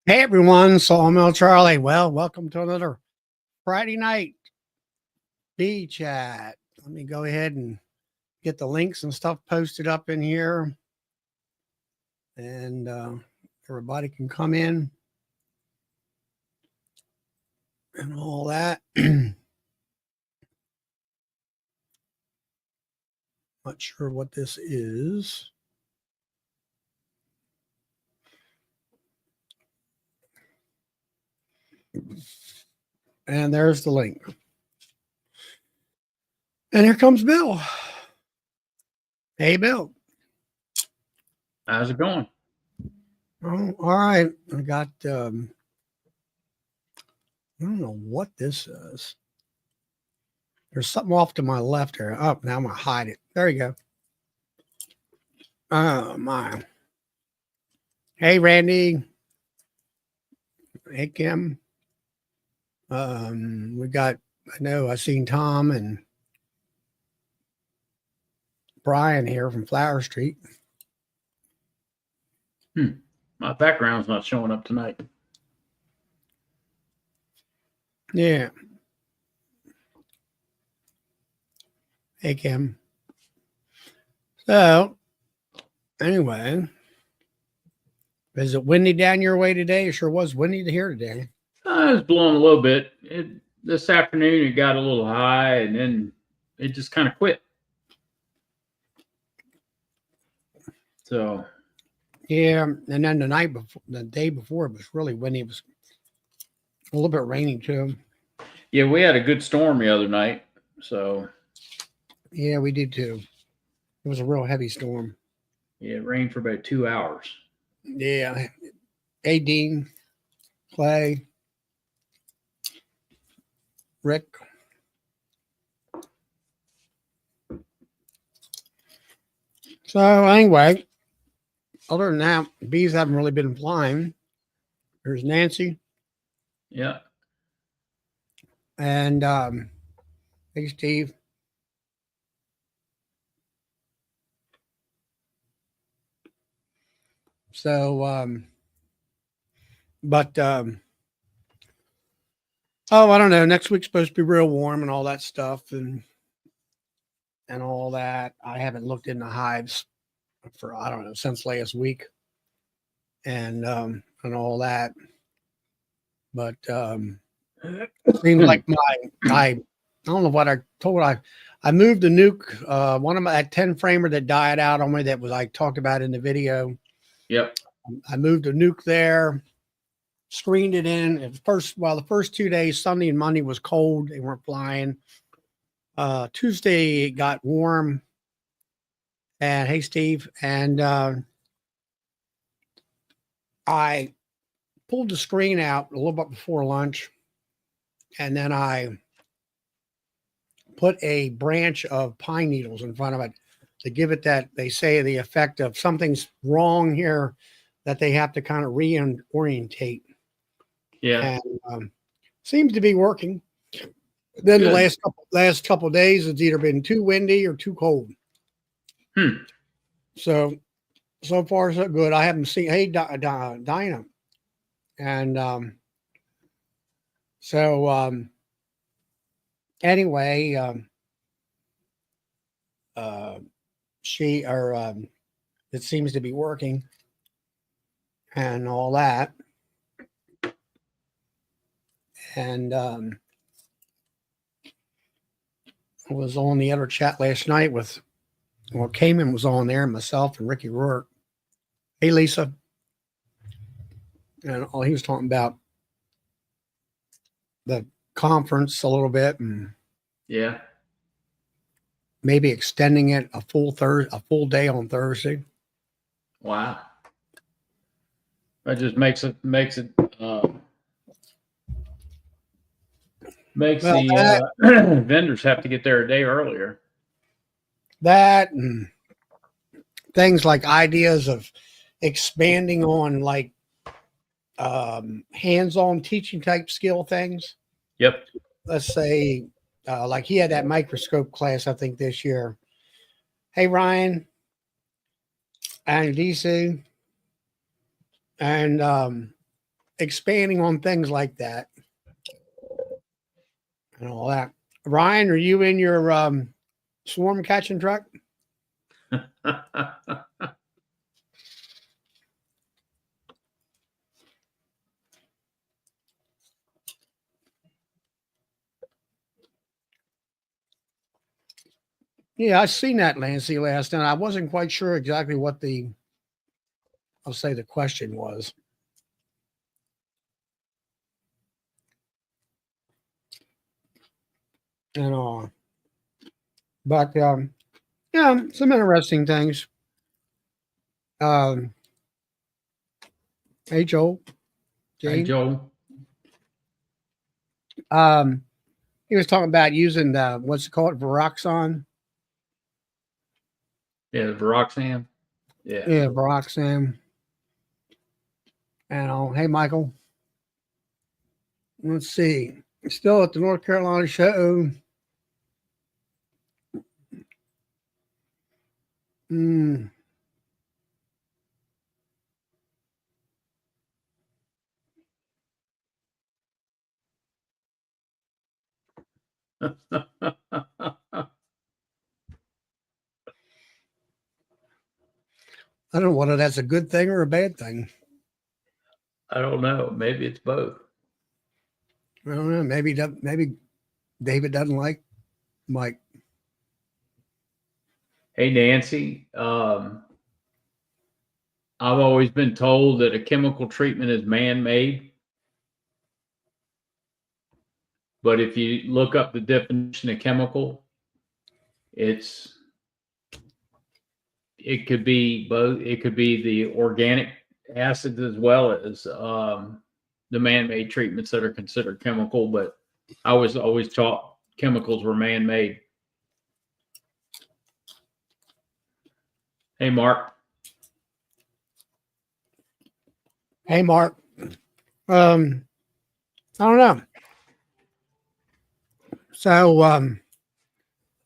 Hey everyone, Sawmill Charlie. Well, welcome to another Friday night bee chat. Let me go ahead and get the links and stuff posted up in here, and everybody can come in and all that. Not sure what this is. And there's the link. And here comes Bill. Hey, Bill. How's it going? Oh, all right. I got, I don't know what this is. There's something off to my left here. Oh, now I'm going to hide it. There you go. Oh, my. Hey, Randy. Hey, Kim. We got, I seen Tom and Brian here from Flower Street. My background's not showing up tonight. Yeah. Hey, Kim. So, anyway, is it windy down your way today? It sure was windy here today. It was blowing a little bit. This afternoon, it got a little high, and then it just kind of quit. So, yeah, and then the day before, it was really windy. It was a little bit rainy too. Yeah, we had a good storm the other night. So, yeah, we did too. It was a real heavy storm. Yeah, it rained for about 2 hours. Yeah. Hey, Dean, Clay, Rick. So anyway, other than that, bees haven't really been flying. There's Nancy. Yeah. And hey, Steve. So, oh, I don't know. Next week's supposed to be real warm and all that stuff, and all that. I haven't looked in the hives for, I don't know, since last week, and all that. But it seems like I don't know what I told. I moved the Nuke, one of my that 10 framer that died out on me that was I talked about in the video. Yep. I moved a Nuke there, screened it in. At first, the first 2 days, Sunday and Monday was cold. They weren't flying. Tuesday it got warm. And hey, Steve. And I pulled the screen out a little bit before lunch. And then I put a branch of pine needles in front of it to give it that, they say, the effect of something's wrong here, that they have to kind of reorientate. Yeah. And seems to be working. Then Good. the last couple of days, it's either been too windy or too cold. So far so good. I haven't seen, hey, Dinah. And anyway, it seems to be working and all that. And I was on the other chat last night with, Cayman was on there, myself and Ricky Rourke. Hey, Lisa. And he was talking about the conference a little bit, and Yeah. maybe extending it a full day on Thursday. Wow. That just makes the vendors have to get there a day earlier. That and things like ideas of expanding on like hands-on teaching type skill things. Yep. Let's say like he had that microscope class, I think, this year. Hey, Ryan and DC. And expanding on things like that and all that. Ryan, are you in your swarm catching truck? Yeah, I seen that, Lancy, last night. I wasn't quite sure exactly what I'll say the question was. And all. But yeah, some interesting things. Hey Joel. Hey, Jane. Joel. He was talking about using the what's it called, Viroxon. Yeah, the Viroxan. Yeah. Yeah, Viroxan. And all. Hey Michael. Let's see. Still at the North Carolina show. Hmm. I don't know whether that's a good thing or a bad thing. I don't know. Maybe it's both. I don't know. Maybe David doesn't like Mike. Hey, Nancy. I've always been told that a chemical treatment is man-made. But if you look up the definition of chemical, it could be both. It could be the organic acids as well as the man-made treatments that are considered chemical. But I was always taught chemicals were man-made. Hey, Mark. Hey Mark. I don't know. So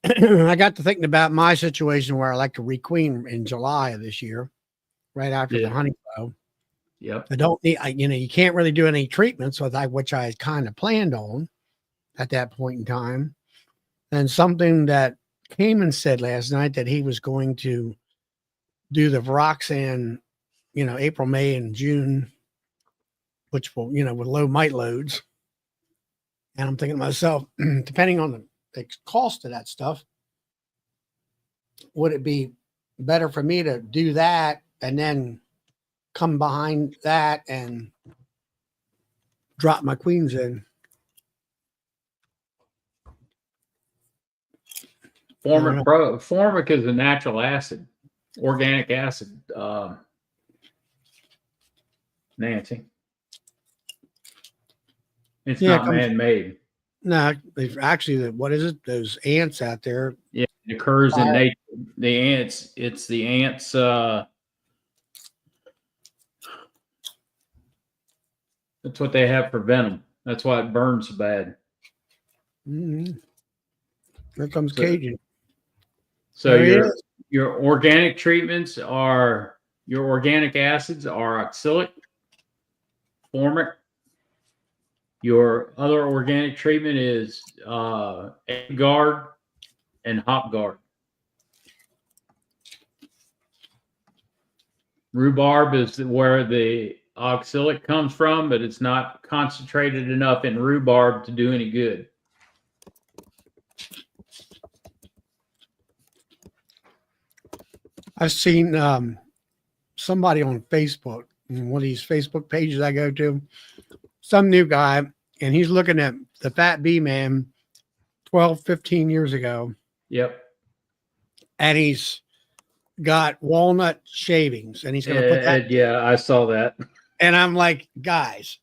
I got to thinking about my situation where I like to requeen in July of this year, right after the honey flow. Yep. I don't need, you can't really do any treatments with that, which I kind of planned on at that point in time. And something that Cayman said last night that he was going to do the Viroxan, April, May, and June, which will, with low mite loads. And I'm thinking to myself, depending on the cost of that stuff, would it be better for me to do that and then come behind that and drop my queens in? Formic is a natural acid, organic acid, Nancy. It's not man-made. No, actually, what is it? Those ants out there. Yeah, it occurs in nature. The ants, it's the ants. That's what they have for venom. That's why it burns so bad. Mm-hmm. Here comes Cajun. So your organic treatments are, your organic acids are oxalic, formic. Your other organic treatment is egg guard and hop guard. Rhubarb is where the oxalic comes from, but it's not concentrated enough in rhubarb to do any good. I've seen somebody on Facebook, one of these Facebook pages I go to, some new guy, and he's looking at the Fat Bee Man 12, 15 years ago. Yep. And he's got walnut shavings, and he's going to put that. Yeah, I saw that. And I'm like, guys,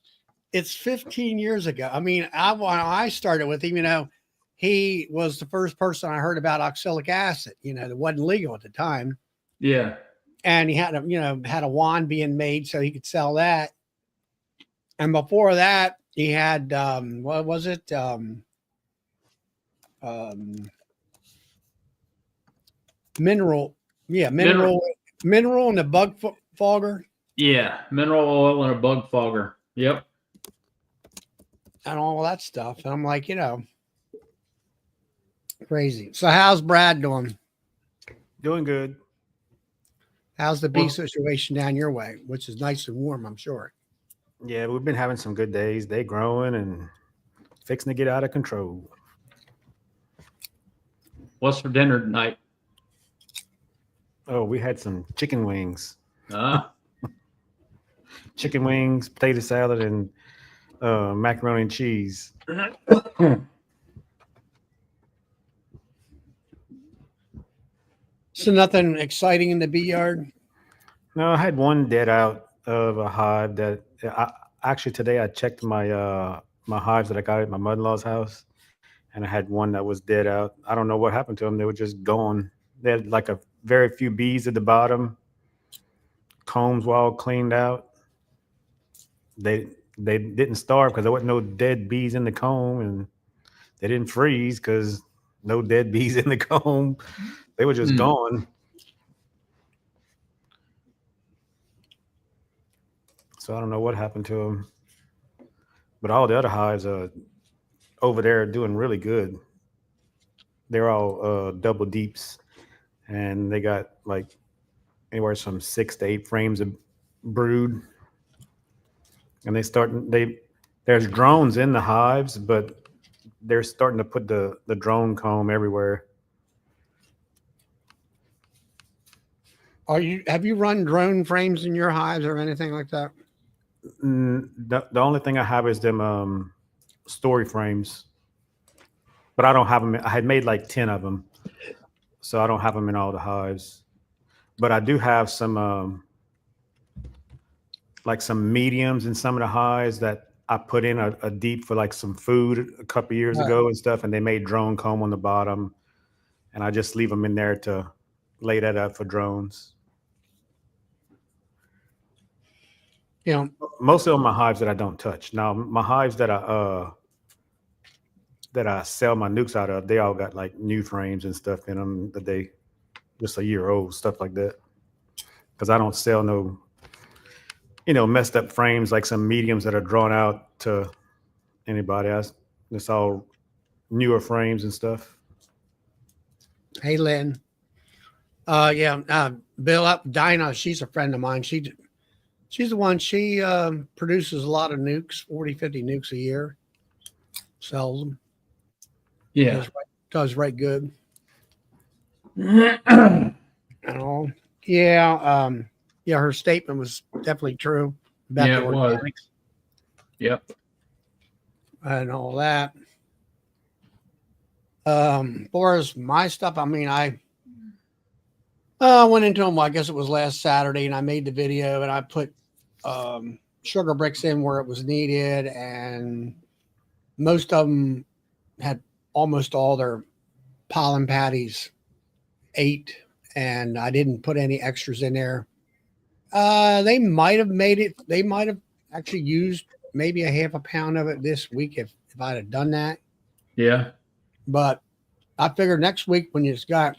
it's 15 years ago. I mean, when I started with him, he was the first person I heard about oxalic acid, that wasn't legal at the time. Yeah. And he had a wand being made so he could sell that. And before that, he had, what was it? Mineral. Yeah. Mineral and the bug fogger. Yeah. Mineral oil and a bug fogger. Yep. and all that stuff. And I'm like, crazy. So how's Brad doing? Doing good. How's the bee Well- situation down your way, which is nice and warm, I'm sure. Yeah, we've been having some good days. They growing and fixing to get out of control. What's for dinner tonight? Oh, we had some chicken wings. Ah, Chicken wings, potato salad, and macaroni and cheese. So nothing exciting in the bee yard? No, I had one dead out of a hive that actually today I checked my hives that I got at my mother-in-law's house, and I had one that was dead out. I don't know what happened to them. They were just gone. They had like a very few bees at the bottom. Combs were all cleaned out. They didn't starve because there wasn't no dead bees in the comb, and they didn't freeze because no dead bees in the comb. They were just gone. So I don't know what happened to them. But all the other hives are over there doing really good. They're all double deeps, and they got like anywhere from 6 to 8 frames of brood. And there's drones in the hives, but they're starting to put the drone comb everywhere. Have you run drone frames in your hives or anything like that? The only thing I have is them story frames, but I don't have them. I had made like 10 of them, so I don't have them in all the hives. But I do have some like some mediums in some of the hives that I put in a deep for like some food a couple years ago and stuff, and they made drone comb on the bottom, and I just leave them in there to lay that up for drones. Most of them are hives that I don't touch. Now my hives that I sell my nukes out of, they all got like new frames and stuff in them that they just a year old, stuff like that. Because I don't sell no, messed up frames like some mediums that are drawn out to anybody else. It's all newer frames and stuff. Hey, Lynn. Bill Dinah, she's a friend of mine. She's the one, she produces a lot of nukes, 40, 50 nukes a year. Sells them. yeah. Does right good. And all. Yeah, her statement was definitely true about Yeah, the it was. organics Yep. and all that. For as my stuff, I mean, I went into them, I guess it was last Saturday, and I made the video and I put sugar bricks in where it was needed, and most of them had almost all their pollen patties ate, and I didn't put any extras in there. They might have made it. They might have actually used maybe a half a pound of it this week if I'd have done that. Yeah. But I figured next week when it's got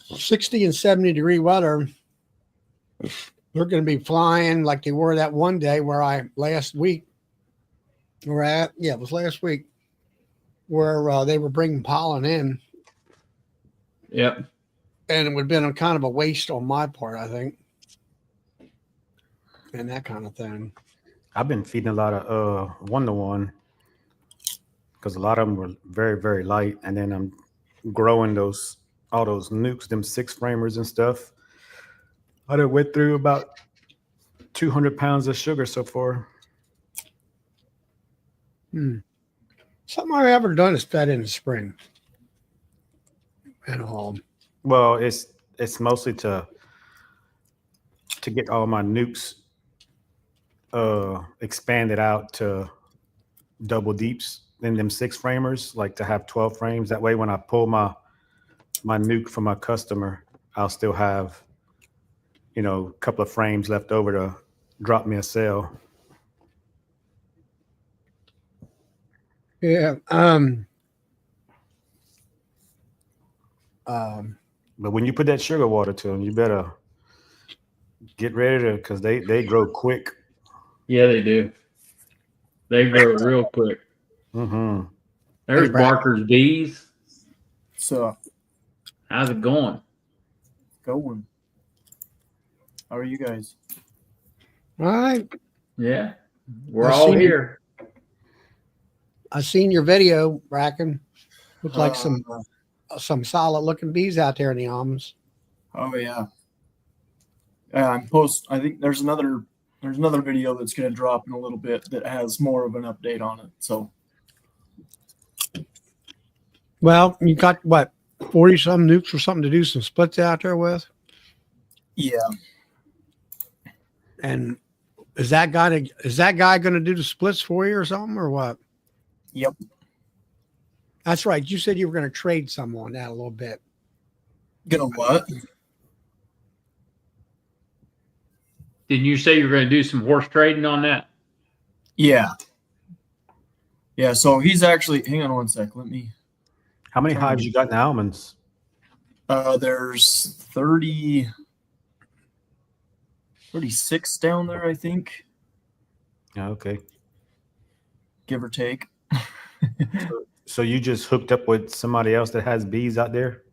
60 and 70 degree weather, they're going to be flying like they were that one day where last week, it was last week, where they were bringing pollen in. Yep. And it would have been a kind of a waste on my part, I think. And that kind of thing. I've been feeding a lot of 1-to-1 because a lot of them were very, very light. And then I'm growing all those nukes, them 6 framers and stuff. I done went through about 200 pounds of sugar so far. Something I've ever done is fed in the spring. And all. Well, it's mostly to get all my nukes expanded out to double deeps in them 6 framers, like to have 12 frames. That way when I pull my nuke from my customer, I'll still have, a couple of frames left over to drop me a sale. Yeah. But when you put that sugar water to them, you better get ready to, because they grow quick. Yeah, they do. They grow real quick. Mm-hmm. There's Brad. Barker's bees. So How's it going? going. How are you guys? All right. Yeah, we're I all see. here. I seen your video, Bracken. Looked like Uh, some solid looking bees out there in the almonds. Oh yeah. I think there's another video that's going to drop in a little bit that has more of an update on it. So Well, you got what, 40 some nukes or something to do some splits out there with? yeah, And is that guy going to do the splits for you or something or what? yep. That's right. You said you were going to trade some on that a little bit. Gonna what? Didn't you say you were going to do some horse trading on that? Yeah. Yeah. So he's actually. Hang on one sec. Let me. How many hives you got in almonds? There's 36 down there, I think, Oh, okay. give or take. So you just hooked up with somebody else that has bees out there?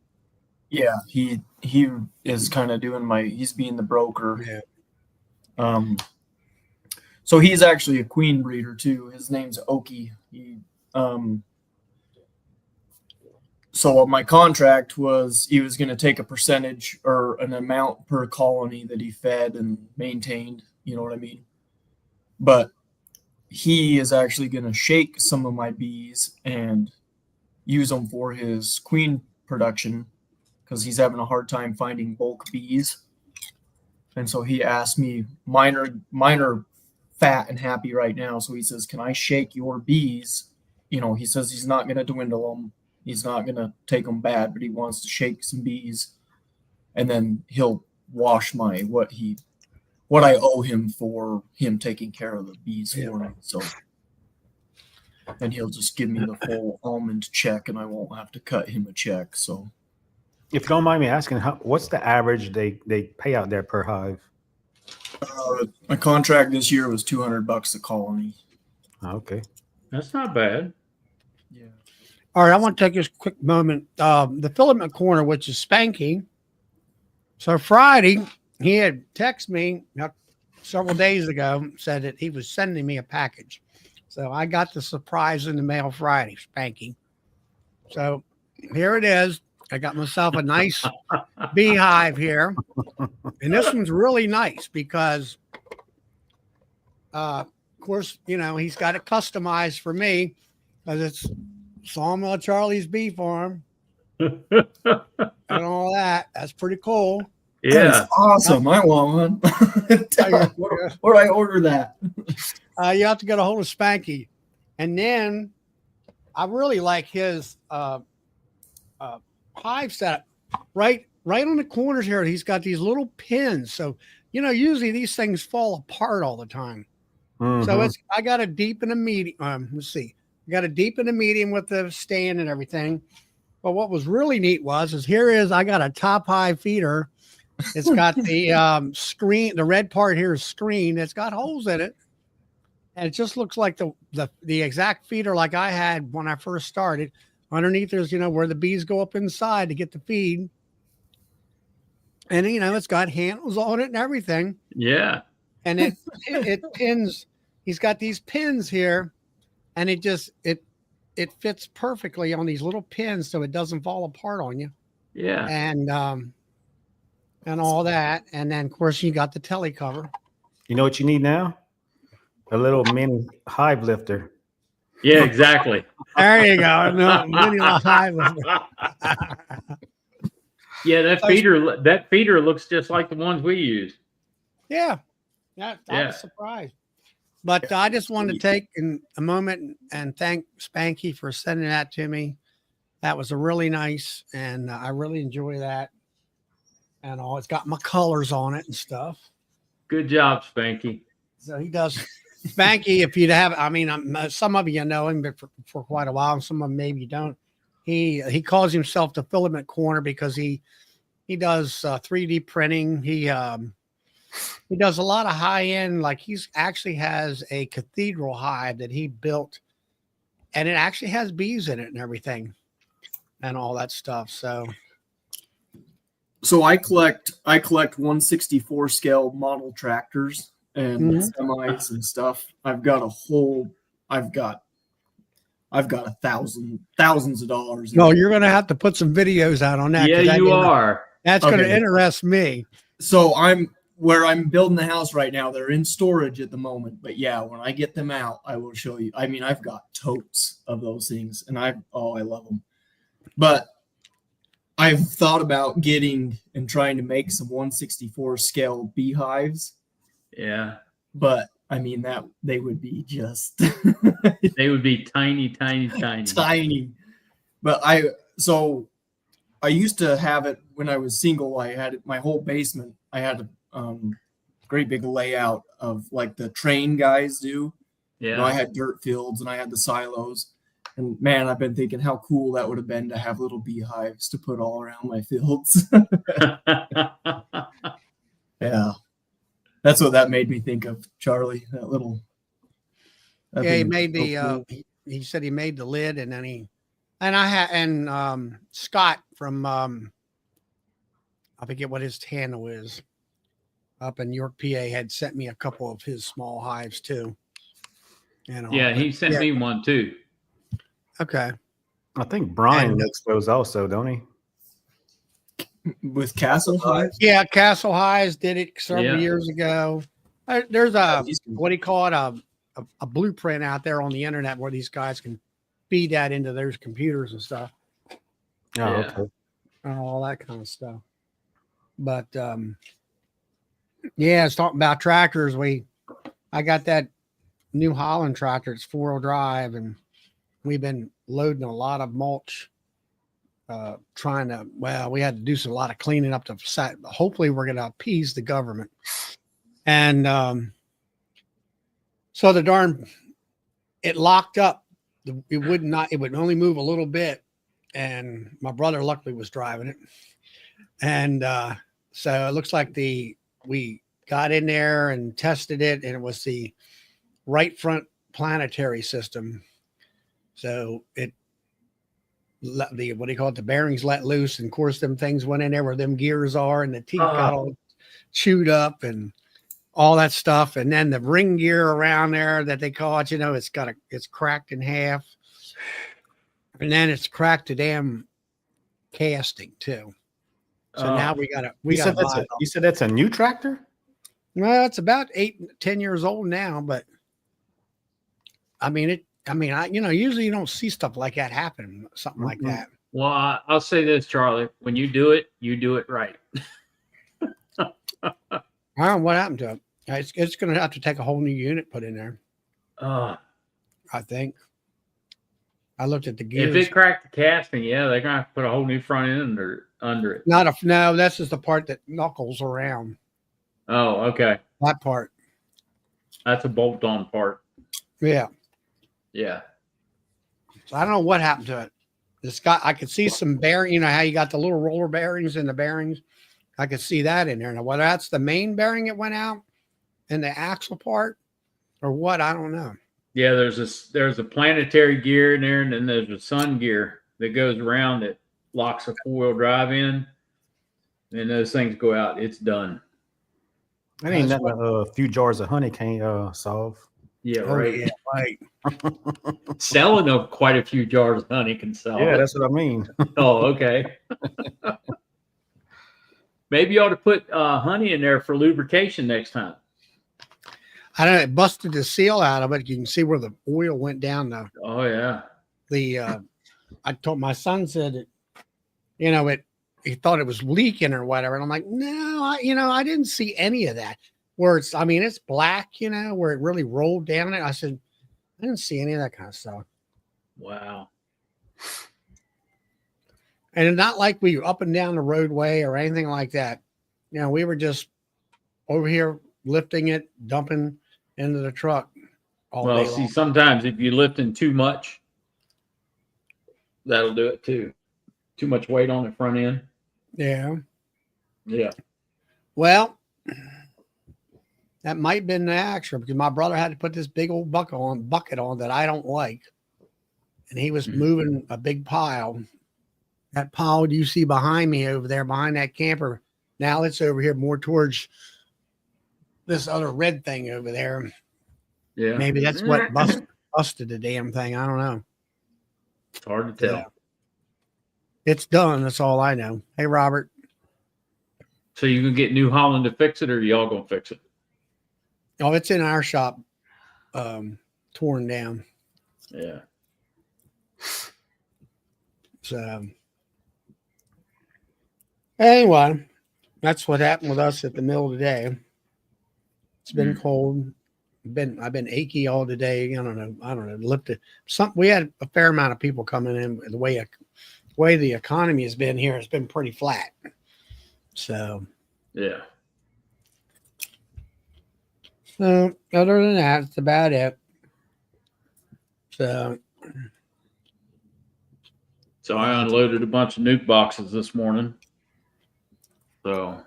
Yeah, he is kind of doing he's being the broker. Yeah. So he's actually a queen breeder too. His name's Oki. So my contract was he was going to take a percentage or an amount per colony that he fed and maintained. You know what I mean? But he is actually going to shake some of my bees and use them for his queen production because he's having a hard time finding bulk bees. And so he asked me, mine are fat and happy right now. So he says, can I shake your bees? You know, he says he's not going to dwindle them. He's not going to take them bad, but he wants to shake some bees. And then he'll wash what I owe him for him taking care of the bees for me. So, and he'll just give me the full almond check and I won't have to cut him a check. So, If you don't mind me asking, what's the average they pay out there per hive? my contract this year was $200 a colony. Oh, okay. That's not bad. Yeah. All right, I want to take this quick moment. The filament corner, which is Spanky. So Friday, he had texted me several days ago, said that he was sending me a package. So I got the surprise in the mail Friday, Spanky. So here it is. I got myself a nice beehive here. And this one's really nice because, of course, you know, he's got it customized for me because it's Sawmill Charlie's Bee Farm and all that. That's pretty cool. Yeah. That's awesome. I want one. Where do I order that? You have to get a hold of Spanky. And then I really like his hive setup. Right on the corners here, he's got these little pins. So, you know, usually these things fall apart all the time. Mm-hmm. So I got a deep and a medium. Let's see. I got a deep and a medium with the stand and everything. But what was really neat I got a top high feeder. It's got the screen. The red part here is screen. It's got holes in it. And it just looks like the exact feeder like I had when I first started. Underneath there's, you know, where the bees go up inside to get the feed. And, you know, it's got handles on it and everything. Yeah. And it pins. He's got these pins here. And it fits perfectly on these little pins so it doesn't fall apart on you. Yeah. And all that. And then, of course, you got the telly cover. You know what you need now? A little mini hive lifter. Yeah, exactly. There you go. No, mini hive. Yeah, that feeder looks just like the ones we use. Yeah. I was surprised. But I just wanted to take a moment and thank Spanky for sending that to me. That was a really nice, and I really enjoy that. And all, it's got my colors on it and stuff. Good job, Spanky. So he does. Spanky, if you'd have, I mean, some of you know him for quite a while, and some of them maybe you don't. He calls himself the filament corner because he does 3D printing. He he does a lot of high end. Like he's actually has a cathedral hive that he built, and it actually has bees in it and everything, and all that stuff. So I collect 1/64 scale model tractors and Mhm. semis and stuff. I've got thousands of dollars. no, you're gonna have to put some videos out on that. Yeah, 'Cause you are. That's gonna Okay. interest me. So I'm building the house right now. They're in storage at the moment, but yeah, when I get them out, I will show you. I mean, I've got totes of those things, and I love them. But I've thought about getting and trying to make some 1/64 scale beehives, Yeah. but I mean that they would be just They would be tiny, tiny, tiny. tiny. But I used to have it when I was single. I had my whole basement. I had a great big layout of like the train guys do. You know, I Yeah. had dirt fields and I had the silos. And man, I've been thinking how cool that would have been to have little beehives to put all around my fields. Yeah. That's what that made me think of, Charlie. That little. I Yeah, he think made it's so the. cool. He said he made the lid, and then Scott from I forget what his handle is, up in York, PA, had sent me a couple of his small hives too. You know. Yeah, he sent Yeah. me one too. Okay. I think Brian And- makes those also, don't he? With Castle Hive. Yeah, Castle Highs did it several Yeah. years ago. There's a These can- what do you call it? A blueprint out there on the internet where these guys can feed that into their computers and stuff. Oh, Yeah. okay. And all that kind of stuff. But yeah, it's talking about tractors. I got that New Holland tractor. It's 4-wheel drive, and we've been loading a lot of mulch. We had to do a lot of cleaning up the site. Hopefully we're going to appease the government. And so it locked up. It would only move a little bit. And my brother luckily was driving it. And so it looks like we got in there and tested it, and it was the right front planetary system. So what do you call it? The bearings let loose, and of course, them things went in there where them gears are, and the teeth got all chewed up and all that stuff. And then the ring gear around there that they call it, it's cracked in half, and then it's cracked the damn casting too. So now we got You said that's a new tractor? Well, it's about 8-10 years old now, but I mean, usually you don't see stuff like that happen, something like that. Well, I'll say this, Charlie. When you do it right. I don't know what happened to it. It's going to have to take a whole new unit put in there, I think. I looked at the gears. If it cracked the casting, yeah, they're gonna have to put a whole new front end under it. No, this is the part that knuckles around. Oh, okay. That part. That's a bolt-on part. Yeah. Yeah. So I don't know what happened to it. I could see some bearing. You know how you got the little roller bearings in the bearings? I could see that in there. Now, whether that's the main bearing that went out and the axle part or what, I don't know. Yeah, there's a planetary gear in there, and then there's a sun gear that goes around that locks a 4-wheel drive in. And those things go out, it's done. That ain't nothing a few jars of honey can't solve. Yeah, Oh, right. yeah, right. Selling of quite a few jars of honey can sell. Yeah, it. that's what I mean. Oh, okay. Maybe you ought to put honey in there for lubrication next time. I don't know. It busted the seal out of it. You can see where the oil went down though. Oh, yeah. I told my son said it, he thought it was leaking or whatever. And I'm like, no, I didn't see any of that. Where it's black, where it really rolled down it. I said, I didn't see any of that kind of stuff. Wow. And it's not like we were up and down the roadway or anything like that. We were just over here lifting it, dumping into the truck all Well, day see, long. sometimes if you're lifting too much, that'll do it too. Too much weight on the front end. Yeah. Yeah. Well, That might have been the extra because my brother had to put this big old bucket on that I don't like. And he was moving a big pile. That pile you see behind me over there, behind that camper, now it's over here more towards this other red thing over there. Yeah. Maybe that's what busted the damn thing. I don't know. It's hard to tell. Yeah. It's done. That's all I know. Hey, Robert. So you can get New Holland to fix it, or y'all gonna fix it? Oh, it's in our shop, torn down. Yeah. So anyway, that's what happened with us at the mill today. It's been cold. I've been achy all today. I don't know. Lifted some. We had a fair amount of people coming in. The way the economy has been here, it's been pretty flat. So Yeah. other than that, it's about it. So I unloaded a bunch of Nuke boxes this morning. So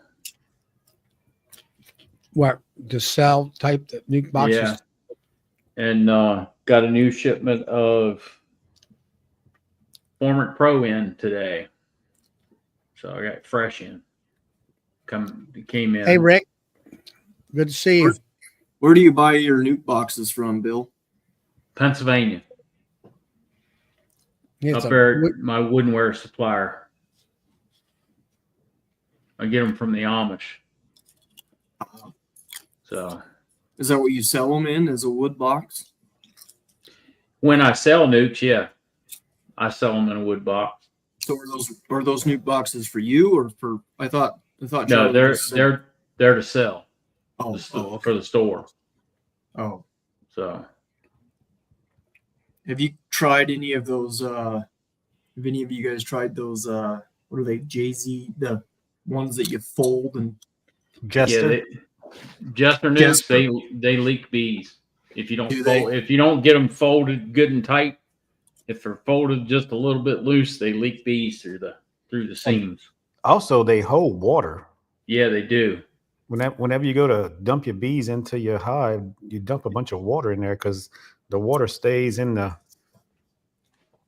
what to sell type the Nuke boxes? yeah, and got a new shipment of Format Pro in today. So I got fresh in. Came in. Hey Rick, good to see you. Where do you buy your Nuke boxes from, Bill? Pennsylvania. It's Up there at my woodenware supplier. I get them from the Amish. So Is that what you sell them in, as a wood box? when I sell Nukes, yeah, I sell them in a wood box. So are those Nuke boxes for you, or for? I thought. No, Charlie they're just said- to sell Oh, for the store. oh. So Have you tried any of those? Have any of you guys tried those? What are they? Jay-Z, the ones that you fold and. Jester. yeah, Jester Nukes, Jester. they leak bees if you don't Do they? if you don't get them folded good and tight. If they're folded just a little bit loose, they leak bees through the seams. Also, they hold water. Yeah, they do. Whenever you go to dump your bees into your hive, you dump a bunch of water in there because the water stays in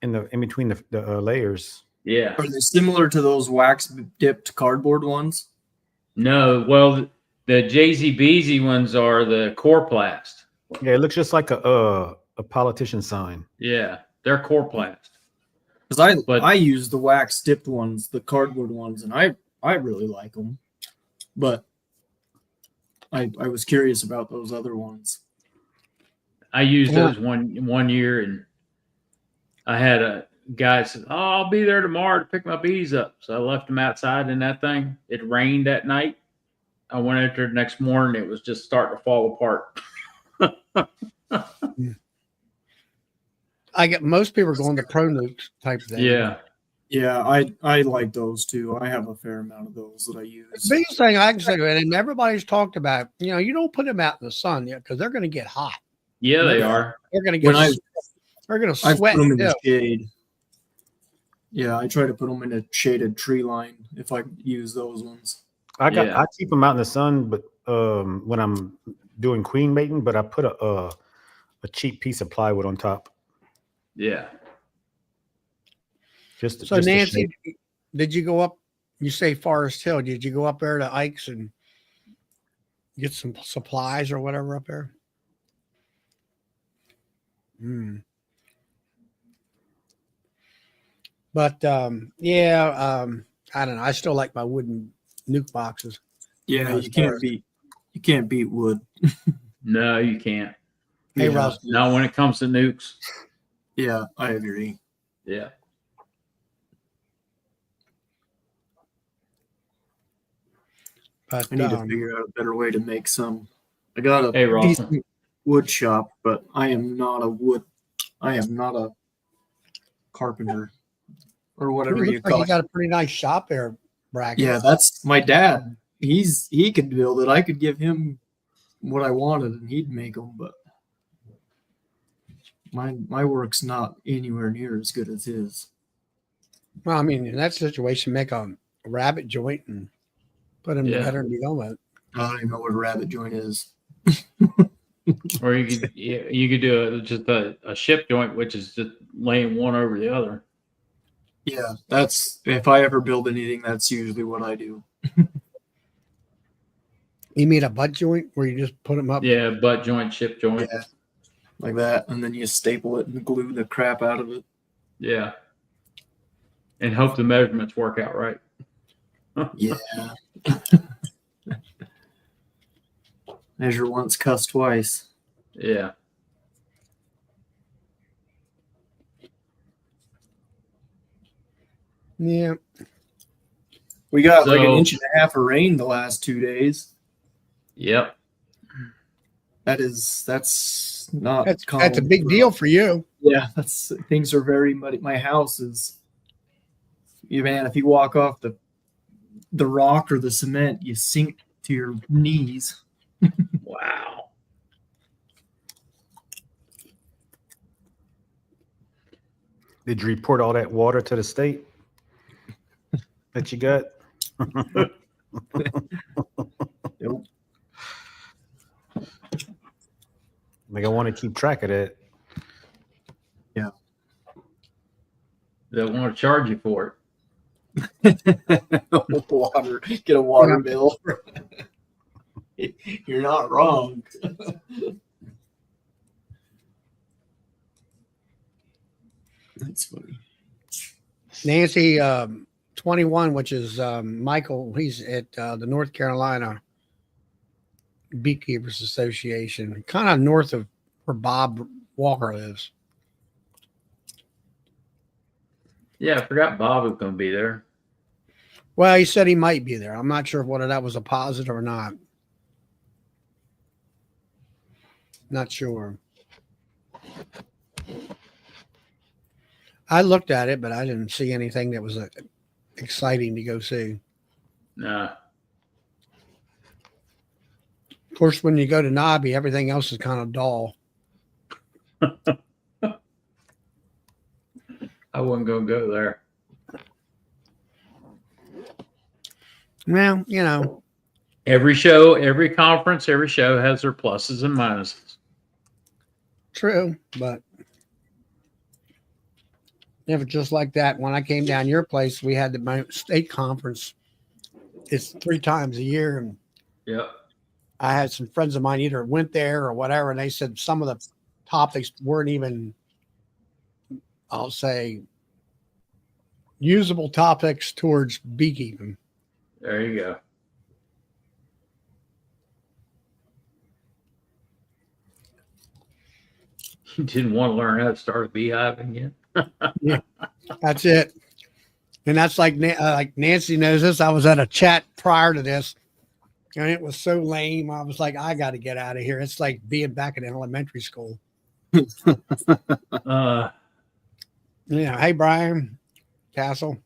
between the layers. Yeah. Are they similar to those wax dipped cardboard ones? No, well, the Jay-Z Beezy ones are the Coroplast. Yeah, it looks just like a politician sign. Yeah, they're Coroplast. Because But- I use the wax dipped ones, the cardboard ones, and I really like them. But I was curious about those other ones. I used those one year, and I had a guy said, "Oh, I'll be there tomorrow to pick my bees up." So I left them outside in that thing. It rained that night. I went out there the next morning. It was just starting to fall apart. I get most people are going to Pro Nuke type thing. Yeah. Yeah, I like those too. I have a fair amount of those that I use. The biggest thing I can say, and everybody's talked about, you don't put them out in the sun yet because they're going to get hot. Yeah, they Yeah. are. They're going to get. They're going to I put sweat. them in the too. shade. Yeah, I try to put them in a shaded tree line if I use those ones. Yeah. I keep them out in the sun, but when I'm doing queen mating, but I put a cheap piece of plywood on top. Yeah. So just to Nancy, shade. did you go up? You say Forest Hill. Did you go up there to Ike's and get some supplies or whatever up there? But I don't know. I still like my wooden Nuke boxes. Yeah, As you far can't beat wood. No, you can't. Hey, Yeah. Russ. Not when it comes to Nukes. Yeah, I agree. Yeah. But I need to figure out a better way to make some. I got a Hey, Ross. decent wood shop, but I am not a carpenter or whatever you call you it. got a pretty nice shop there, Bracken. Yeah, that's my dad. He could build it. I could give him what I wanted and he'd make them, but my work's not anywhere near as good as his. Well, I mean, in that situation, make a rabbit joint and put them Yeah. together and be done with it. I don't even know what a rabbit joint is. Or you could do just a ship joint, which is just laying one over the other. Yeah, that's if I ever build anything, that's usually what I do. You mean a butt joint where you just put them up? Yeah, butt joint, ship joint. Yeah, like that, and then you staple it and glue the crap out of it. Yeah. And hope the measurements work out right. Yeah. Measure once, cuss twice. Yeah. Yeah. We got like an So- inch and a half of rain the last 2 days. Yep. That's not That's a common big for- deal for you. Yeah, that's things are very muddy. My house is, man. If you walk off the rock or the cement, you sink to your knees. Wow. Did you report all that water to the state that you got? Nope. Like I want to keep track of that. They want to charge you for it. Water, get a water bill. You're not wrong. That's funny. Nancy, 21, which is Michael, he's at the North Carolina Beekeepers Association, kind of north of where Bob Walker lives. Yeah, I forgot Bob was going to be there. Well, he said he might be there. I'm not sure whether that was a positive or not. Not sure. I looked at it, but I didn't see anything that was exciting to go see. Nah. Of course, when you go to Nobby, everything else is kind of dull. I wasn't going to go there. Well, you know, Every show, every conference, every show has their pluses and minuses. true, but never just like that. When I came down your place, we had my state conference. It's 3 times a year, and Yep. I had some friends of mine either went there or whatever, and they said some of the topics weren't even, I'll say, usable topics towards beekeeping. There you go. You didn't want to learn how to start a beehive again? That's it. And that's like Nancy knows this. I was at a chat prior to this, and it was so lame. I was like, I got to get out of here. It's like being back in elementary school. Uh, Yeah. Hey, Brian Castle.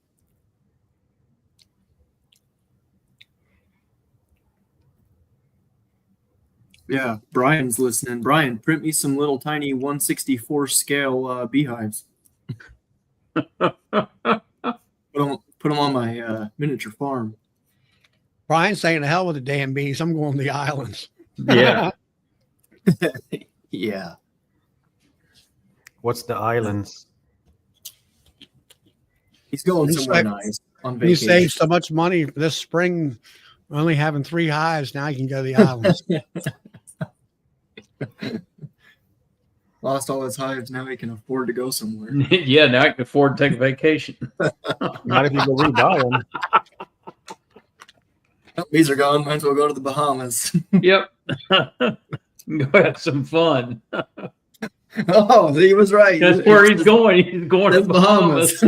Yeah, Brian's listening. Brian, print me some little tiny 164 scale beehives. Put them on my miniature farm. Brian's saying, the hell with the damn bees. I'm going to the islands. yeah. Yeah. What's the islands? He's going You somewhere save- nice on You vacation. saved so much money for this spring, only having 3 hives. Now you can go to the islands. Lost all his hives. Now he can afford to go somewhere. Yeah, now I can afford to take a vacation. Not if you go rebuy them. Oh, these are gone. Might as well go to the Bahamas. Yep. Go have some fun. Oh, he was right. That's where he's going. He's going to The Bahamas.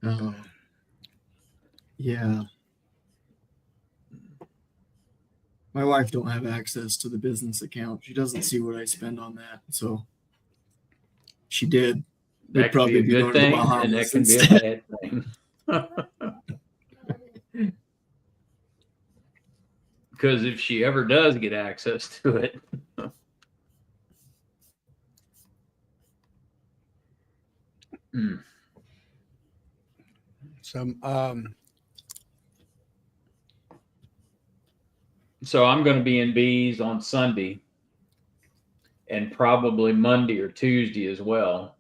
Oh. Yeah. My wife don't have access to the business account. She doesn't see what I spend on that. So she did. That can be a good going to the thing, and that Bahamas can be a instead. bad thing. Because if she ever does get access to it, So, So I'm going to be in bees on Sunday and probably Monday or Tuesday as well.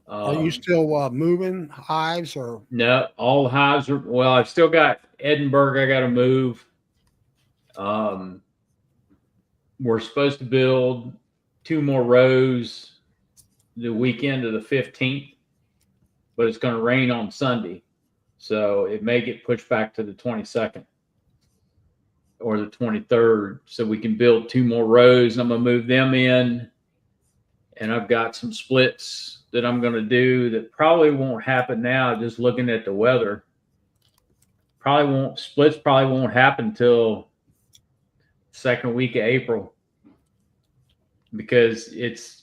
Are you still moving hives or? No, all the hives are, well, I've still got Edinburgh I got to move. We're supposed to build 2 more rows the weekend of the 15th, but it's going to rain on Sunday. So it may get pushed back to the 22nd or the 23rd. So we can build 2 more rows. I'm going to move them in. And I've got some splits that I'm going to do that probably won't happen now, just looking at the weather. Splits probably won't happen till second week of April, because it's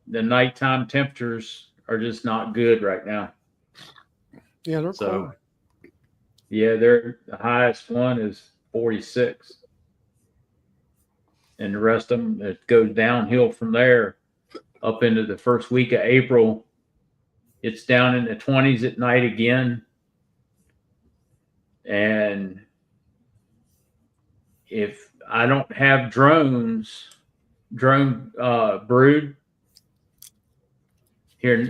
the nighttime temperatures are just not good right now. Yeah, they're So, cold. yeah, the highest one is 46. And the rest of them, it goes downhill from there up into the first week of April. It's down in the 20s at night again. And if I don't have drone brood here,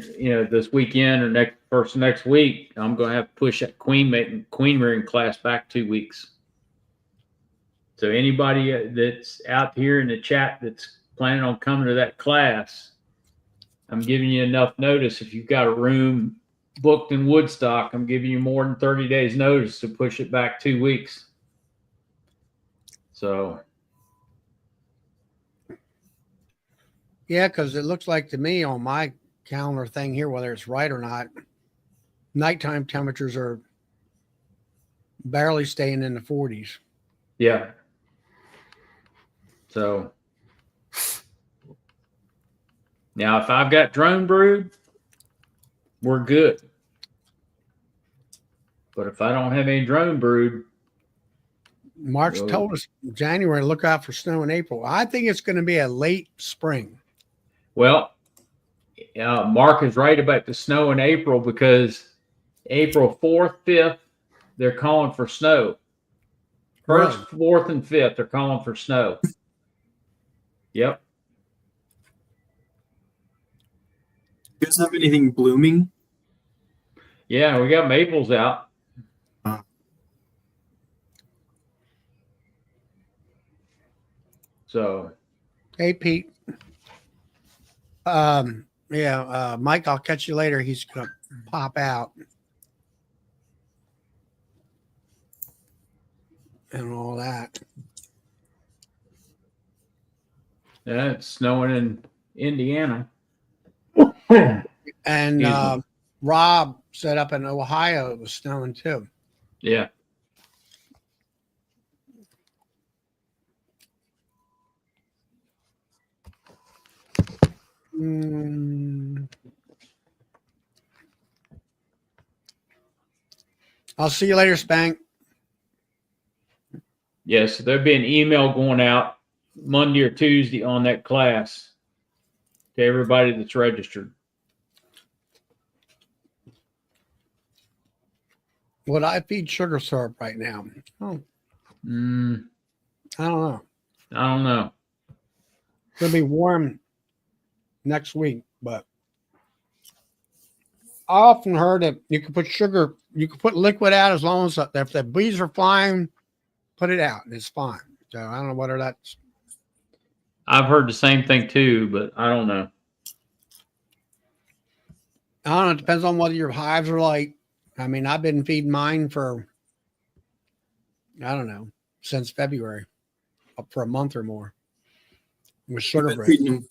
this weekend or next week, I'm going to have to push that queen rearing class back 2 weeks. So anybody that's out here in the chat that's planning on coming to that class, I'm giving you enough notice. If you've got a room booked in Woodstock, I'm giving you more than 30 days notice to push it back 2 weeks. So. Yeah, because it looks like to me on my calendar thing here, whether it's right or not, nighttime temperatures are barely staying in the 40s. Yeah. So now if I've got drone brood, we're good. But if I don't have any drone brood, March told us January, look out for snow in April. I think it's going to be a late spring. well, Mark is right about the snow in April, because April 4th, 5th, they're calling for snow. 1st, 4th, and 5th, they're calling for snow. Yep. You guys have anything blooming? Yeah, we got maples out. So. Hey, Pete. Mike, I'll catch you later. He's going to pop out. And all that. Yeah, it's snowing in Indiana. And Rob said up in Ohio it was snowing too. Yeah. I'll see you later, Spank. Yes, there'll be an email going out Monday or Tuesday on that class to everybody that's registered. Would I feed sugar syrup right now? Oh, I don't know. I don't know. It's going to be warm next week, but I often heard that you can put liquid out as long as if the bees are flying, put it out. It's fine. So I don't know whether that's. I've heard the same thing too, but I don't know. I don't know. It depends on whether your hives are like. I mean, I've been feeding mine for, I don't know, since February, up for a month or more. With sugar bricks. Feeding them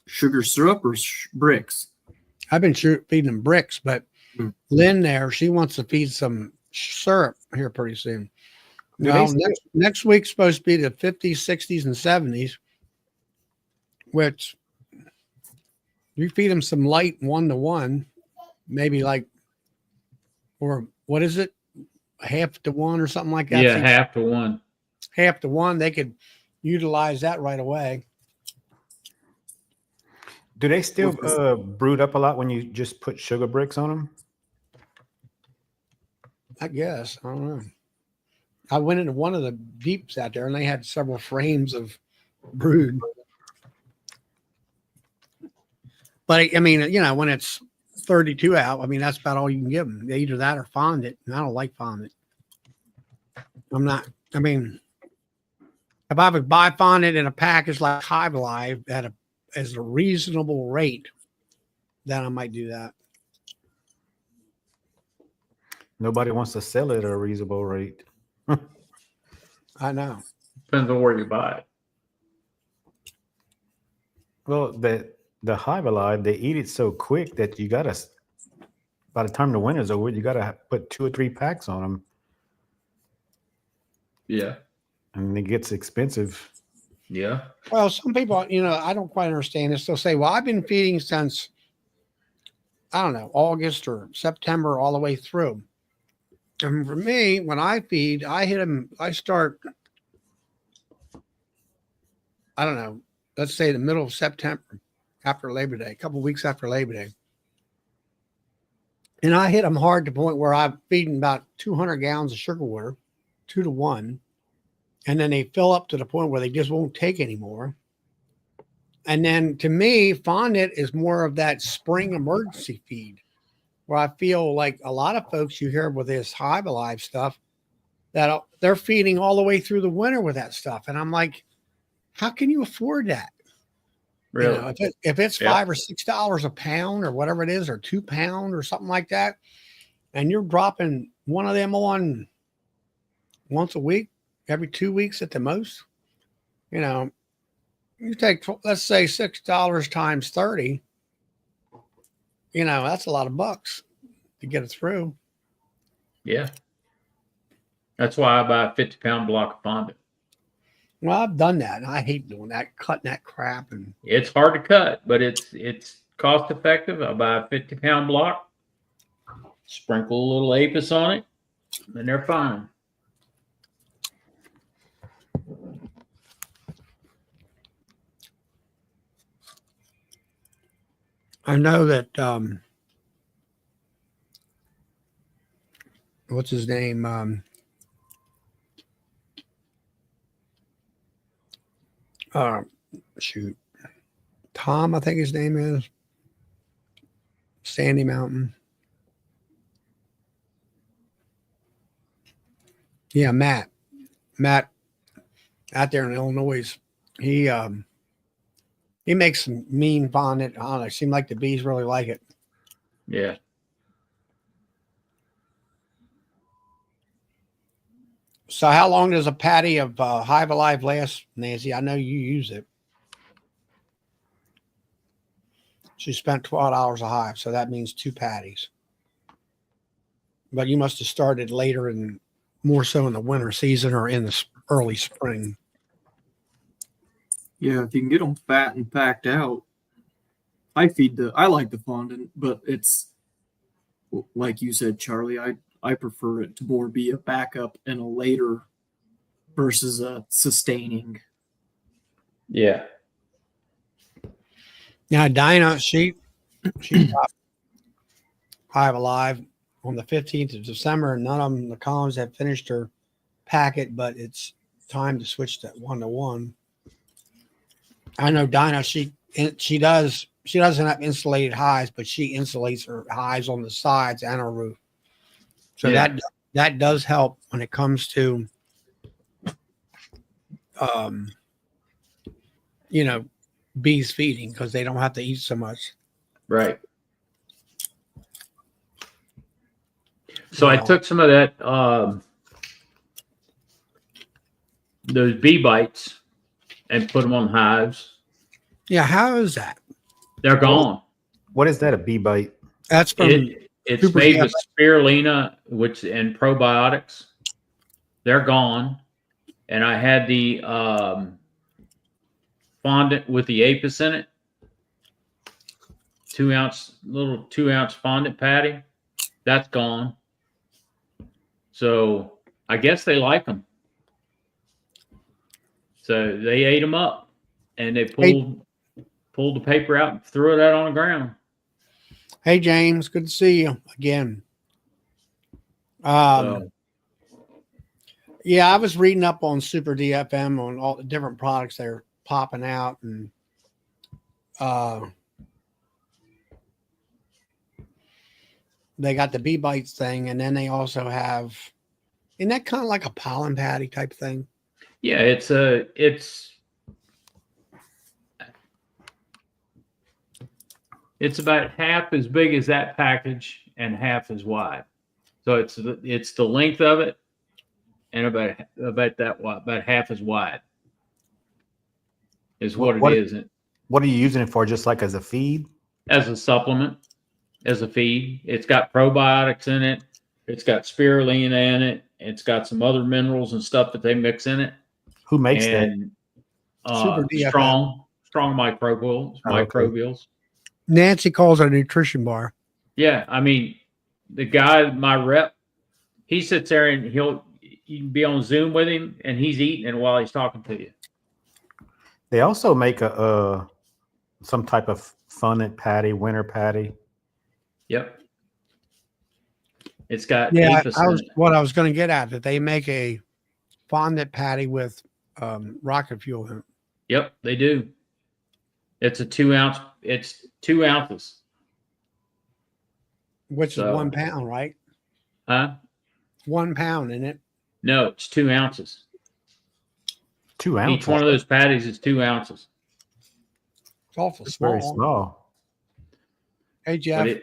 sugar syrup or bricks? I've been feeding them bricks, but Lynn there, she wants to feed some syrup here pretty soon. Now, next week's supposed to be the 50s, 60s, and 70s, which you feed them some light 1-to-1, maybe like, or what is it? 1/2 or something like that. Yeah, 1/2 to 1. 1/2 to 1. They could utilize that right away. Do they still brood up a lot when you just put sugar bricks on them? I guess. I don't know. I went into one of the deeps out there and they had several frames of brood. But I mean, you know, when it's 32 out, I mean, that's about all you can give them. Either that or fondant. And I don't like fondant. I'm not, I mean, if I would buy fondant in a package like Hive Alive at a reasonable rate, then I might do that. Nobody wants to sell it at a reasonable rate. I know. Depends on where you buy it. Well, the Hive Alive, they eat it so quick that you gotta, by the time the winter's over, you gotta put 2 or 3 packs on them, Yeah. and it gets expensive. Yeah. Well, some people, you know, I don't quite understand this. They'll say, well, I've been feeding since, I don't know, August or September all the way through. And for me, when I feed, I hit them, I start, I don't know, let's say the middle of September after Labor Day, a couple of weeks after Labor Day. And I hit them hard to the point where I'm feeding about 200 gallons of sugar water, 2 to 1. And then they fill up to the point where they just won't take anymore. And then to me, fondant is more of that spring emergency feed, where I feel like a lot of folks you hear with this Hive Alive stuff that they're feeding all the way through the winter with that stuff. And I'm like, how can you afford that? Really? You know, if it's $5 or $6 a pound or whatever it is, or £2 or something like that, and you're dropping one of them on once a week, every 2 weeks at the most, you know, you take, let's say $6 times 30, you know, that's a lot of bucks to get it through. Yeah. That's why I buy a 50-pound block of fondant. Well, I've done that, and I hate doing that, cutting that crap. And It's hard to cut, but it's cost effective. I buy a 50-pound block, sprinkle a little apis on it, and they're fine. I know that what's his name? Shoot, Tom, I think his name is Sandy Mountain. Yeah, Matt out there in Illinois. He makes some mean fondant. I don't know. It seemed like the bees really like it. Yeah. So how long does a patty of Hive Alive last, Nancy? I know you use it. She spent $12 a hive, so that means 2 patties. But you must have started later and more so in the winter season or in the early spring. Yeah, if you can get them fat and packed out. I like the fondant, but it's like you said, Charlie, I prefer it to more be a backup and a later versus a sustaining. Yeah. Now, Dinah, she got Hive Alive on the 15th of December, and none of them, the columns have finished her packet, but it's time to switch to 1-to-1. I know Dinah, she doesn't have insulated hives, but she insulates her hives on the sides and her roof. So that does help when it comes to, you know, bees feeding, because they don't have to eat so much. Right. So I took some of that, those bee bites and put them on hives. Yeah, how is that? They're gone. What is that, a bee bite? That's from It's Cooper's made Gap. with spirulina, and probiotics. They're gone. And I had the fondant with the apis in it. 2 ounce fondant patty. That's gone. So I guess they like them. So they ate them up, and they pulled the paper out and threw it out on the ground. Hey, James, good to see you again. So, Yeah, I was reading up on Super DFM on all the different products they're popping out, and they got the bee bites thing, and then they also have, isn't that kind of like a pollen patty type thing? Yeah, it's about half as big as that package and half as wide. So it's the length of it and about that wide, about half as wide is what it is. What are you using it for? Just like as a feed? As a supplement, as a feed. It's got probiotics in it. It's got spirulina in it. It's got some other minerals and stuff that they mix in it. Who makes that? And Super DFM. strong microbials. Oh, okay. Microbials. Nancy calls it a nutrition bar. Yeah, I mean, the guy, my rep, he sits there and you can be on Zoom with him, and he's eating it while he's talking to you. They also make a some type of fondant patty, winter patty. Yep. It's got Yeah, apis I in was it. what I was going to get at, that they make a fondant patty with rocket fuel in it. Yep, they do. It's a 2 ounce. It's 2 ounces. Which So- is 1 pound, right? Huh? 1 pound in it. No, it's 2 ounces. 2 ounces. Each one of those patties is 2 ounces. It's awful It's small. very small. Hey, Jeff. But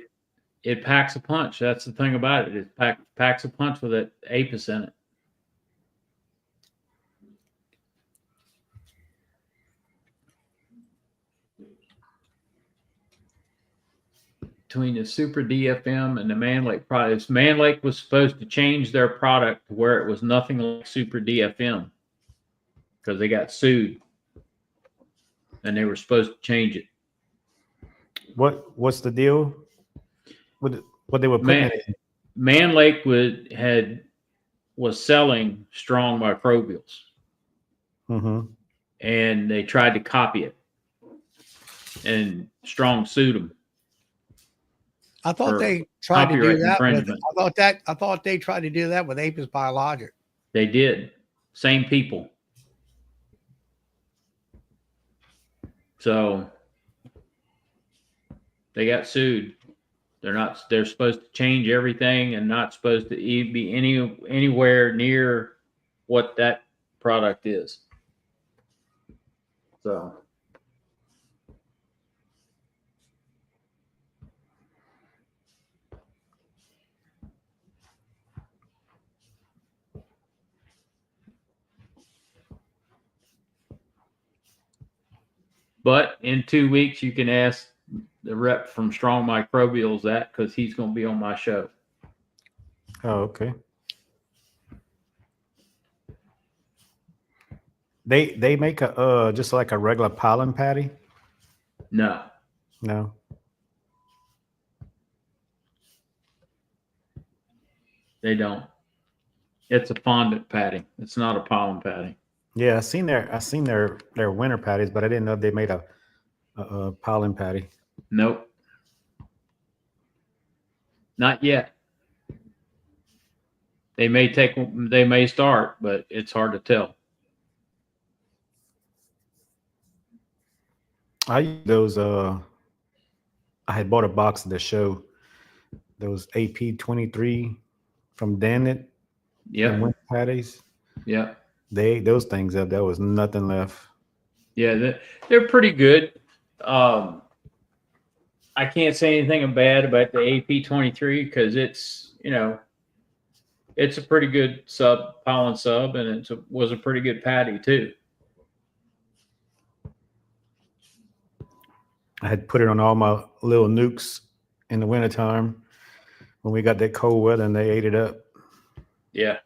it packs a punch. That's the thing about it. It packs a punch with that apis in it. Between the Super DFM and the Man Lake products, Man Lake was supposed to change their product to where it was nothing like Super DFM because they got sued, and they were supposed to change it. What's the deal? What they were putting in it? Man Lake was selling strong microbials, Mm-hmm. and they tried to copy it, and Strong sued them. I thought for they tried to do copyright that with, infringement. I thought they tried to do that with Apis Biologic. They did. Same people. So they got sued. They're supposed to change everything and not supposed to be anywhere near what that product is. So but in 2 weeks you can ask the rep from Strong Microbials that, because he's going to be on my show. Oh, okay. They make a just like a regular pollen patty? No, No. they don't. It's a fondant patty. It's not a pollen patty. Yeah, I seen their winter patties, but I didn't know they made a pollen patty. Nope. Not yet. They may start, but it's hard to tell. I use those I had bought a box of the show, those AP23 from Danit. Yeah. Winter patties. Yeah. They ate those things up. There was nothing left. Yeah, they're pretty good. I can't say anything bad about the AP23 because it's a pretty good pollen sub, and was a pretty good patty too. I had put it on all my little nukes in the wintertime when we got that cold weather, and they ate it up. Yeah.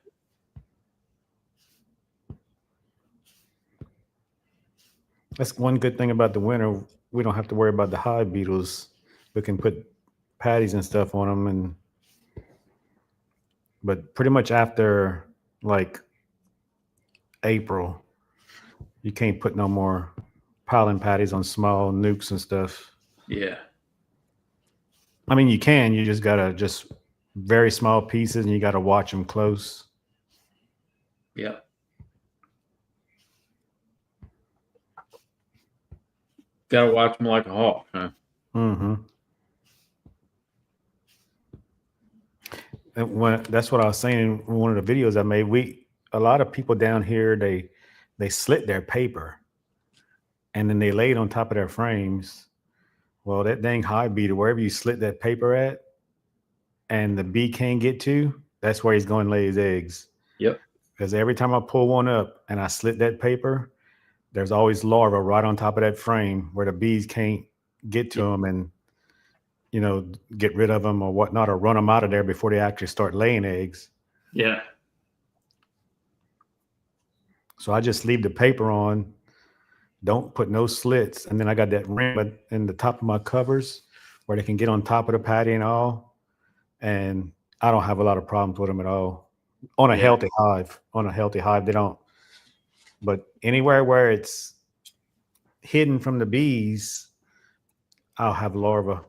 That's one good thing about the winter. We don't have to worry about the hive beetles. We can put patties and stuff on them, but pretty much after like April, you can't put no more pollen patties on small nukes and stuff. Yeah. I mean, you can. You just gotta very small pieces, and you gotta watch them close. Yep. Gotta watch them like a hawk, huh? Mm-hmm. And that's what I was saying in one of the videos I made. A lot of people down here, they slit their paper and then they lay it on top of their frames. Well, that dang hive beetle, wherever you slit that paper at and the bee can't get to, that's where he's going to lay his eggs. Yep. Because every time I pull one up and I slit that paper, there's always larvae right on top of that frame where the bees can't get to them and, get rid of them or whatnot, or run them out of there before they actually start laying eggs. Yeah. So I just leave the paper on, don't put no slits. And then I got that rim in the top of my covers where they can get on top of the patty and all. And I don't have a lot of problems with them at all. On a healthy hive, they don't. But anywhere where it's hidden from the bees, I'll have larvae.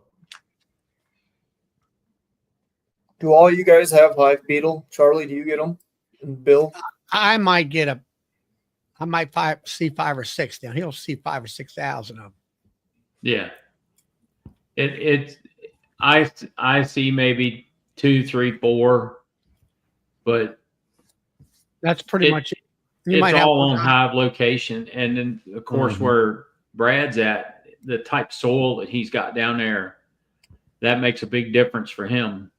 Do all you guys have hive beetle? Charlie, do you get them? And Bill? I might see 5 or 6 down. He'll see 5 or 6,000 of them. Yeah. I see maybe 2, 3, 4, but That's pretty much it. You it's might have all one on hive location. And then of course where Brad's at, the type of soil that he's got down there, that makes a big difference for him.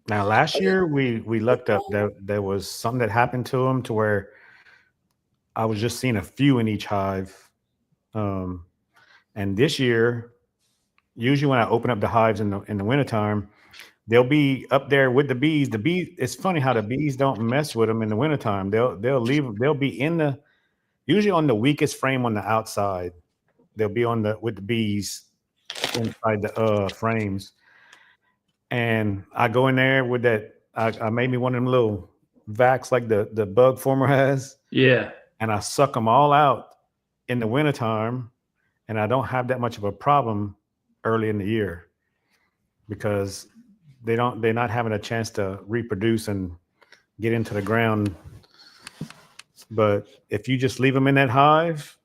Now, last year we looked up that there was something that happened to them to where I was just seeing a few in each hive. And this year, usually when I open up the hives in the wintertime, they'll be up there with the bees. It's funny how the bees don't mess with them in the wintertime. They'll leave them. They'll be usually on the weakest frame on the outside. They'll be with the bees inside the frames. And I go in there with that. I made me one of them little vacs like the bug former has. Yeah. And I suck them all out in the wintertime. And I don't have that much of a problem early in the year because they're not having a chance to reproduce and get into the ground. But if you just leave them in that hive,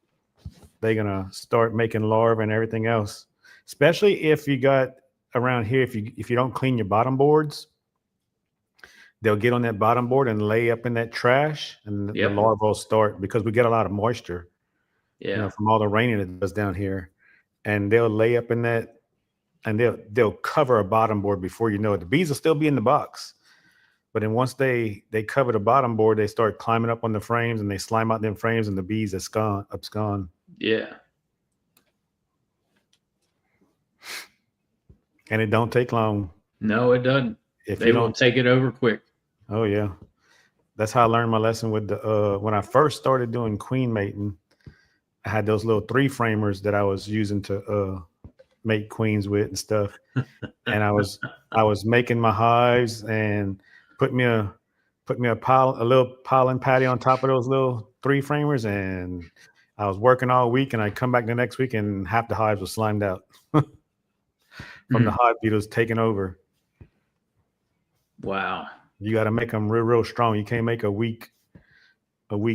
they're gonna start making larvae and everything else. Especially if you got around here, if you don't clean your bottom boards, they'll get on that bottom board and lay up in that trash, and the larvae will start because we get a lot of moisture. Yeah. From all the raining it does down here, and they'll lay up in that, and they'll cover a bottom board before you know it. The bees will still be in the box, but then once they cover the bottom board, they start climbing up on the frames and they slime out them frames, and the bees abscond. Yeah. And it don't take long. No, it doesn't. If they you don't take it over quick. Oh yeah, that's how I learned my lesson with the when I first started doing queen mating. I had those little 3-framers that I was using to make queens with and stuff. And I was making my hives and put me a little pollen patty on top of those little 3-framers, and I was working all week, and I come back the next week and half the hives were slimed out from the hive beetles taking over. Wow. You got to make them real strong. You can't make a weak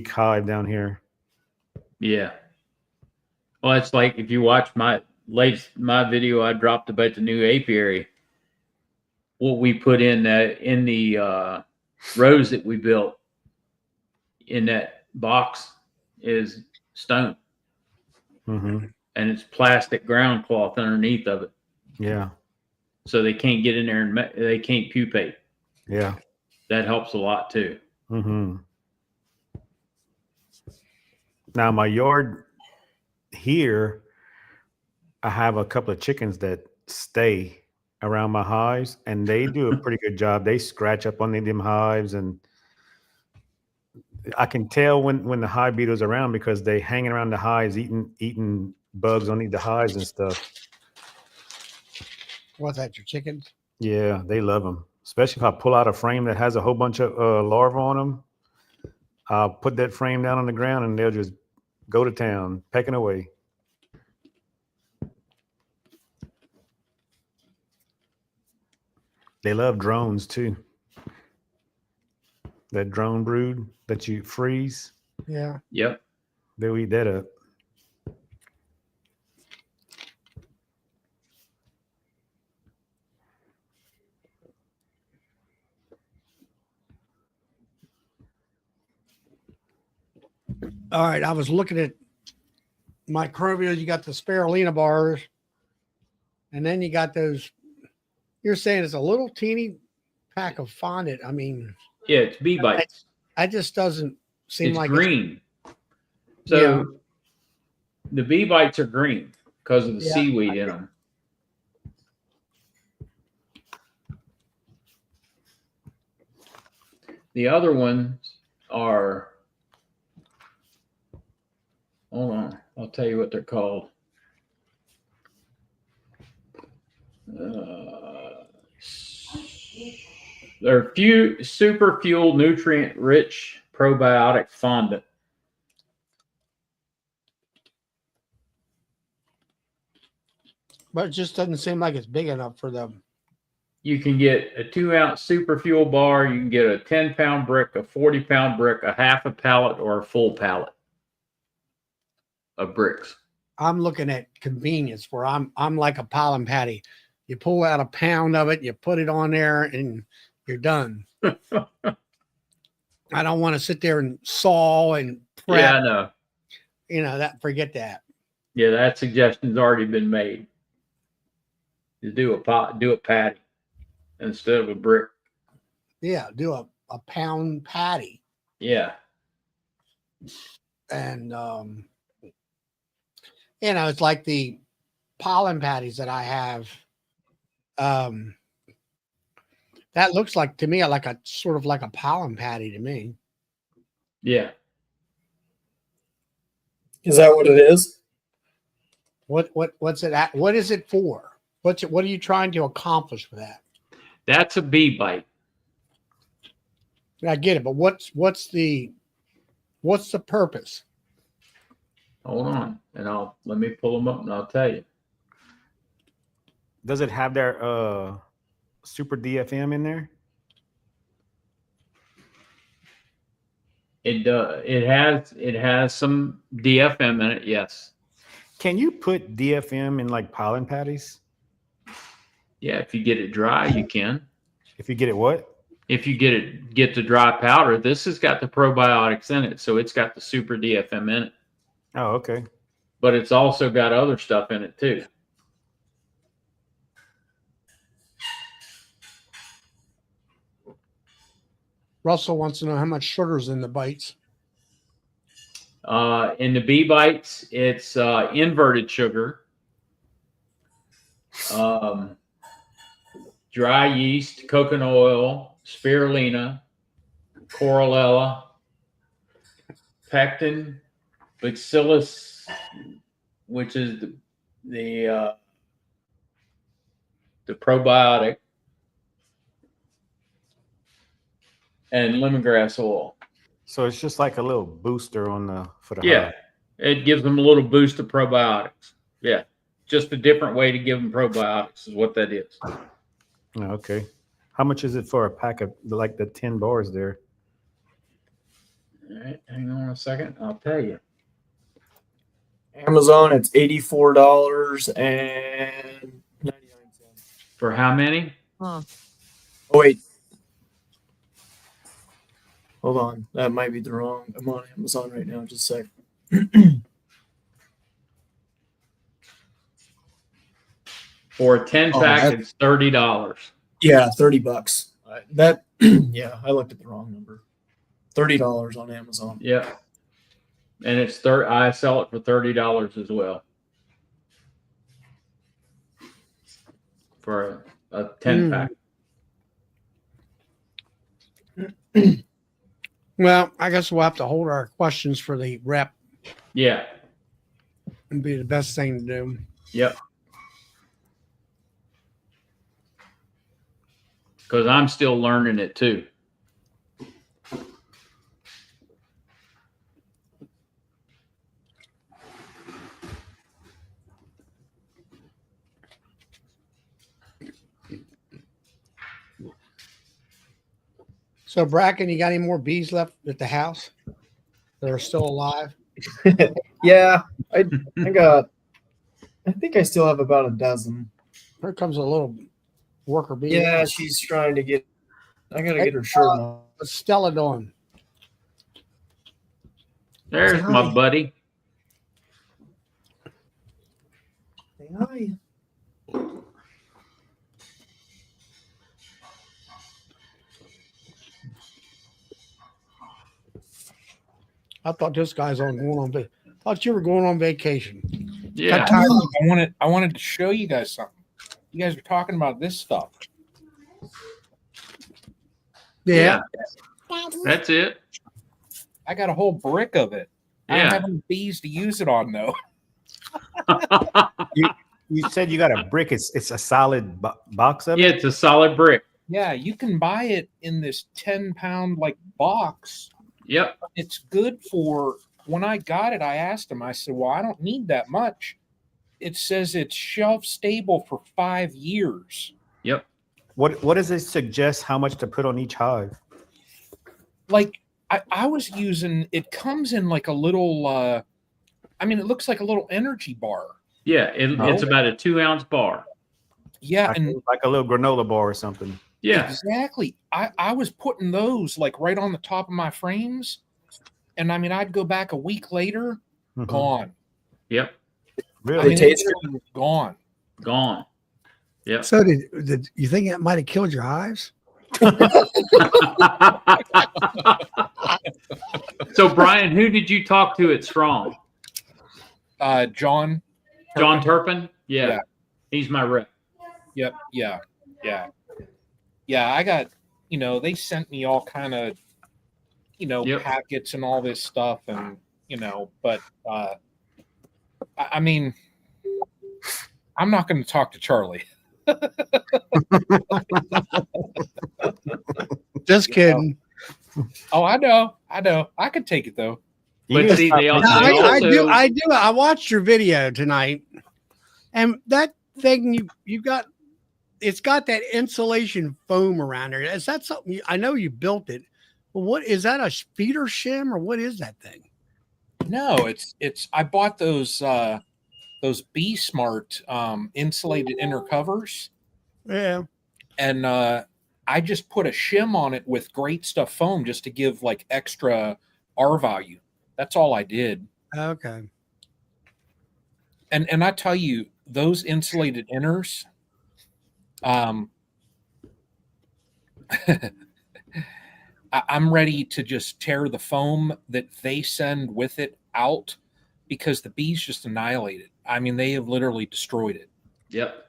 hive down here. Yeah. Well, it's like if you watch my video I dropped about the new apiary, what we put in the rows that we built in that box is stone. Mm-hmm. And it's plastic ground cloth underneath of it. Yeah. So they can't get in there and they can't pupate. Yeah. That helps a lot too. Mm-hmm. Now my yard here, I have a couple of chickens that stay around my hives, and they do a pretty good job. They scratch up on them hives, and I can tell when the hive beetle's around because they hanging around the hives, eating bugs on the hives and stuff. What's that, your chickens? Yeah, they love them. Especially if I pull out a frame that has a whole bunch of larvae on them. I'll put that frame down on the ground, and they'll just go to town, pecking away. They love drones too. that drone brood that you freeze. Yeah. Yep. They'll eat that up. All right. I was looking at microbials. You got the spirulina bars, and then you got those. You're saying it's a little teeny pack of fondant. I mean, Yeah, it's bee bites. that just doesn't seem It's like green. So the bee bites are green because of the Yeah. seaweed in them. The other ones are, hold on, I'll tell you what they're called. They're super fuel nutrient rich probiotic fondant. but it just doesn't seem like it's big enough for them. You can get a 2-ounce super fuel bar. You can get a 10-pound brick, a 40-pound brick, a half a pallet, or a full pallet of bricks. I'm looking at convenience where I'm like a pollen patty. You pull out a pound of it, you put it on there, and you're done. I don't want to sit there and saw and prep. Yeah, I know. You know that. Forget that. Yeah, that suggestion's already been made. To do a patty instead of a brick. Yeah, do a pound patty, Yeah. and it's like the pollen patties that I have. That looks like to me like a sort of like a pollen patty to me. Yeah. Is that what it is? What's it at? What is it for? What are you trying to accomplish with that? That's a bee bite. I get it, but what's the purpose? Hold on, and let me pull them up and I'll tell you. Does it have their super DFM in there? It does. It has some DFM in it. Yes. Can you put DFM in like pollen patties? Yeah. If you get it dry, you can. If you get it what? If you get the dry powder, this has got the probiotics in it, so it's got the super DFM in it. Oh, okay. But it's also got other stuff in it too. Russell wants to know how much sugar's in the bites. In the bee bites, it's inverted sugar, dry yeast, coconut oil, spirulina, chlorella, pectin, bacillus, which is the probiotic, and lemongrass oil. So it's just like a little booster for the Yeah, hive. it gives them a little boost of probiotics. Yeah, just a different way to give them probiotics is what that is. Oh, okay. How much is it for a pack of like the 10 bars there? All right, hang on a second. I'll tell you. Amazon, it's $84.99. For how many? Oh wait, hold on. That might be the wrong. I'm on Amazon right now. Just a sec. For a 10-pack, that- it's $30. Yeah, $30. That yeah, I looked at the wrong number. $30 on Amazon. Yeah, and it's I sell it for $30 as well for a 10-pack. Well, I guess we'll have to hold our questions for the rep. Yeah. It'd be the best thing to do. Yep. Because I'm still learning it too. So Bracken, you got any more bees left at the house that are still alive? Yeah, I think I still have about a dozen. Here comes a little worker bee. Yeah, she's trying to get. I gotta get her shirt on. What's Stella doing? There's Say my hi. buddy. Say hi. I thought this guy's on going on vacation. Thought you were going on vacation. Yeah. Got tired. I wanted to show you guys something. You guys are talking about this stuff. Yeah. That's it. I got a whole brick of it. I don't Yeah. have any bees to use it on though. You said you got a brick. It's a solid box of Yeah, it. it's a solid brick. Yeah, you can buy it in this 10-pound like box. Yep. It's good for when I got it, I asked him, I said, well, I don't need that much. It says it's shelf stable for 5 years. Yep. What does it suggest? How much to put on each hive? Like I was using it comes in like a little it looks like a little energy bar. Yeah. It's about a 2-ounce bar. Yeah, Like, and like a little granola bar or something. Yeah. exactly. I was putting those like right on the top of my frames. And I mean, I'd go back a week later, Mhm. gone. Yep. Really? I mean, taste it was gone. Gone. Yep. So did you think it might have killed your hives? So Brian, who did you talk to at Strong? John. John Turpin? Yeah. Yeah. He's my rep. Yep. Yeah. Yeah. Yeah. I got, they sent me all kind of, Yep. packets and all this stuff. And, but I mean, I'm not going to talk to Charlie. Just kidding. Oh, I know. I could take it though. You But can see, stop they making also- it. I do. also- I do. I watched your video tonight, and that thing you got, it's got that insulation foam around there. Is that something? I know you built it. But what is that? A feeder shim or what is that thing? No, it's. I bought those Be Smart insulated inner covers, Yeah. and I just put a shim on it with great stuff foam just to give like extra R value. That's all I did. Okay. And I tell you, those insulated inners, I'm ready to just tear the foam that they send with it out because the bees just annihilate it. I mean, they have literally destroyed it. Yep.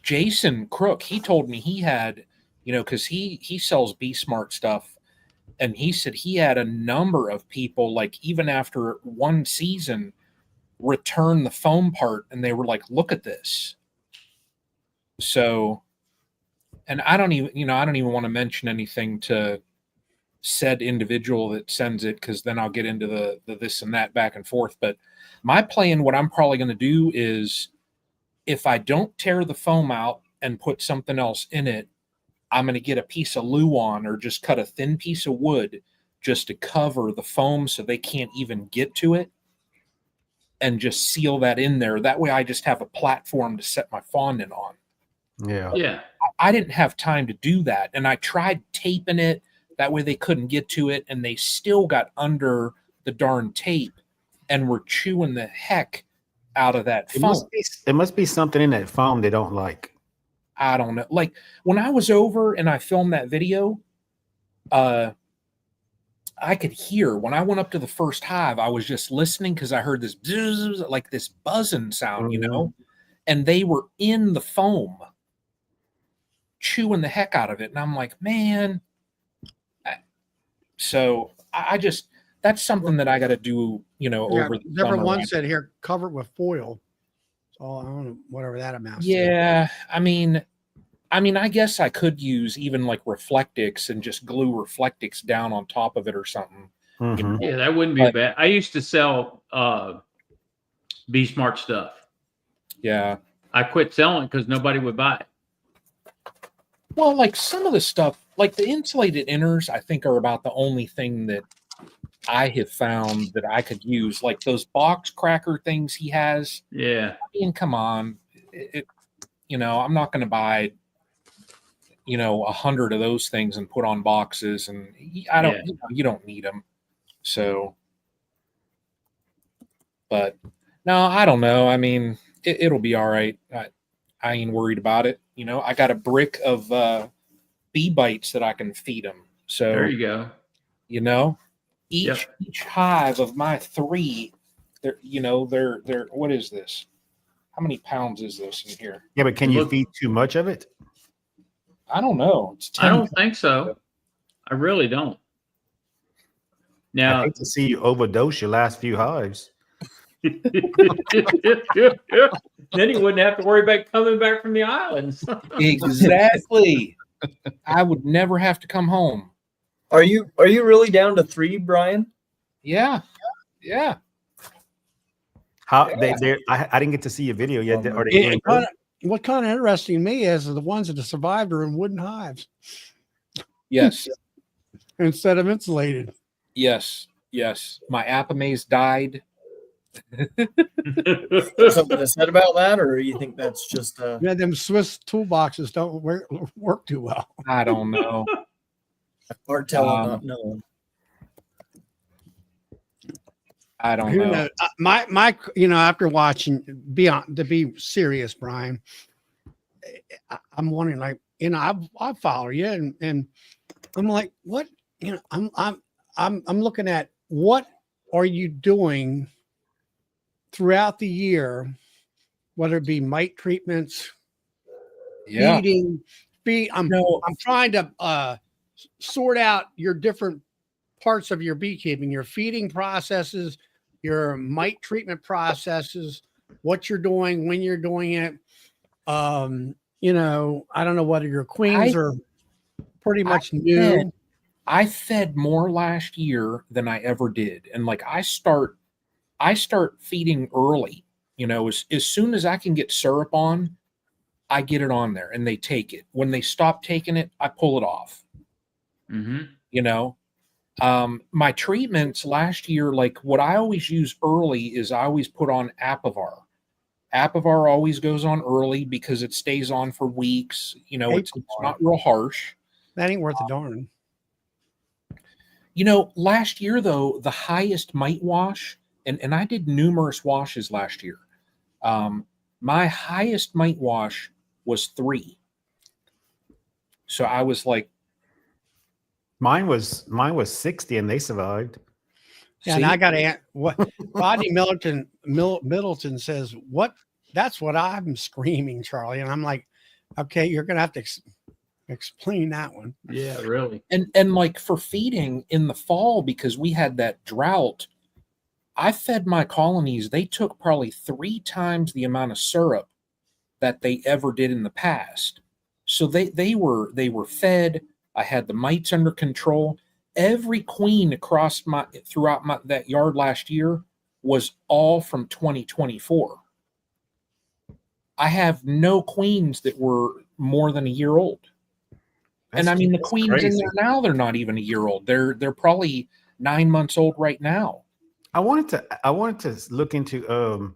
Jason Crook, he told me he had, because he sells Be Smart stuff, and he said he had a number of people, like even after one season, return the foam part, and they were like, "Look at this." So, and I don't even want to mention anything to said individual that sends it, because then I'll get into the this and that back and forth. But my plan, what I'm probably going to do is, if I don't tear the foam out and put something else in it, I'm going to get a piece of Luan or just cut a thin piece of wood just to cover the foam so they can't even get to it, and just seal that in there. That way I just have a platform to set my fondant on. Yeah. Yeah. I didn't have time to do that. And I tried taping it. That way they couldn't get to it. And they still got under the darn tape and were chewing the heck out of that foam. It must be something in that foam they don't like. I don't know. Like when I was over and I filmed that video, I could hear when I went up to the first hive, I was just listening because I heard this bzzz, like this buzzing sound, and they were in the foam chewing the heck out of it. And I'm like, man. So I just, that's something that I got to do, over the Different summer. one said here, cover it with foil. So I don't know, whatever that amounts to. Yeah, I mean, I guess I could use even like Reflectix and just glue Reflectix down on top of it or something. Mhm. Yeah, that wouldn't be bad. I used to sell Be Smart stuff. Yeah. I quit selling because nobody would buy it. Well, like some of the stuff, like the insulated inners, I think are about the only thing that I have found that I could use. Like those box cracker things he has. Yeah. I mean, come on, I'm not going to buy 100 of those things and put on boxes, and I don't. Yeah. You don't need them. So, but no, I don't know. I mean, it'll be all right. I ain't worried about it. I got a brick of bee bites that I can feed them. So There you go. Each hive of my 3, they're what is this? How many pounds is this in here? Yeah, but can you feed too much of it? I don't know. It's 10 I don't think so. I really don't. I Now, hate to see you overdose your last few hives. then he wouldn't have to worry about coming back from the islands. Exactly. I would never have to come home. Are you really down to 3, Brian? Yeah. How Yeah. I didn't get to see your video yet. Are they It- doing it good? what kind of interesting to me is the ones that have survived are in wooden hives Yes. instead of insulated. Yes. My apamaze died. Something to said about that, or you think that's just Yeah, them Swiss toolboxes don't work too well. I don't know. hard telling, not knowing? I don't Who know. knows? My after watching Beyond, to be serious, Brian, I'm wondering, like, I follow you, and I'm like, what, I'm looking at what are you doing throughout the year, whether it be mite treatments, Yeah. I'm trying to sort out your different parts of your beekeeping, your feeding processes, your mite treatment processes, what you're doing, when you're doing it. I don't know whether your queens are pretty much new. I fed more last year than I ever did. And like I start feeding early, as soon as I can get syrup on, I get it on there and they take it. When they stop taking it, I pull it off. My treatments last year, like what I always use early is I always put on Apivar. Apivar always goes on early because it stays on for weeks. It's not real harsh. That ain't worth a darn. Last year though, the highest mite wash, and I did numerous washes last year. My highest mite wash was 3. So I was like, Mine was 60 and they survived. Yeah, and I got to what Rodney Middleton says. That's what I'm screaming, Charlie. And I'm like, okay, you're gonna have to explain that one. Yeah, really. And like for feeding in the fall, because we had that drought, I fed my colonies. They took probably 3 times the amount of syrup that they ever did in the past. So they were fed. I had the mites under control. Every queen throughout that yard last year was all from 2024. I have no queens that were more than a year old. And I mean, the queens crazy. in there now, they're not even a year old. They're probably 9 months old right now. I wanted to look into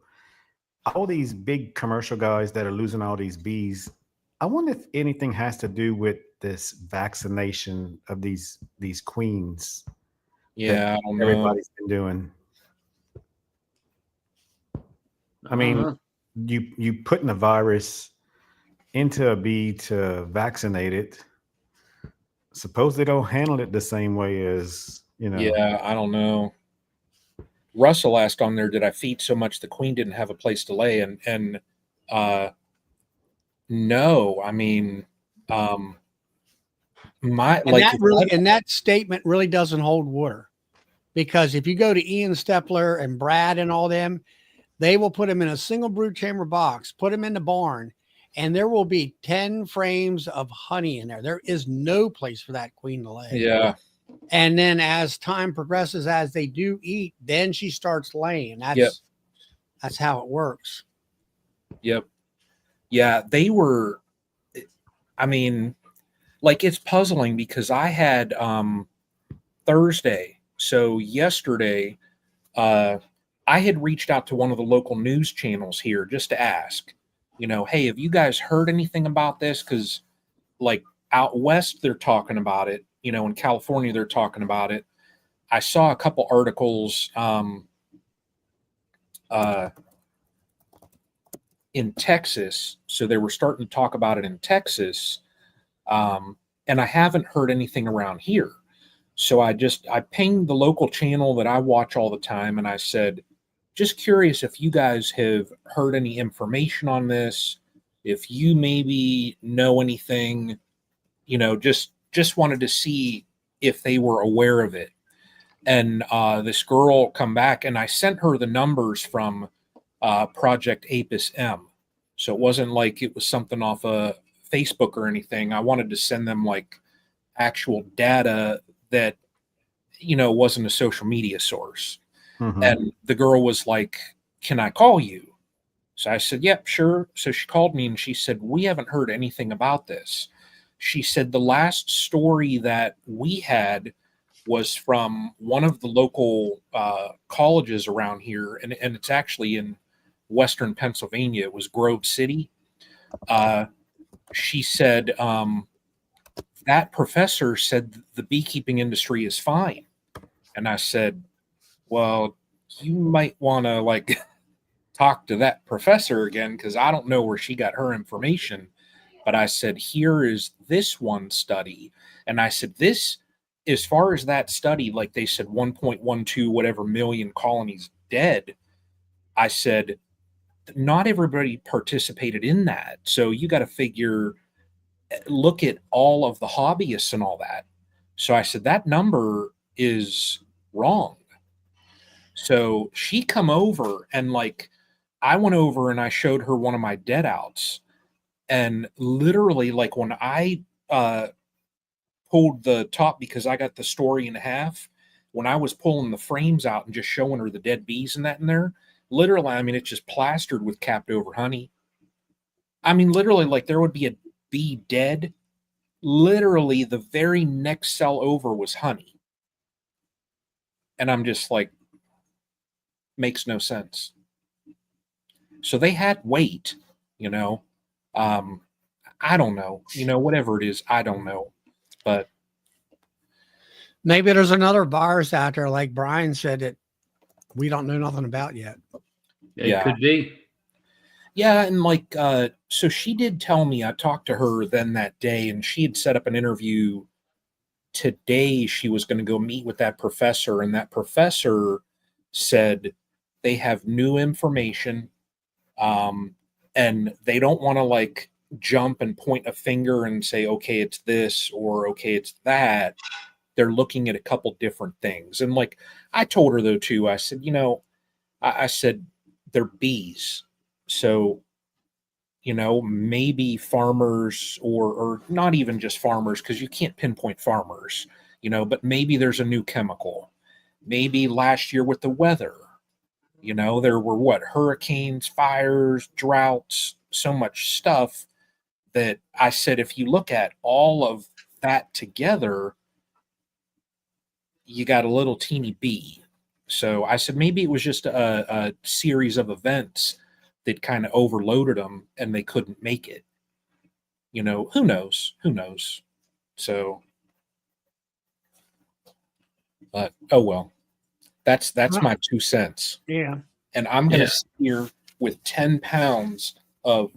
all these big commercial guys that are losing all these bees. I wonder if anything has to do with this vaccination of these queens. Yeah, I don't know. Everybody's been doing. I mean, you putting a virus into a bee to vaccinate it. Suppose they don't handle it the same way as, Yeah, I don't know. Russell asked on there, did I feed so much the queen didn't have a place to lay? And no, I mean, that statement really doesn't hold water, because if you go to Ian Stepler and Brad and all them, they will put them in a single brood chamber box, put them in the barn, and there will be 10 frames of honey in there. There is no place for that queen to lay. Yeah. And then as time progresses, as they do eat, then she starts laying. That's how it works. Yep. Yeah, they were. I mean, like it's puzzling because I had Thursday. So yesterday, I had reached out to one of the local news channels here just to ask, hey, have you guys heard anything about this? Because like out west, they're talking about it. In California, they're talking about it. I saw a couple articles in Texas. So they were starting to talk about it in Texas. And I haven't heard anything around here. So I pinged the local channel that I watch all the time. And I said, just curious if you guys have heard any information on this, if you maybe know anything, just wanted to see if they were aware of it. And this girl come back, and I sent her the numbers from Project Apis M. So it wasn't like it was something off of Facebook or anything. I wanted to send them like actual data that, wasn't a social media source. Mhm. And the girl was like, can I call you? So I said, yep, sure. So she called me and she said, we haven't heard anything about this. She said the last story that we had was from one of the local colleges around here, and it's actually in Western Pennsylvania. It was Grove City. She said that professor said the beekeeping industry is fine. And I said, well, you might want to like talk to that professor again, because I don't know where she got her information. But I said, here is this one study. And I said, this, as far as that study, like they said 1.12 whatever million colonies dead. I said, not everybody participated in that. So you got to look at all of the hobbyists and all that. So I said, that number is wrong. So she come over, and like I went over and I showed her one of my dead outs. And literally, like when I pulled the top, because I got the story in half, when I was pulling the frames out and just showing her the dead bees and that in there, literally, I mean, it's just plastered with capped over honey. I mean, literally, like there would be a bee dead. Literally, the very next cell over was honey. And I'm just like, makes no sense. So they had weight, I don't know, whatever it is, I don't know. But Maybe there's another virus out there, like Brian said, that we don't know nothing about yet. It could be. yeah, and like so she did tell me, I talked to her then that day, and she had set up an interview today. She was going to go meet with that professor, and that professor said they have new information, and they don't want to like jump and point a finger and say, okay, it's this, or okay, it's that. They're looking at a couple different things. And like I told her though too, I said, I said they're bees. So, maybe farmers, or not even just farmers, because you can't pinpoint farmers, but maybe there's a new chemical. Maybe last year with the weather, there were hurricanes, fires, droughts, so much stuff that I said, if you look at all of that together, you got a little teeny bee. So I said, maybe it was just a series of events that kind of overloaded them and they couldn't make it. Who knows? So, but, oh, well, that's my 2 cents. Yeah. And I'm going to sit here with 10 pounds of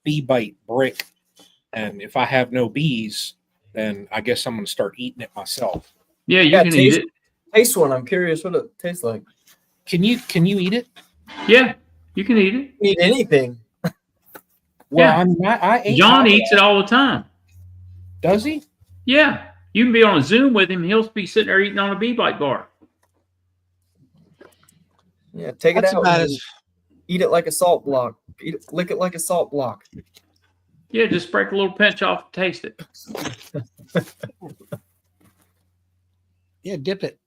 bee bite brick. And if I have no bees, then I guess I'm going to start eating it myself. Yeah, you can eat it. Taste one. I'm curious what it tastes like. Can you eat it? Yeah, you can eat it. Eat anything. Well, Yeah. I mean, I ate. John eats it all the time. Does he? Yeah, you can be on a Zoom with him. He'll be sitting there eating on a bee bite bar. Yeah, take That's it out. about And as eat it like a salt block. Lick it like a salt block. Yeah, just break a little pinch off and taste it. yeah, dip it.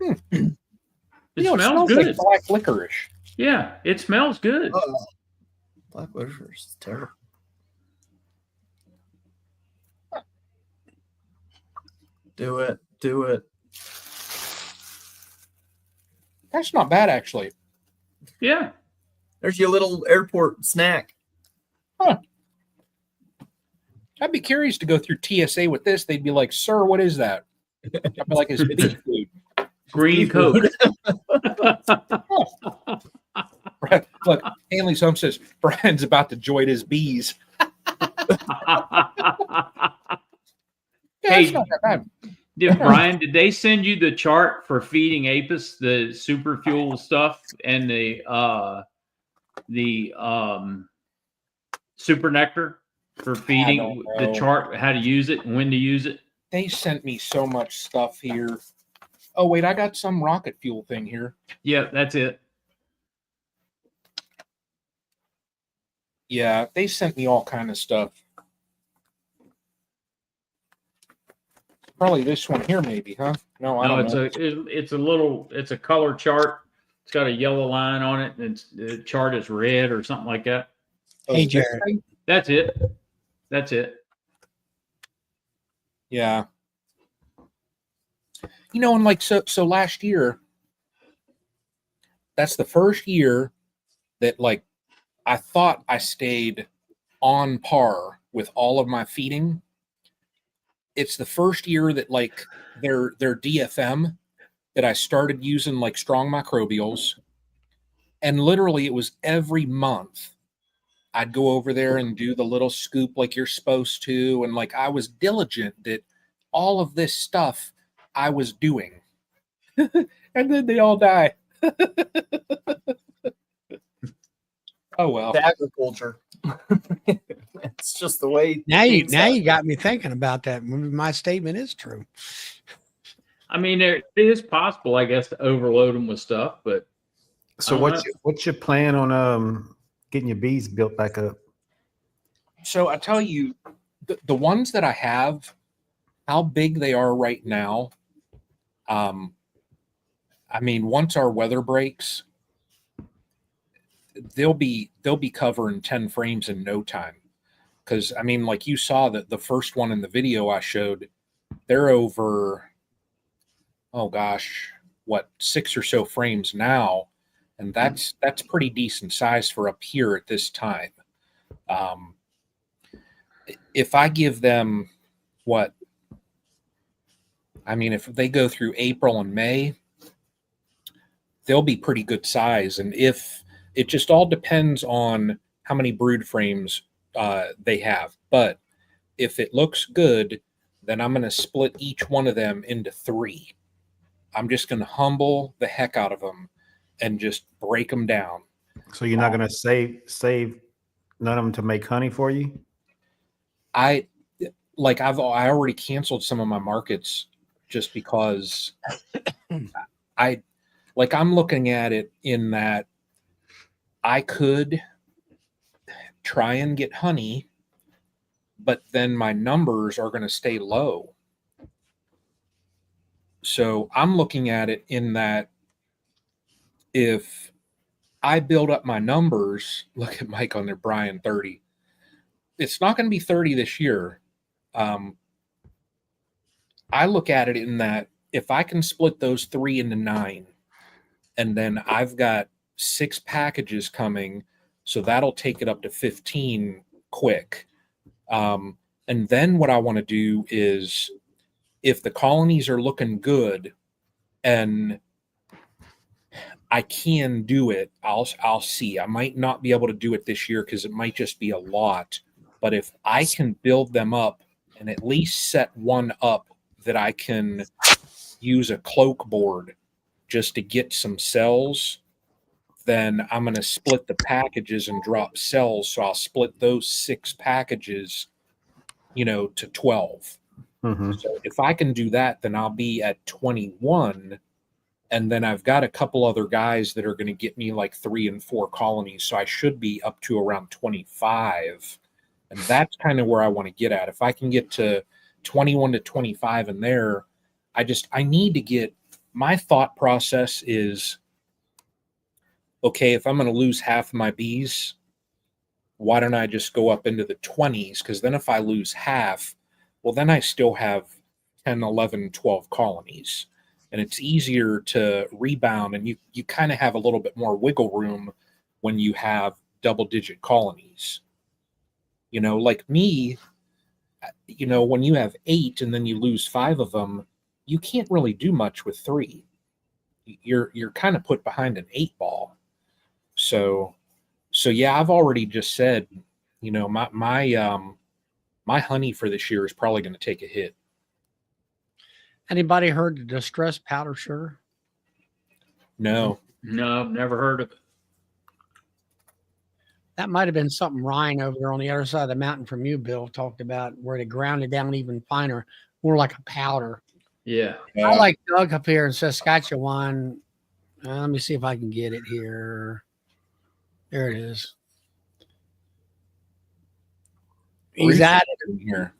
It It smells smells good. like black licorice. Yeah, it smells good. Black licorice is terrible. Do it. Do it. That's not bad, actually. Yeah. There's your little airport snack. I'd be curious to go through TSA with this. They'd be like, "Sir, what is that?" I'd be like, "It's bee food." Green Coke. Look, Hanley's home says Brian's about to join his bees. Yeah, Hey, it's not that bad. Brian, did they send you the chart for feeding Apis, the super fuel stuff, and the super nectar for feeding? don't The know. chart, how to use it and when to use it? They sent me so much stuff here. Oh wait, I got some rocket fuel thing here. Yeah, that's it. Yeah, they sent me all kind of stuff. Probably this one here, maybe, huh? No, I No, don't know. it's a color chart. It's got a yellow line on it, and the chart is red or something like that. Oh, Hey, this Jared. thing? That's it. That's it. Yeah. You know, and like so last year, that's the first year that like I thought I stayed on par with all of my feeding. It's the first year that like their DFM that I started using like strong microbials. And literally it was every month I'd go over there and do the little scoop like you're supposed to. And like I was diligent that all of this stuff I was doing. And then they all die. Oh well. The agriculture. It's just the way. Now you things happen. got me thinking about that. My statement is true. I mean, it is possible, I guess, to overload them with stuff, but So what's your plan on getting your bees built back up? So I tell you, the ones that I have, how big they are right now. I mean, once our weather breaks, they'll be covering 10 frames in no time. Because I mean, like you saw that the first one in the video I showed, they're over, oh gosh, what, 6 or so frames now, and that's pretty decent size for up here at this time. If I give them what, I mean, if they go through April and May, they'll be pretty good size. And if it just all depends on how many brood frames they have. But if it looks good, then I'm going to split each one of them into 3. I'm just going to humble the heck out of them and just break them down. So you're not gonna save none of them to make honey for you? I already canceled some of my markets just because I'm looking at it in that I could try and get honey, but then my numbers are going to stay low. So I'm looking at it in that if I build up my numbers, look at Mike on there, Brian, 30. It's not going to be 30 this year. I look at it in that if I can split those 3 into 9, and then I've got 6 packages coming, so that'll take it up to 15 quick. And then what I want to do is, if the colonies are looking good and I can do it, I'll see. I might not be able to do it this year because it might just be a lot. But if I can build them up and at least set one up that I can use a cloak board just to get some cells, then I'm going to split the packages and drop cells. So I'll split those 6 packages, to 12. Mm-hmm. So if I can do that, then I'll be at 21. And then I've got a couple other guys that are going to get me like 3 and 4 colonies. So I should be up to around 25. And that's kind of where I want to get at. If I can get to 21 to 25 in there, I need to get, my thought process is, okay, if I'm going to lose half of my bees, why don't I just go up into the 20s? Because then if I lose half, well, then I still have 10, 11, 12 colonies. And it's easier to rebound, and you kind of have a little bit more wiggle room when you have double-digit colonies. You know, like me, you know, when you have 8 and then you lose 5 of them, you can't really do much with 3. You're kind of put behind an 8 ball. So yeah, I've already just said, you know, my honey for this year is probably going to take a hit. Anybody heard the distress powder sugar? No, No, I've never heard of it. That might have been something Ryan over there on the other side of the mountain from you, Bill, talked about, where they ground it down even finer, more like a powder. Yeah. I like Doug up here in Saskatchewan. Let me see if I can get it here. There it is. He's added here.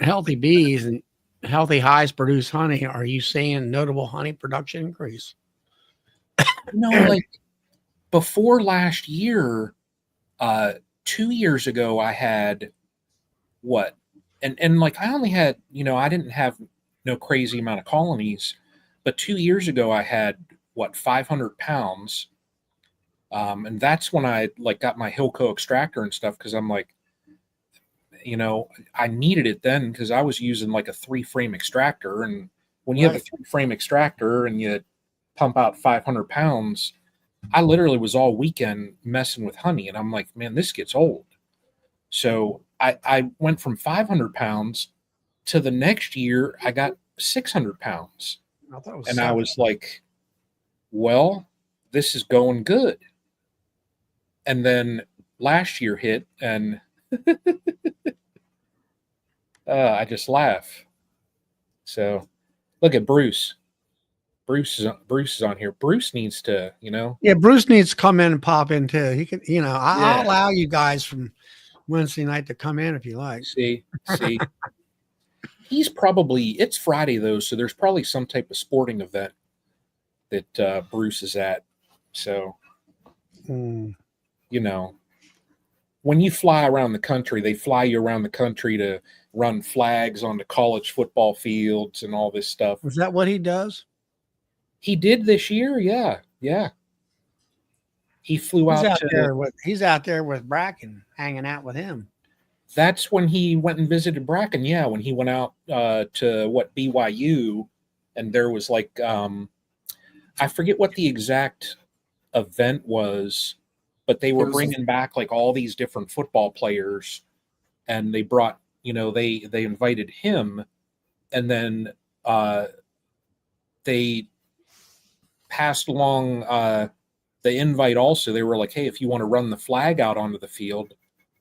healthy bees and healthy hives produce honey. Are you seeing notable honey production increase? No, like before last year, 2 years ago, I had what? And like I only had, you know, I didn't have no crazy amount of colonies, but 2 years ago I had what, 500 pounds. And that's when I like got my Hilco extractor and stuff, because I'm like, you know, I needed it then because I was using like a 3-frame extractor. And when you have a 3-frame extractor and you pump out 500 pounds, I literally was all weekend messing with honey. And I'm like, man, this gets old. So I went from 500 pounds to the next year, I got 600 pounds. I thought it was And 7. I was like, well, this is going good. And then last year hit, and I just laugh. So look at Bruce. Bruce is on here. Bruce needs to, you know. Yeah, Bruce needs to come in and pop in too. He can, you know, I'll Yeah. allow you guys from Wednesday night to come in if you like. See. He's probably, it's Friday though, so there's probably some type of sporting event that Bruce is at. So, you know, when you fly around the country, they fly you around the country to run flags on the college football fields and all this stuff. Is that what he does? He did this year, yeah. He flew He's out out to. there with Bracken, hanging out with him. That's when he went and visited Bracken. Yeah, when he went out to BYU, and there was like I forget what the exact event was, but they were bringing back like all these different football players, and they brought, you know, they invited him, and then they passed along the invite also. They were like, hey, if you want to run the flag out onto the field,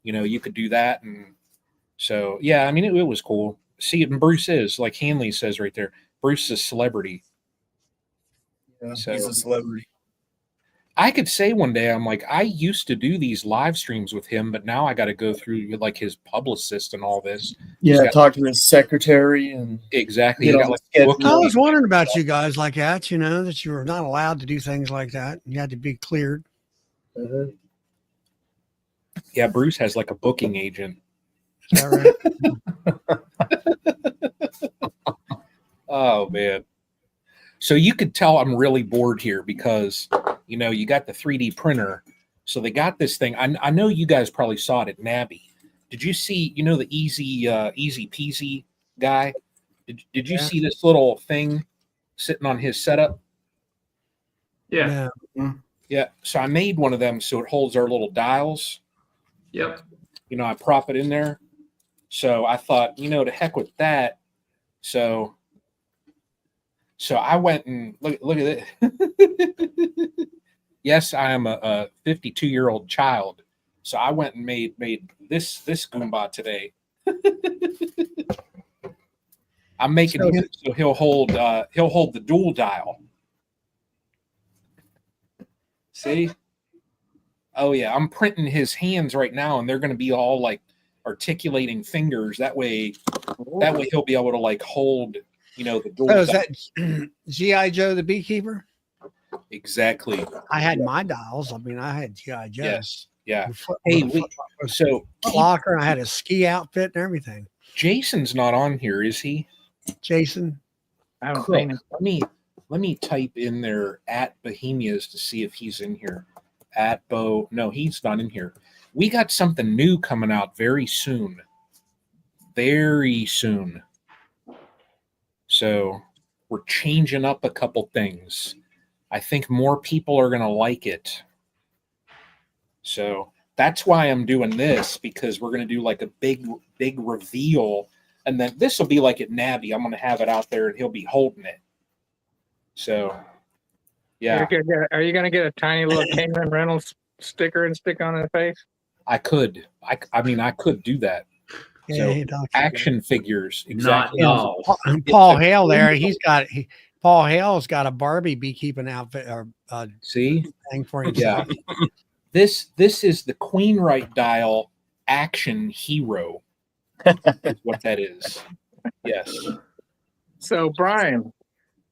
you know, you could do that. And so, yeah, I mean, it was cool. See, and Bruce is, like Hanley says right there, Bruce is a celebrity. Yeah, So- he's a celebrity. I could say one day, I'm like, I used to do these live streams with him, but now I got to go through like his publicist and all this. Yeah, got- talk to his secretary and Exactly. Get He on got, the like, schedule. booking- I was wondering about you guys like that, you know, that you were not allowed to do things like that. You had to be cleared. Yeah, Bruce has like a booking agent. Is that right? Oh man. So you could tell I'm really bored here because, you know, you got the 3D printer. So they got this thing. I know you guys probably saw it at Nabby. Did you see, you know, the easy peasy guy? Did you Yeah. see this little thing sitting on his setup? Yeah. No. Yeah. So I made one of them so it holds our little dials. Yep. You know, I prop it in there. So I thought, you know, to heck with that. So I went and look at it. Yes, I am a 52-year-old child. So I went and made this Goomba today. I'm making him so he'll hold the dual dial. See? Oh yeah, I'm printing his hands right now, and they're going to be all like articulating fingers. That way he'll be able to like hold, you know, the dual So is dial. that G.I. Joe the beekeeper? Exactly. I had my dials. I mean, I had G.I. Joe. Yes. Yeah. With foot- Hey, with so foot locker. I had a ski outfit and everything. Jason's not on here, is he? Jason? I haven't Cool. seen him. Let me type in there at Bohemia's to see if he's in here. At Bo, no, he's not in here. We got something new coming out very soon. Very soon. So we're changing up a couple things. I think more people are gonna like it. So that's why I'm doing this, because we're gonna do like a big reveal, and then this will be like at Nabby. I'm gonna have it out there and he'll be holding it. So yeah, Are you gonna get a tiny little Kingman Reynolds sticker and stick on his face? I could. I mean, I could do that. So Yeah, Dr. action figures, Not exactly. dolls. Paul Hale there. Paul Hale's got a Barbie beekeeping outfit or See, thing for yeah. himself. This is the Queen Right dial action hero. Is what that is. Yes. So Brian,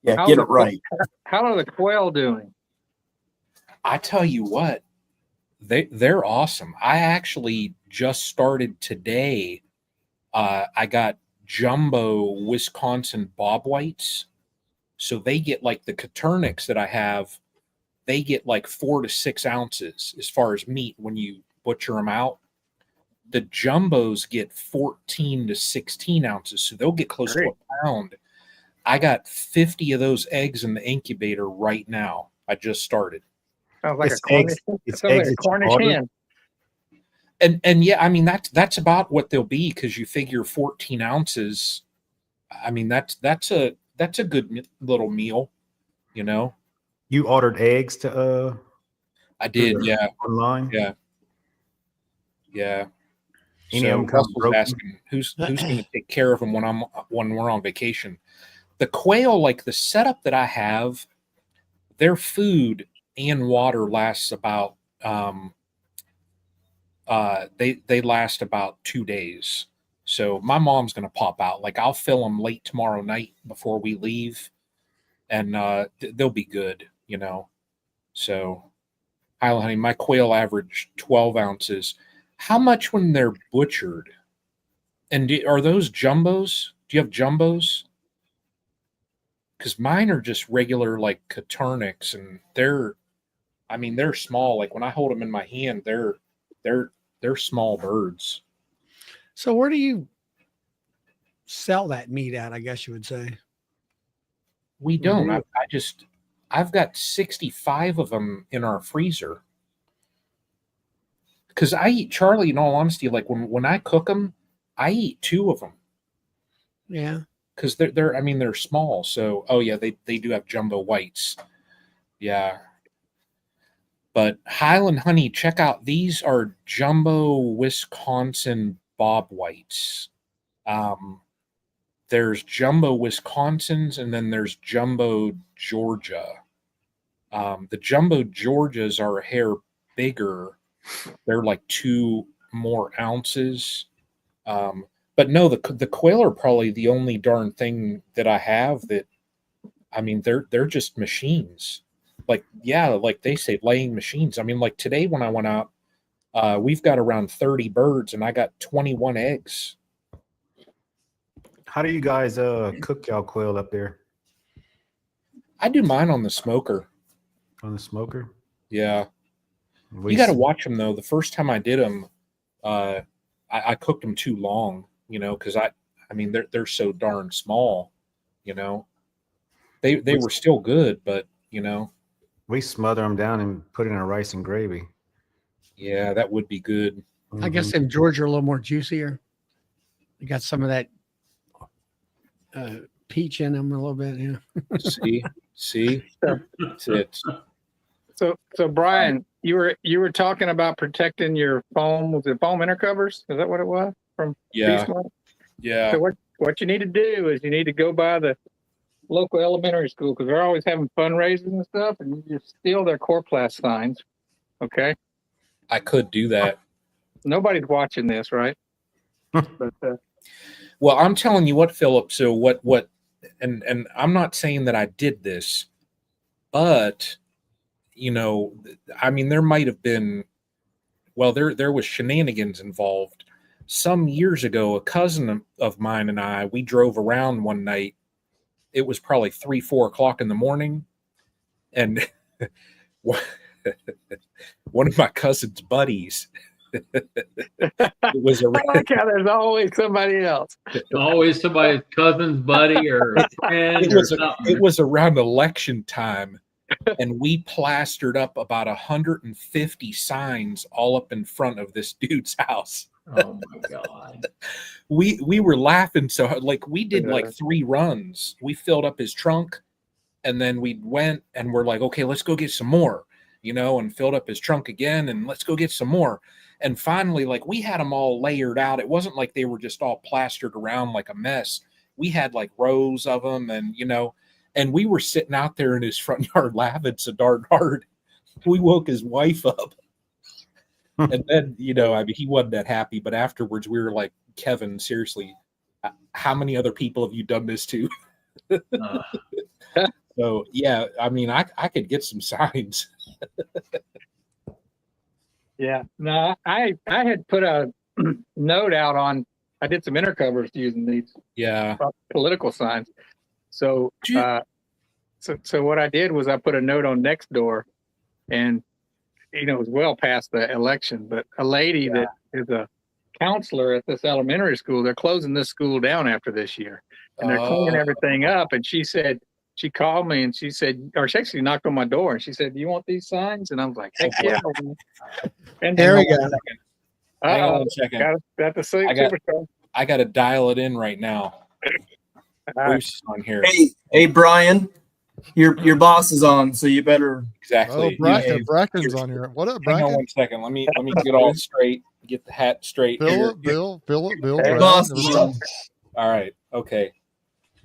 Yeah, How's get it it right. how are the quail doing? I tell you what, they're awesome. I actually just started today. I got jumbo Wisconsin bob whites, so they get like the Coturnics that I have. They get like 4 to 6 ounces as far as meat when you butcher them out. The jumbos get 14 to 16 ounces, so they'll get close to a pound. I got 50 of those eggs in the incubator right now. I just started. Sounds like It's a Cornish, it's sounds like eggs a that you Cornish ordered? hen. And yeah, I mean that's about what they'll be, because you figure 14 ounces. I mean that's a good little meal, you know. You ordered eggs to I did, the- yeah, online? yeah, yeah. Any of So them come Russell's broken? asking who's going to take care of them when we're on vacation. The quail, like the setup that I have, their food and water lasts about they last about 2 days. So my mom's gonna pop out. Like I'll fill them late tomorrow night before we leave, and they'll be good, you know. So, Highland honey, my quail average 12 ounces. How much when they're butchered? And are those jumbos? Do you have jumbos? Because mine are just regular like Coturnics, and they're small. Like when I hold them in my hand, they're small birds. So where do you sell that meat at? I guess you would say. We don't. I've got 65 of them in our freezer. Because I eat Charlie, in all honesty, like when I cook them, I eat 2 of them. Yeah. Because they're small. So yeah, they do have jumbo whites. Yeah. But Highland honey, check out, these are jumbo Wisconsin bob whites. There's jumbo Wisconsins, and then there's jumbo Georgia. The jumbo Georgias are a hair bigger. They're like 2 more ounces. But no, the quail are probably the only darn thing that I have that, I mean, they're just machines. Like, yeah, like they say, laying machines. I mean, like today when I went out, we've got around 30 birds and I got 21 eggs. How do you guys cook y'all quail up there I do mine on the smoker. on the smoker? Yeah. We You got to s- watch them though. The first time I did them, I cooked them too long, you know, because I mean they're so darn small, you know. They were still good, but you know, we smother them down and put it in a rice and gravy. yeah, that would be good. I guess Mhm. in Georgia are a little more juicier. You got some of that peach in them a little bit. Yeah. See, that's it. So Brian, you were talking about protecting your foam. Was it foam intercovers? Is that what it was from Yeah, Beast Mode? yeah. So what you need to do is you need to go by the local elementary school, because they're always having fundraisers and stuff, and you just steal their core class signs. Okay, I could do that. nobody's watching this, right? But Well, I'm telling you what, Philip. So what, and I'm not saying that I did this, but you know, I mean, there might have been, well, there was shenanigans involved. some years ago, a cousin of mine and I, we drove around one night. It was probably 3-4 o'clock in the morning, and one of my cousin's buddies. It was I like how there's always somebody else. Always somebody's cousin's buddy or friend or something. it was around election time, and we plastered up about 150 signs all up in front of this dude's house. Oh my God. We were laughing so hard. Like, we did like 3 runs. We filled up his trunk, and then we went and we're like, okay, let's go get some more, and filled up his trunk again, and let's go get some more. And finally, like, we had them all layered out. It wasn't like they were just all plastered around like a mess. We had like rows of them, and and we were sitting out there in his front yard laughing so darn hard. We woke his wife up. And then, I mean, he wasn't that happy, but afterwards we were like, Kevin, seriously, how many other people have you done this to? So, yeah, I mean, I could get some signs. Yeah. No, I had put a note out on, I did some intercovers using these Yeah. political signs. So, so what I did was I put a note on next door, and it was well past the election, but a lady that is a counselor at this elementary school, they're closing this school down after this year, and they're cleaning everything up. And she said, she called me and she said, or she actually knocked on my door and she said, "Do you want these signs?" And I was like, "Heck yeah." And There we go. Hang on 1 second. Got the sleep superstar. I got to dial it in right now. Bruce is on here. Hey, Brian, your boss is on, so you better. Exactly. Oh, Bracken's on here. What up, Hang on Bracken? 1 second. Let me get all straight. Get the hat straight. Bill. Hey, Brad, boss. everybody. All right. Okay.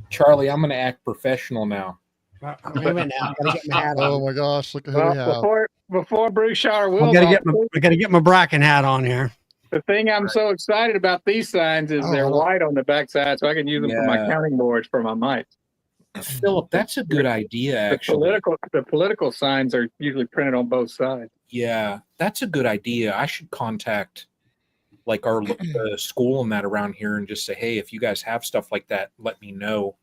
Charlie, I'm going to act professional now. Wait a minute now. I gotta get my hat on. Oh my gosh, look at who we have. Before Bruce Shower will, I gotta get my Bracken hat on here. the thing I'm so excited about these signs is they're white on the backside, so I can use them for my counting boards for my mites. Philip, that's a good idea, actually. The political signs are usually printed on both sides. Yeah, that's a good idea. I should contact like our school and that around here and just say, hey, if you guys have stuff like that, let me know.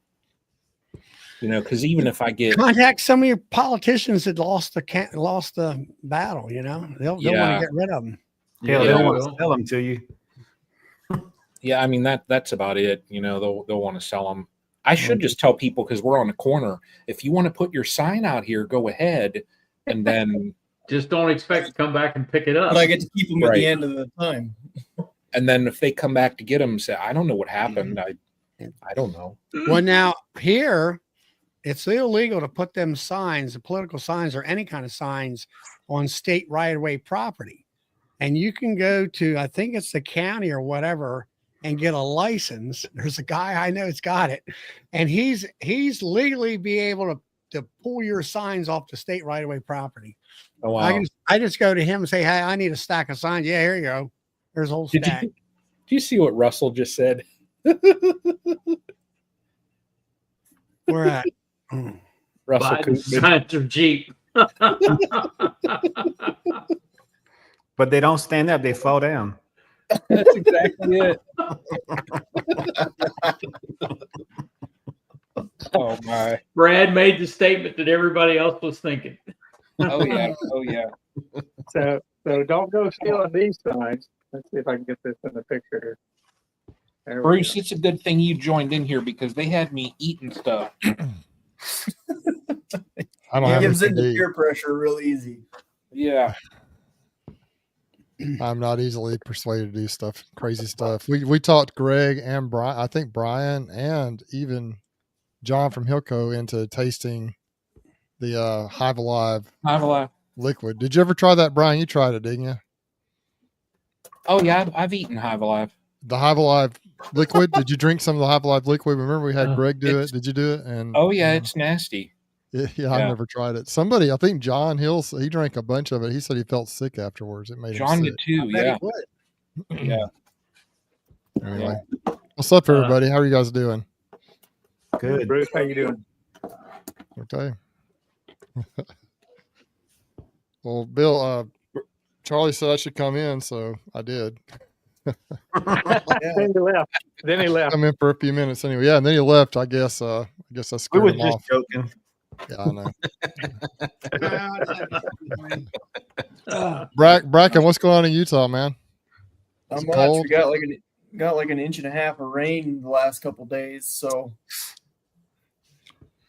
Because even if I get Contact some of your politicians that lost the battle, they'll want to get rid of them. Hell, they don't want to sell them to you. Yeah, I mean that's about it. They'll want to sell them. I should just tell people, because we're on the corner, if you want to put your sign out here, go ahead, and then just don't expect to come back and pick it up. But I get to keep them at the end of the time. And then if they come back to get them, say, I don't know what happened. I don't know. Well, now here, it's illegal to put them signs, the political signs or any kind of signs, on state right-of-way property. And you can go to, I think it's the county or whatever, and get a license. There's a guy I know that's got it, and he's legally be able to pull your signs off the state right-of-way property. Oh wow! I just go to him and say, "Hey, I need a stack of signs." Yeah, here you go. There's a whole stack. Do you see what Russell just said? Where at? Russell Biden signs are cheap. But they don't stand up; they fall down. That's exactly it. Oh my! Brad made the statement that everybody else was thinking. Oh yeah! Oh yeah! So don't go stealing these signs. Let's see if I can get this in the picture here. Bruce, it's a good thing you joined in here because they had me eating stuff. I don't He have gives anything into to eat. peer pressure real easy. Yeah. I'm not easily persuaded to do stuff, crazy stuff. We talked Greg and Brian, I think Brian and even John from Hilco into tasting the Hive Alive liquid. Did you ever try that, Brian? You tried it, didn't you? Oh yeah, I've eaten Hive Alive. The Hive Alive liquid. Did you drink some of the Hive Alive liquid? Remember we had Greg do it. Did you do it? And oh yeah, it's nasty. Yeah, I've never tried it. Somebody, I think John Hills, he drank a bunch of it. He said he felt sick afterwards. It made John him did sick. too. Yeah. Yeah. Anyway, what's up, everybody? How are you guys doing? Good. Bruce, how you doing? Okay. Well, Bill, Charlie said I should come in, so I did. Then he left. Then he left. Come in for a few minutes anyway. Yeah, and then he left. I guess I We scared was him just off. joking. Yeah, I know. Bracken, what's going on in Utah, man? Not Is it much. cold? We got like an inch and a half of rain the last couple days. So,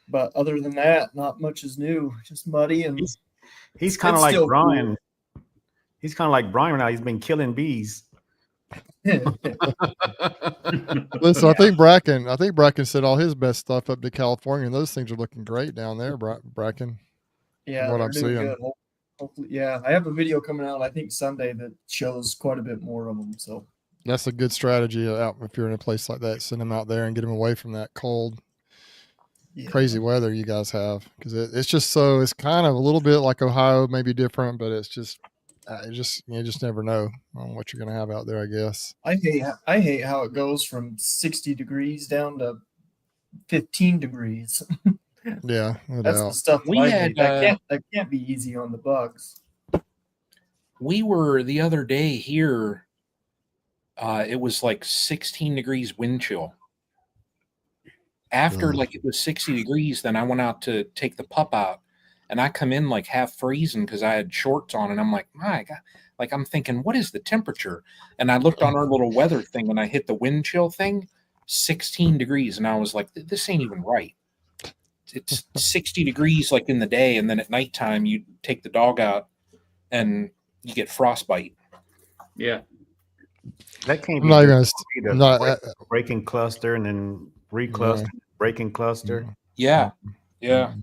but other than that, not much is new. Just muddy and He's kind of It's like still Brian. He's kind of like Brian now. He's been killing bees. Listen, I think Bracken sent all his best stuff up to California, and those things are looking great down there, Bracken. yeah, what they're I'm doing seeing. good. Hopefully, yeah. I have a video coming out, I think Sunday, that shows quite a bit more of them. So That's a good strategy out if you're in a place like that. Send them out there and get them away from that cold, yeah. crazy weather you guys have, because it's just so it's kind of a little bit like Ohio, maybe different, but it's just you just never know on what you're going to have out there, I guess. I hate how it goes from 60 degrees down to 15 degrees. Yeah, no That's the doubt. stuff We I had, hate. That can't be easy on the bugs. We were the other day here. It was like 16 degrees wind chill. After like it was 60 degrees, then I went out to take the pup out, and I come in like half freezing because I had shorts on, and I'm like, my God, like I'm thinking, what is the temperature? And I looked on our little weather thing, and I hit the wind chill thing, 16 degrees, and I was like, this ain't even right. It's 60 degrees like in the day, and then at nighttime you take the dog out, and you get frostbite. Yeah. That can't I'm be not good. even The I'm not, breaking cluster and then recluster, breaking cluster. Yeah, yeah.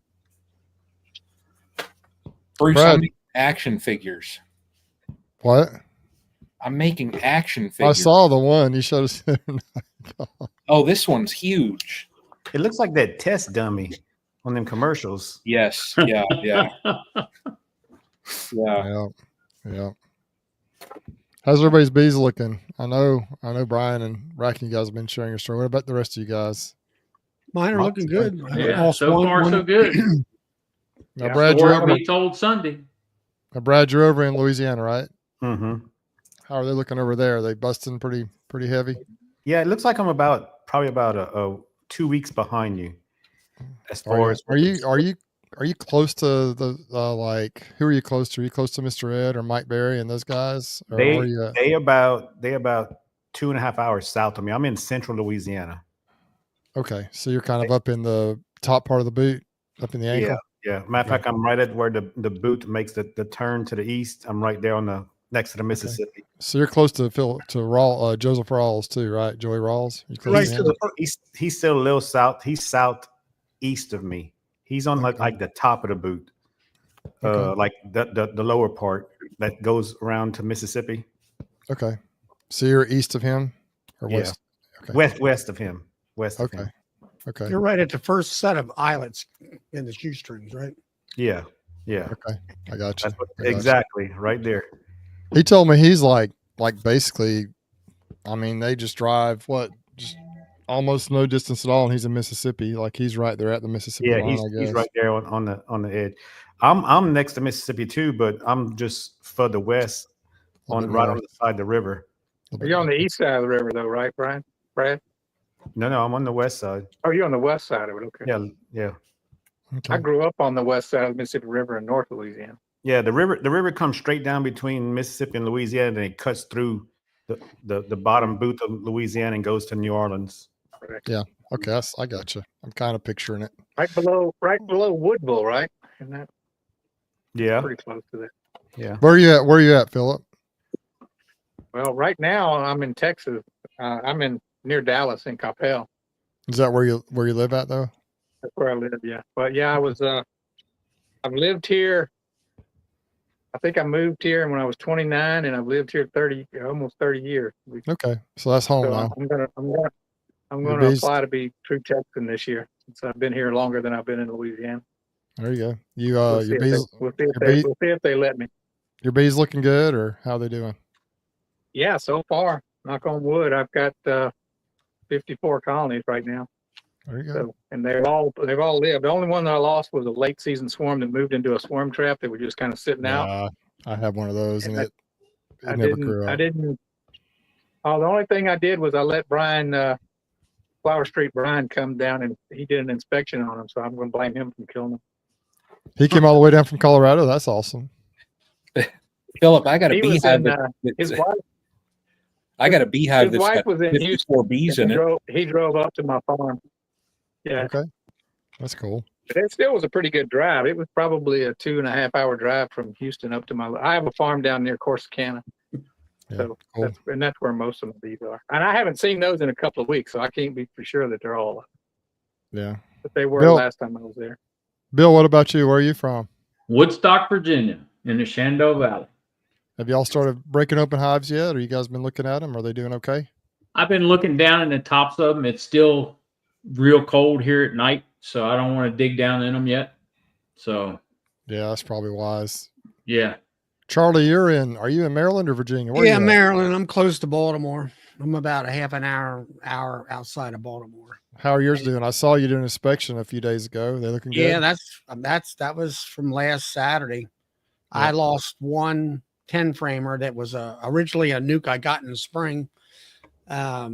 Bruce, Brad. I'm making action figures. what? I'm making action I figures. saw the one you showed us. Oh, this one's huge. It looks like that test dummy on them commercials. Yes. Yeah. Yeah. Yeah. Yeah. How's everybody's bees looking? I know Brian and Bracken, you guys have been sharing your story. What about the rest of you guys? Mine are looking good. Yeah. All So one- far, one- so good. Now, Yeah. Brad, you're Or over. we told Sunday. Now, Brad, you're over in Louisiana, right? Mm-hmm. How are they looking over there? Are they busting pretty heavy? Yeah, it looks like I'm probably about a 2 weeks behind you. As far as Are you close to the like? Who are you close to? Are you close to Mr. Ed or Mike Berry and those guys? Or where are you at? they about 2.5 hours south of me. I'm in central Louisiana. Okay, so you're kind of up in the top part of the boot, up in the ankle. Yeah. Matter of fact, I'm right at where the boot makes the turn to the east. I'm right there next to the Mississippi. So you're close to Joseph Rawls too, right? Joey Rawls. You close Right to to him? he's still a little south. He's southeast of me. He's on like the top of the boot, Okay. like the lower part that goes around to Mississippi. Okay. So you're east of him or Yeah. west? Okay. West of him. West of Okay. him. Okay. You're right at the first set of eyelets in the shoestrings, right? Yeah. Okay. I got you. That's what, I got you. exactly right there. He told me he's like basically, I mean, they just drive just almost no distance at all, and he's in Mississippi. Like he's right there at the Mississippi Yeah, line, I guess. he's right there on the edge. I'm next to Mississippi too, but I'm just further west A little bit right north. on the side of the river. You're on the east side of the river, though, right, Brian? Brad? No, I'm on the west side. Oh, you're on the west side of it. Okay. Yeah. Okay. I grew up on the west side of the Mississippi River in North Louisiana. Yeah, the river comes straight down between Mississippi and Louisiana, and it cuts through the bottom boot of Louisiana and goes to New Orleans. Correct. Yeah. Okay. I got you. I'm kind of picturing it. Right below Woodville, right? Isn't that Yeah, pretty close to that? yeah. Where are you at, Philip? Well, right now I'm in Texas. I'm in near Dallas in Coppell. Is that where you live at though? That's where I live. Yeah, but yeah, I've lived here. I think I moved here when I was 29, and I've lived here almost 30 years. Okay. So that's home So now. I'm Your gonna bees- apply to be true Texan this year since I've been here longer than I've been in Louisiana. There you go. You We'll see your if they- bees we'll see if they let me. your bees looking good, or how they doing? Yeah, so far, knock on wood, I've got 54 colonies right now. There you go. So, and they've all lived. The only one that I lost was a late season swarm that moved into a swarm trap. They were just kind of sitting out. I have one of those, and And it never grew up. Oh, the only thing I did was I let Brian, Flower Street Brian, come down and he did an inspection on them. So I'm going to blame him for killing them. He came all the way down from Colorado. That's awesome. Philip, I got a He was beehive. in, his that's- wife, I got a beehive his that's wife got was in 54 Houston. bees He in it. he drove up to my farm. Yeah. Okay. That's cool. But it still was a pretty good drive. It was probably a 2.5 hour drive from Houston up to I have a farm down near Corsicana. Yeah, So cool. that's where most of the bees are. And I haven't seen those in a couple of weeks, so I can't be for sure that they're all up. Yeah. But they were Bill- last time I was there. Bill, what about you? Where are you from? Woodstock, Virginia, in the Shenandoah Valley. Have y'all started breaking open hives yet? Or you guys been looking at them? Are they doing okay? I've been looking down in the tops of them. It's still real cold here at night, so I don't want to dig down in them yet. So, Yeah, that's probably wise. yeah. Charlie, are you in Maryland or Virginia? Where Yeah, you at? Maryland. I'm close to Baltimore. I'm about a half an hour outside of Baltimore. How are yours doing? I saw you doing an inspection a few days ago. They looking good? Yeah, that was from last Saturday. I lost one 10 framer that was originally a Nuke I got in the spring. I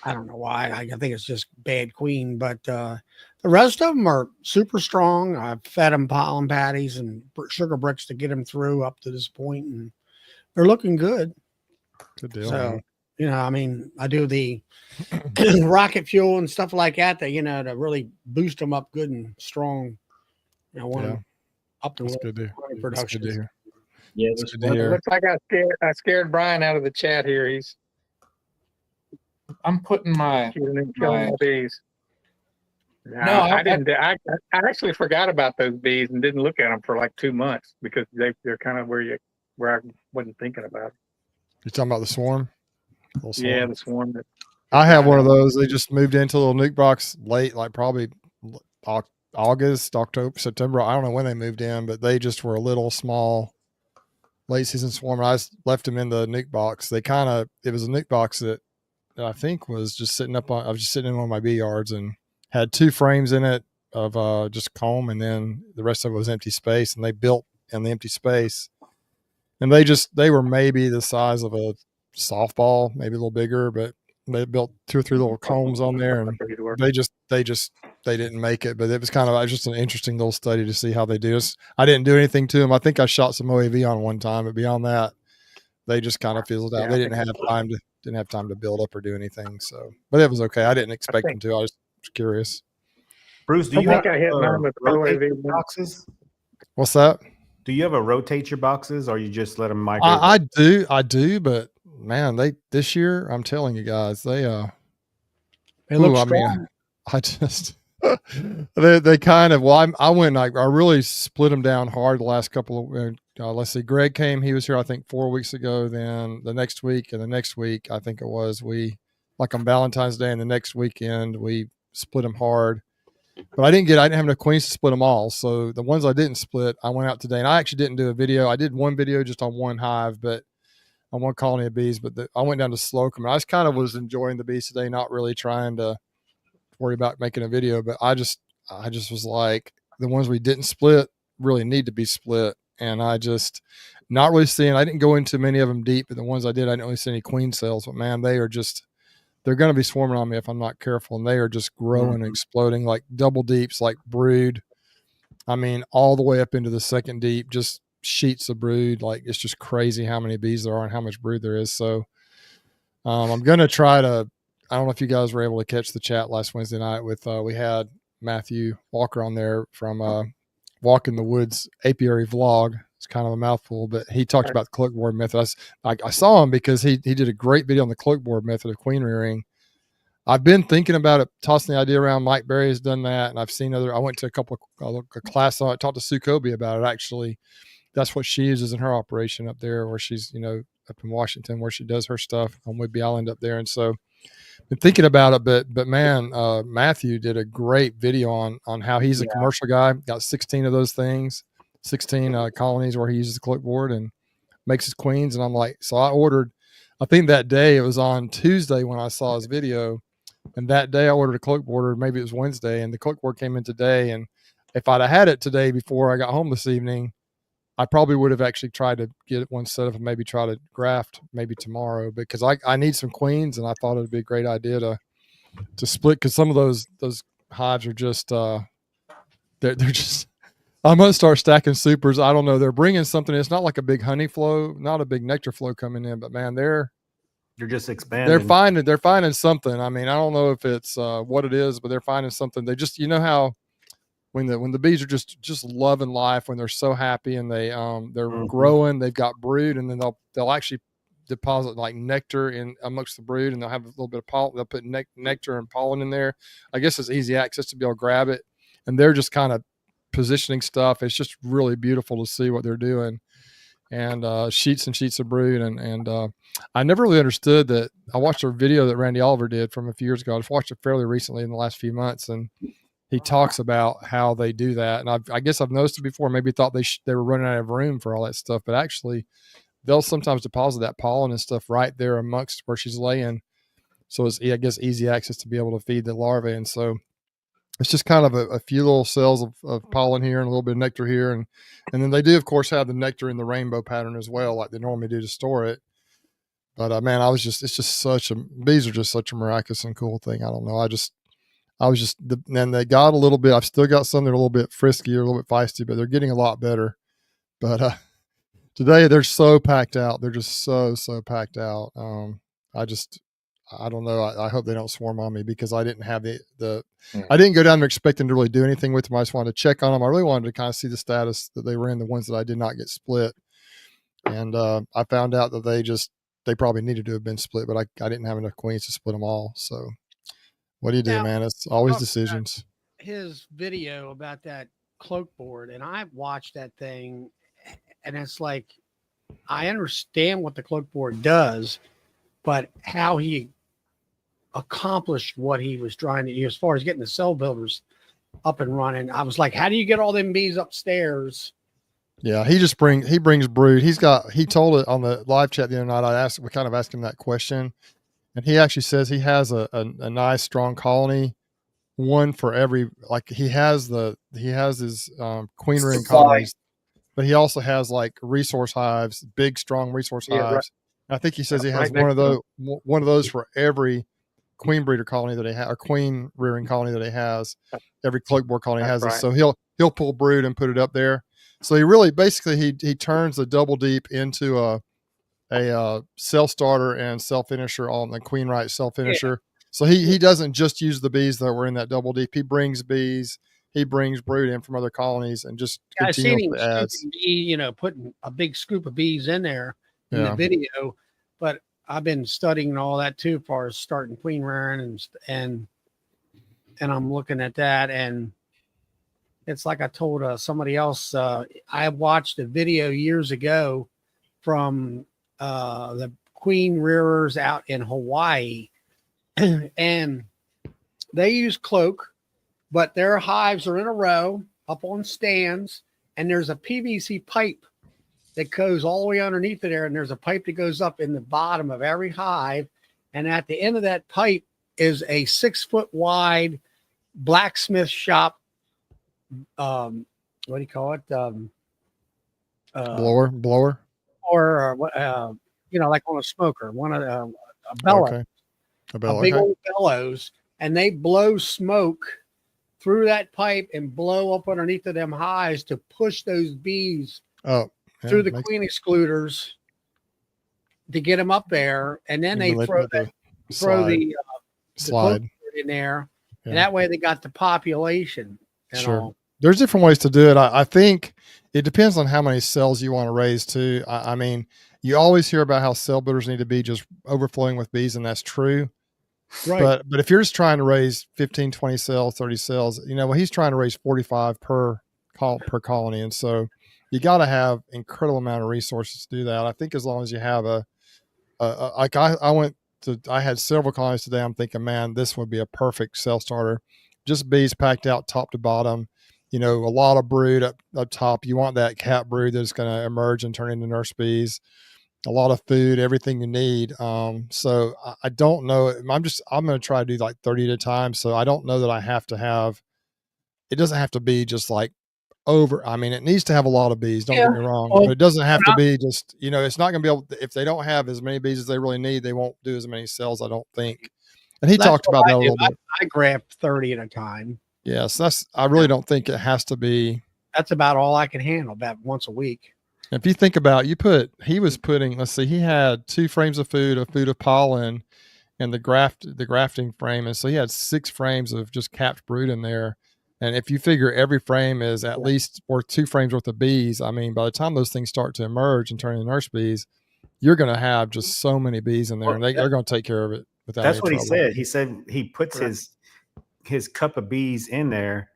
don't know why. I think it's just bad queen, but the rest of them are super strong. I've fed them pollen patties and sugar bricks to get them through up to this point, and they're looking good. Good deal. So, man. I mean, I do the rocket fuel and stuff like that, to really boost them up good and strong. I want Yeah. them up to That's good to running That's good production. to hear. Yeah, That's good It to hear. looks like I scared Brian out of the chat here. He's I'm putting my shooting and killing the bees. No, I- I didn't. I actually forgot about those bees and didn't look at them for like 2 months because they're kind of where I wasn't thinking about it. You talking about the swarm? Little swarm. Yeah, the swarm. I have one of those. They just moved into a little nuke box late, like probably August, October, September. I don't know when they moved in, but they just were a little small late season swarm. I just left them in the nuke box. It was a nuke box that I think was just sitting up on, I was just sitting in one of my bee yards and had 2 frames in it of just comb. And then the rest of it was empty space, and they built in the empty space. And they were maybe the size of a softball, maybe a little bigger, but they built 2 or 3 little combs on there, and they didn't make it. But it was just an interesting little study to see how they do this. I didn't do anything to them. I think I shot some OAV on one time, but beyond that, they just kind of fizzled out. Yeah, They didn't have time to build up or do anything. So, but it was okay. I didn't expect them to. I was curious. Bruce, do I you think have I hit mine with rotate OAV. your boxes? What's that? Do you ever rotate your boxes, or you just let them migrate? I do, but man, this year, I'm telling you guys, they look I strong. mean, I just they kind of I went I really split them down hard the last couple of let's see, Greg came, he was here I think 4 weeks ago. Then the next week and the next week I think it was, we like on Valentine's Day and the next weekend we split them hard. But I didn't have enough queens to split them all. So the ones I didn't split, I went out today, and I actually didn't do a video. I did one video just on one hive, but on one colony of bees. But I went down to Slocum, and I just kind of was enjoying the bees today, not really trying to worry about making a video. But I just was like, the ones we didn't split really need to be split, and I just not really seeing. I didn't go into many of them deep, but the ones I did, I didn't really see any queen cells. But man, they're going to be swarming on me if I'm not careful. And they are just growing and exploding like double deeps, like brood. I mean, all the way up into the second deep, just sheets of brood. Like, it's just crazy how many bees there are and how much brood there is. So I'm going to try to, I don't know if you guys were able to catch the chat last Wednesday night with, we had Matthew Walker on there from Walk in the Woods apiary vlog. It's kind of a mouthful, but he talked about the cloakboard method. I saw him because he did a great video on the cloakboard method of queen rearing. I've been thinking about it, tossing the idea around. Mike Berry has done that, and I've seen I went to a class on it, talked to Sue Kobe about it. Actually, that's what she uses in her operation up there, where she's, up in Washington, where she does her stuff on Whidbey Island up there. And so been thinking about it, but man, Matthew did a great video on how he's a commercial guy, got 16 of those things, 16 colonies where he uses the cloakboard and makes his queens. And I'm like, so I ordered, I think that day, it was on Tuesday when I saw his video, and that day I ordered a cloakboard, or maybe it was Wednesday, and the cloakboard came in today. And if I'd have had it today before I got home this evening, I probably would have actually tried to get one set up and maybe try to graft maybe tomorrow, because I need some queens, and I thought it'd be a great idea to split, because some of those hives are just they're just. I'm gonna start stacking supers. I don't know. They're bringing something. It's not like a big honey flow, not a big nectar flow coming in, but man, they're just expanding. they're finding something. I mean, I don't know if it's what it is, but they're finding something. They just, you know how when the bees are just loving life, when they're so happy, and they're growing, they've got brood, and then they'll actually deposit like nectar in amongst the brood, and they'll have a little bit of pollen. They'll put nectar and pollen in there. I guess it's easy access to be able to grab it, and they're just kind of positioning stuff. It's just really beautiful to see what they're doing, and sheets and sheets of brood. And I never really understood that. I watched a video that Randy Oliver did from a few years ago. I've watched it fairly recently in the last few months, and he talks about how they do that. And I guess I've noticed it before. Maybe thought they were running out of room for all that stuff, but actually they'll sometimes deposit that pollen and stuff right there amongst where she's laying. So it's, I guess, easy access to be able to feed the larvae. And so it's just kind of a few little cells of pollen here and a little bit of nectar here. And then they do, of course, have the nectar in the rainbow pattern as well, like they normally do to store it. But man, bees are just such a miraculous and cool thing. I don't know. And they got a little bit, I've still got some that are a little bit frisky or a little bit feisty, but they're getting a lot better. But today they're so packed out. They're just so packed out. I don't know. I hope they don't swarm on me, because I didn't have I didn't go down there expecting to really do anything with them. I just wanted to check on them. I really wanted to kind of see the status that they were in, the ones that I did not get split. And I found out that they probably needed to have been split, but I didn't have enough queens to split them all. So what do you do, Now, man? It's always decisions. His video about that cloak board, and I've watched that thing, and it's like, I understand what the cloak board does, but how he accomplished what he was trying to do as far as getting the cell builders up and running. I was like, how do you get all them bees upstairs? Yeah, he brings brood. He told it on the live chat the other night. We kind of asked him that question, and he actually says he has a nice strong colony, one for every, like he has his queen ring colonies, but he also has like resource hives, big strong resource hives. Right. I think he says he has Right one of those for every queen breeder colony that he has, or queen rearing colony that he has. Every cloakboard colony has this. So he'll pull brood and put it up there. So he really basically he turns the double deep into a cell starter and cell finisher on the queen right cell finisher. Yeah. So he doesn't just use the bees that were in that double deep. He brings bees. He brings brood in from other colonies and just continuously adds. Putting a big scoop of bees in there in the video, but I've been studying all that too, as far as starting queen rearing and I'm looking at that, and it's like I told somebody else. I watched a video years ago from the queen rearers out in Hawaii, and they use cloak, but their hives are in a row up on stands, and there's a PVC pipe that goes all the way underneath it there, and there's a pipe that goes up in the bottom of every hive, and at the end of that pipe is a 6-foot wide blacksmith shop. What do you call it? Blower, or like on a smoker, a bellows, okay. a big old bellows, and they blow smoke through that pipe and blow up underneath of them hives to push those bees through the queen excluders to get them up there, and then they throw the slide in there, and that way they got the population. Sure. There's different ways to do it. I think it depends on how many cells you want to raise too. I mean, you always hear about how cell builders need to be just overflowing with bees, and that's true. Right. But if you're just trying to raise 15, 20 cells, 30 cells, he's trying to raise 45 per colony. And so you got to have incredible amount of resources to do that. I think as long as you have I had several colonies today. I'm thinking, man, this would be a perfect cell starter. Just bees packed out top to bottom, a lot of brood up top. You want that cat brood that's going to emerge and turn into nurse bees, a lot of food, everything you need. So I don't know. I'm going to try to do like 30 at a time. So I don't know that I have to have, it doesn't have to be just like over. I mean, it needs to have a lot of bees. Don't Yeah. get me wrong, Well, but it doesn't have to be just, it's not going to be able. If they don't have as many bees as they really need, they won't do as many cells. I don't think. And he that's talked what about I that a do. little bit. I graft 30 at a time. Yes, I really don't think it has to be. That's about all I can handle, about once a week. If you think about, he was putting. Let's see, he had 2 frames of food of pollen, and the grafting frame, and so he had 6 frames of just capped brood in there. And if you figure every frame is at least worth 2 frames worth of bees, I mean, by the time those things start to emerge and turn into nurse bees, you're going to have just so many bees in there, and they're going to take care of it without That's any what trouble. he said. He said he puts his cup of bees in there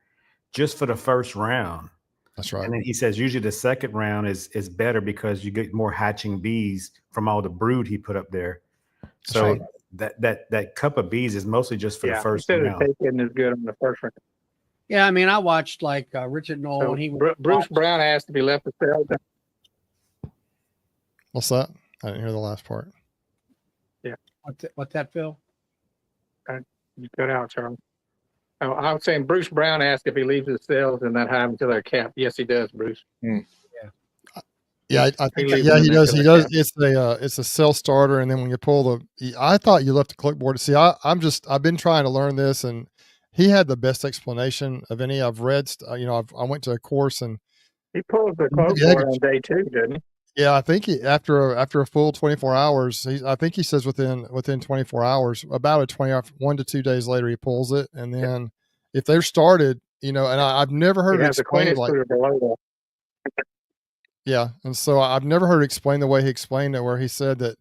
just for the first round. That's right. And then he says usually the second round is better because you get more hatching bees from all the brood he put up there. So that cup of bees is mostly just for the first he said round. the take-in is good on the first round. Yeah, I mean, I watched like Richard Knoll, So and he Bruce Brown asked to be left to sell. What's that? I didn't hear the last part. What's that, Phil? You cut out, Charlie. Oh, I was saying Bruce Brown asked if he leaves his cells in that hive until they're capped. Yes, he does, Bruce. Yeah, I think leaves he them in there does. till He they're does. It's a cell starter, and then when you pull I thought you left the clipboard. See, I've been trying to learn this, and he had the best explanation of any I've read. I went to a course, and He pulls the close board on day 2, doesn't he? yeah, I think after a full 24 hours, I think he says within 24 hours, about 1 to 2 days later, he pulls it, and then if they're started, and I've never heard He it has the explained queen like. excluder below that. Yeah, and so I've never heard it explained the way he explained it, where he said that,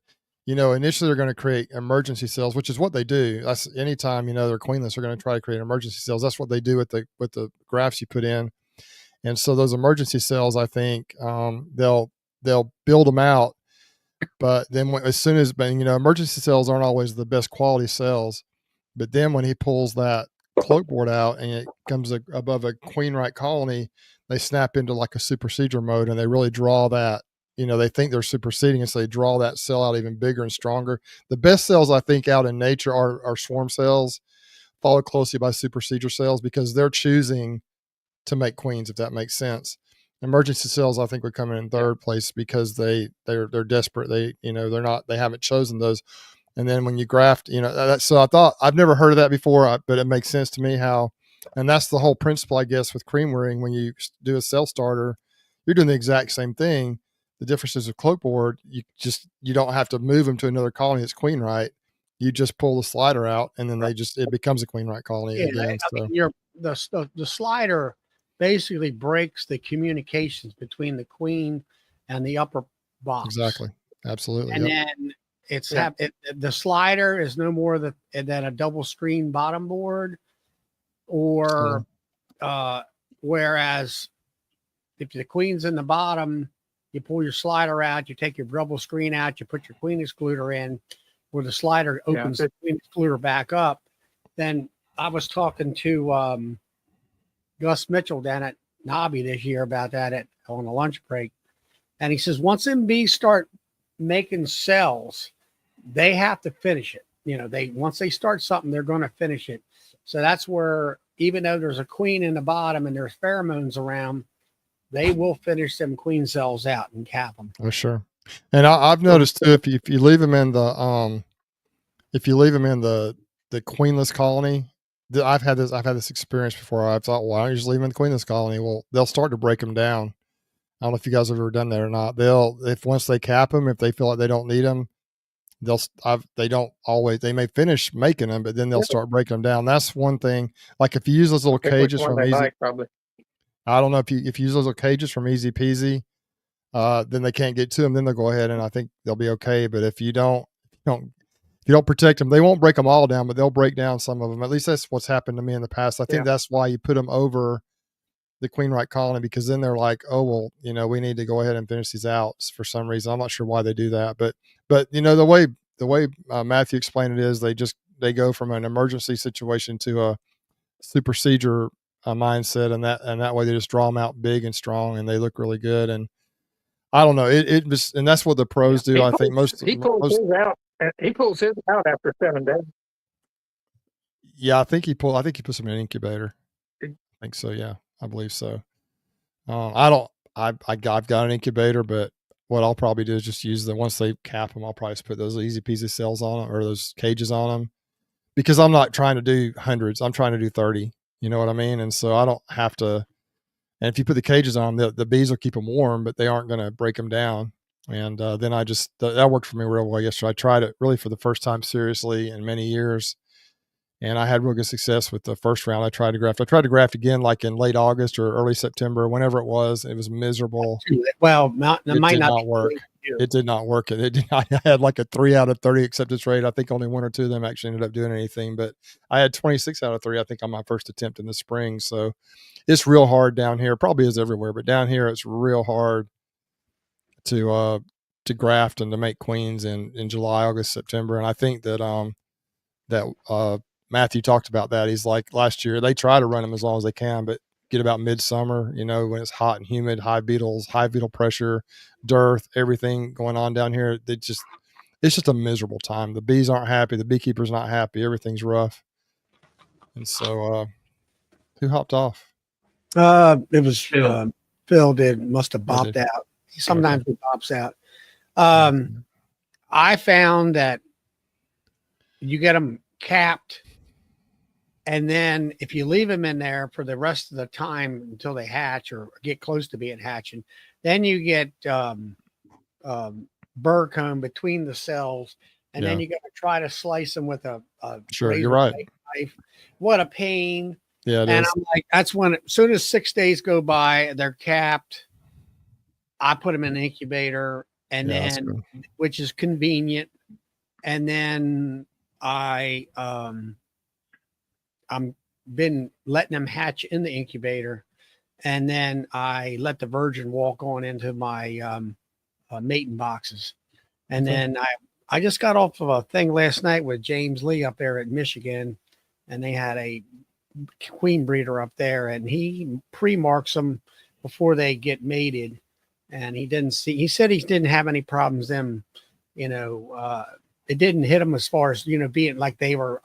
initially they're going to create emergency cells, which is what they do. That's anytime they're queenless, they're going to try to create emergency cells. That's what they do with the grafts you put in, and so those emergency cells, I think, they'll build them out, but then as soon as emergency cells aren't always the best quality cells, but then when he pulls that cloak board out and it comes above a queen right colony, they snap into like a supersedure mode, and they really draw that, they think they're superseding, and so they draw that cell out even bigger and stronger. The best cells, I think, out in nature are swarm cells, followed closely by supersedure cells, because they're choosing to make queens, if that makes sense. Emergency cells, I think, would come in third place because they're desperate. They haven't chosen those. And then when you graft, so I've never heard of that before, but it makes sense to me how. And that's the whole principle, I guess, with cream rearing. When you do a cell starter, you're doing the exact same thing. The difference is with cloak board, you don't have to move them to another colony that's queen right. You just pull the slider out, and then it becomes a queen right colony again. I mean, the slider basically breaks the communications between the queen and the upper box. Exactly, absolutely. And then the slider is no more than a double screen bottom board. Or whereas if the queen's in the bottom, you pull your slider out, you take your double screen out, you put your queen excluder in, where the slider opens the queen excluder back up. Then I was talking to Gus Mitchell down at Nobby this year about that on a lunch break, and he says once them bees start making cells, they have to finish it. Once they start something, they're going to finish it. So that's where, even though there's a queen in the bottom and there's pheromones around, they will finish them queen cells out and cap them. Oh, sure. And I've noticed too, if you leave them in the queenless colony, I've had this experience before. I thought, why don't you just leave them in the queenless colony? Well, they'll start to break them down. I don't know if you guys have ever done that or not. Once they cap them, if they feel like they don't need them, they may finish making them, but then they'll start breaking them down. That's one thing. Like if you use those little cages from Easy, probably. I don't know if you use those little cages from Easy Peasy, then they can't get to them. Then they'll go ahead and I think they'll be okay. But if you don't protect them, they won't break them all down, but they'll break down some of them. At least that's what's happened to me in the past. I think that's why you put them over the queen right colony, because then they're like, oh, well, we need to go ahead and finish these out for some reason. I'm not sure why they do that, but the way Matthew explained it is they go from an emergency situation to a supersedure mindset, and that way they just draw them out big and strong, and they look really good. And I don't know, and that's what the pros do. I think he pulls his out after 7 days. Yeah, I think he puts them in an incubator. I think so. Yeah, I believe so. I've got an incubator, but what I'll probably do is just use once they cap them, I'll probably just put those easy peasy cells on them or those cages on them, because I'm not trying to do hundreds. I'm trying to do 30. You know what I mean? And so I don't have to. And if you put the cages on, the bees will keep them warm, but they aren't going to break them down. And then that worked for me real well yesterday. I tried it really for the first time seriously in many years. And I had real good success with the first round. I tried to graft again, like in late August or early September, whenever it was. It was miserable. Well, it It might did not not work. you. It did not work. It did not, I had like a 3 out of 30 acceptance rate. I think only 1 or 2 of them actually ended up doing anything, but I had 26 out of 30, I think, on my first attempt in the spring. So it's real hard down here. Probably is everywhere, but down here it's real hard to graft and to make queens in July, August, September. And I think that Matthew talked about that. He's like, last year they try to run them as long as they can, but get about midsummer, when it's hot and humid, high beetle pressure, dearth, everything going on down here. It's just a miserable time. The bees aren't happy. The beekeeper's not happy. Everything's rough. And so, who hopped off? It was Phil. Phil must have bopped did. out. Sometimes he bops out. I found that you get them capped, and then if you leave them in there for the rest of the time until they hatch or get close to being hatching, then you get burr comb between the cells, and then you got to try to slice them with a Sure, razor you're right. knife. What a pain. Yeah, it And is. I'm like, that's when, as soon as 6 days go by, they're capped. I put them in an incubator, and Yeah, that's then, good. which is convenient. And then I'm been letting them hatch in the incubator, and then I let the virgin walk on into my mating boxes. And Okay. then I just got off of a thing last night with James Lee up there at Michigan, and they had a queen breeder up there, and he pre-marks them before they get mated. And he said he didn't have any problems them, it didn't hit them as far as, being like they were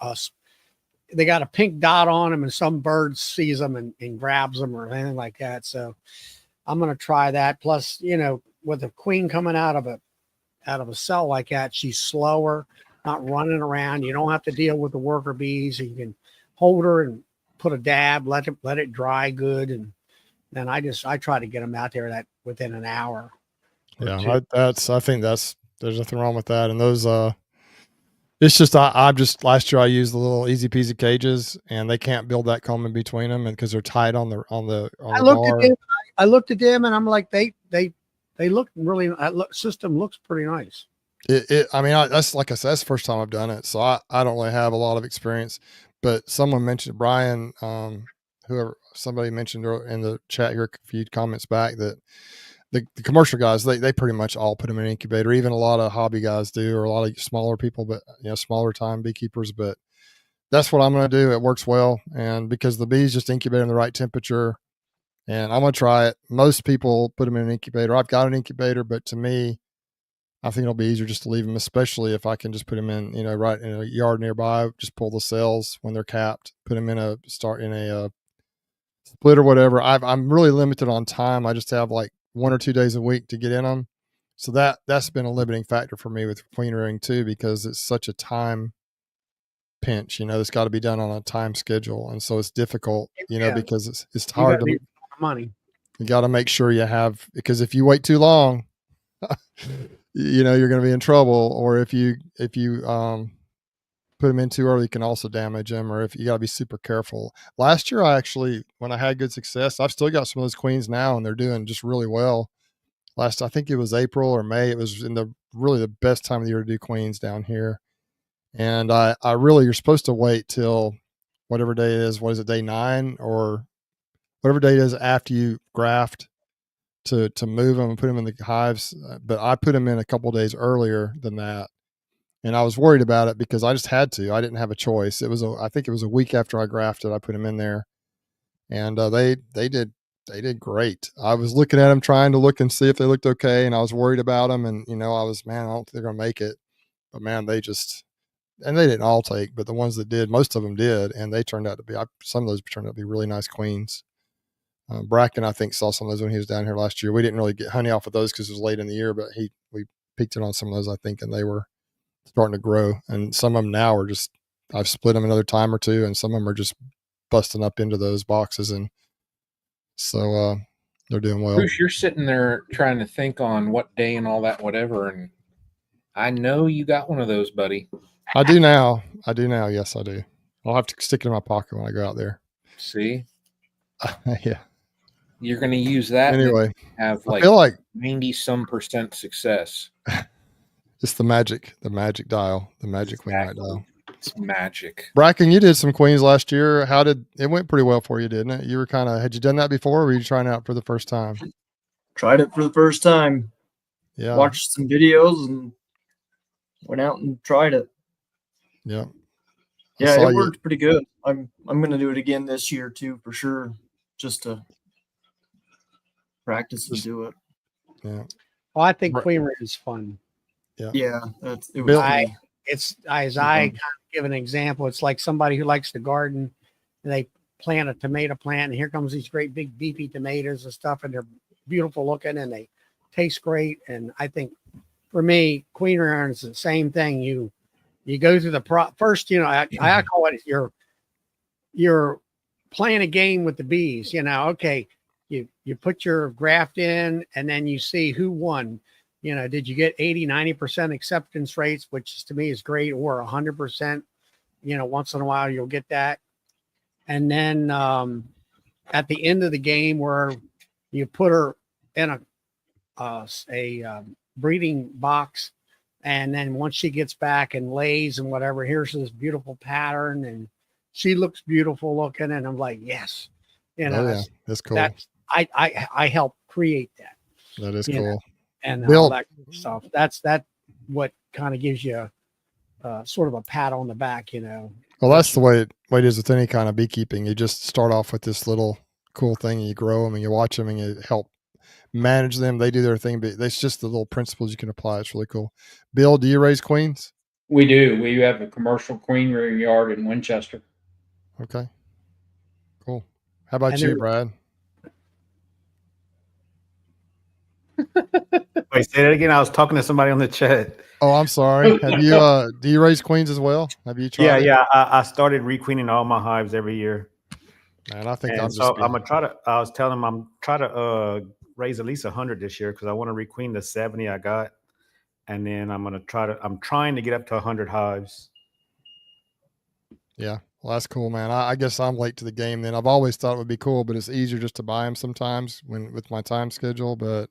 they got a pink dot on them, and some bird sees them and grabs them or anything like that. So I'm going to try that. Plus, with a queen coming out of a cell like that, she's slower, not running around. You don't have to deal with the worker bees. You can hold her and put a dab, let it dry good, and then I try to get them out there within an hour. Yeah, I think there's nothing wrong with that. And those it's just I'm just last year I used the little easy peasy cages, and they can't build that comb in between them, and because they're tight on the I looked bar. at them. I looked at them, and I'm like, they look really. System looks pretty nice. I mean, that's like I said, that's the first time I've done it, so I don't really have a lot of experience. But someone mentioned, Brian, somebody mentioned in the chat here a few comments back, that the commercial guys, they pretty much all put them in an incubator. Even a lot of hobby guys do, or a lot of smaller people, but smaller time beekeepers. But that's what I'm going to do. It works well, and because the bees just incubate in the right temperature, and I'm going to try it. Most people put them in an incubator. I've got an incubator, but to me, I think it'll be easier just to leave them, especially if I can just put them in, right in a yard nearby. Just pull the cells when they're capped, put them in a split or whatever. I'm really limited on time. I just have like 1 or 2 days a week to get in them, so that's been a limiting factor for me with queen rearing too, because it's such a time pinch. It's got to be done on a time schedule, and so it's difficult. Because it's hard to. Money. You got to make sure you have, because if you wait too long, you're going to be in trouble. Or if you put them in too early, you can also damage them. Or if you got to be super careful. Last year, when I had good success, I've still got some of those queens now, and they're doing just really well. I think it was April or May. It was in really the best time of the year to do queens down here. And you're supposed to wait till whatever day it is. What is it, day 9 or whatever day it is after you graft to move them and put them in the hives. But I put them in a couple of days earlier than that. And I was worried about it because I just had to. I didn't have a choice. I think it was a week after I grafted, I put them in there, and they did great. I was looking at them, trying to look and see if they looked okay, and I was worried about them. And I don't think they're gonna make it. But man, they didn't all take, but the ones that did, most of them did, and they turned out to be. Some of those turned out to be really nice queens. Bracken, I think, saw some of those when he was down here last year. We didn't really get honey off of those because it was late in the year, but we peeked it on some of those, I think, and they were starting to grow. And some of them now are just, I've split them another time or two, and some of them are just busting up into those boxes. And so they're doing well. Bruce, you're sitting there trying to think on what day and all that, whatever. And I know you got one of those, buddy. I do now. Yes, I do. I'll have to stick it in my pocket when I go out there. See, Yeah. you're going to use that. Anyway, Have I like feel like 90% success. it's the magic dial, the magic queen light dial. It's magic. Bracken, you did some queens last year. How did it went pretty well for you, didn't it? You were had you done that before, or were you trying out for the first time? Tried it for the first time. Yeah. Watched some videos and went out and tried it. Yeah. Yeah, it worked pretty good. I'm gonna do it again this year too, for sure, just to practice and do it. Yeah. Well, I think queen rate is fun. Yeah, it was Bill- cool. It's as I kind of give an example. It's like somebody who likes to garden, and they plant a tomato plant, and here comes these great big beefy tomatoes and stuff, and they're beautiful looking and they taste great. And I think for me, queen rate is the same thing. You go through the first, I call it you're playing a game with the bees. Okay, you put your graft in, and then you see who won. Did you get 80-90% acceptance rates, which to me is great, or 100%? Once in a while you'll get that. And then at the end of the game, where you put her in a breeding box, and then once she gets back and lays and whatever, here's this beautiful pattern, and she looks beautiful looking, and I'm like, yes, that's cool. I helped create that. That is cool. And Bill, all that kind of stuff. That's what kind of gives you sort of a pat on the back, Well, that's the way it is with any kind of beekeeping. You just start off with this little cool thing, and you grow them, and you watch them, and you help manage them. They do their thing, but it's just the little principles you can apply. It's really cool. Bill, do you raise queens? We do. We have a commercial queen rearing yard in Winchester. Okay. Cool. How about And you, there- Brad? Wait, say that again. I was talking to somebody on the chat. Oh, I'm sorry. Have you do you raise queens as well? Have you tried? Yeah. I started requeening all my hives every year. Man, I think And I'm so just I'm gonna try to. I was telling them I'm trying to raise at least 100 this year because I want to requeen the 70 I got, and then I'm trying to get up to 100 hives. Yeah. Well, that's cool, man. I guess I'm late to the game then. I've always thought it would be cool, but it's easier just to buy them sometimes with my time schedule. But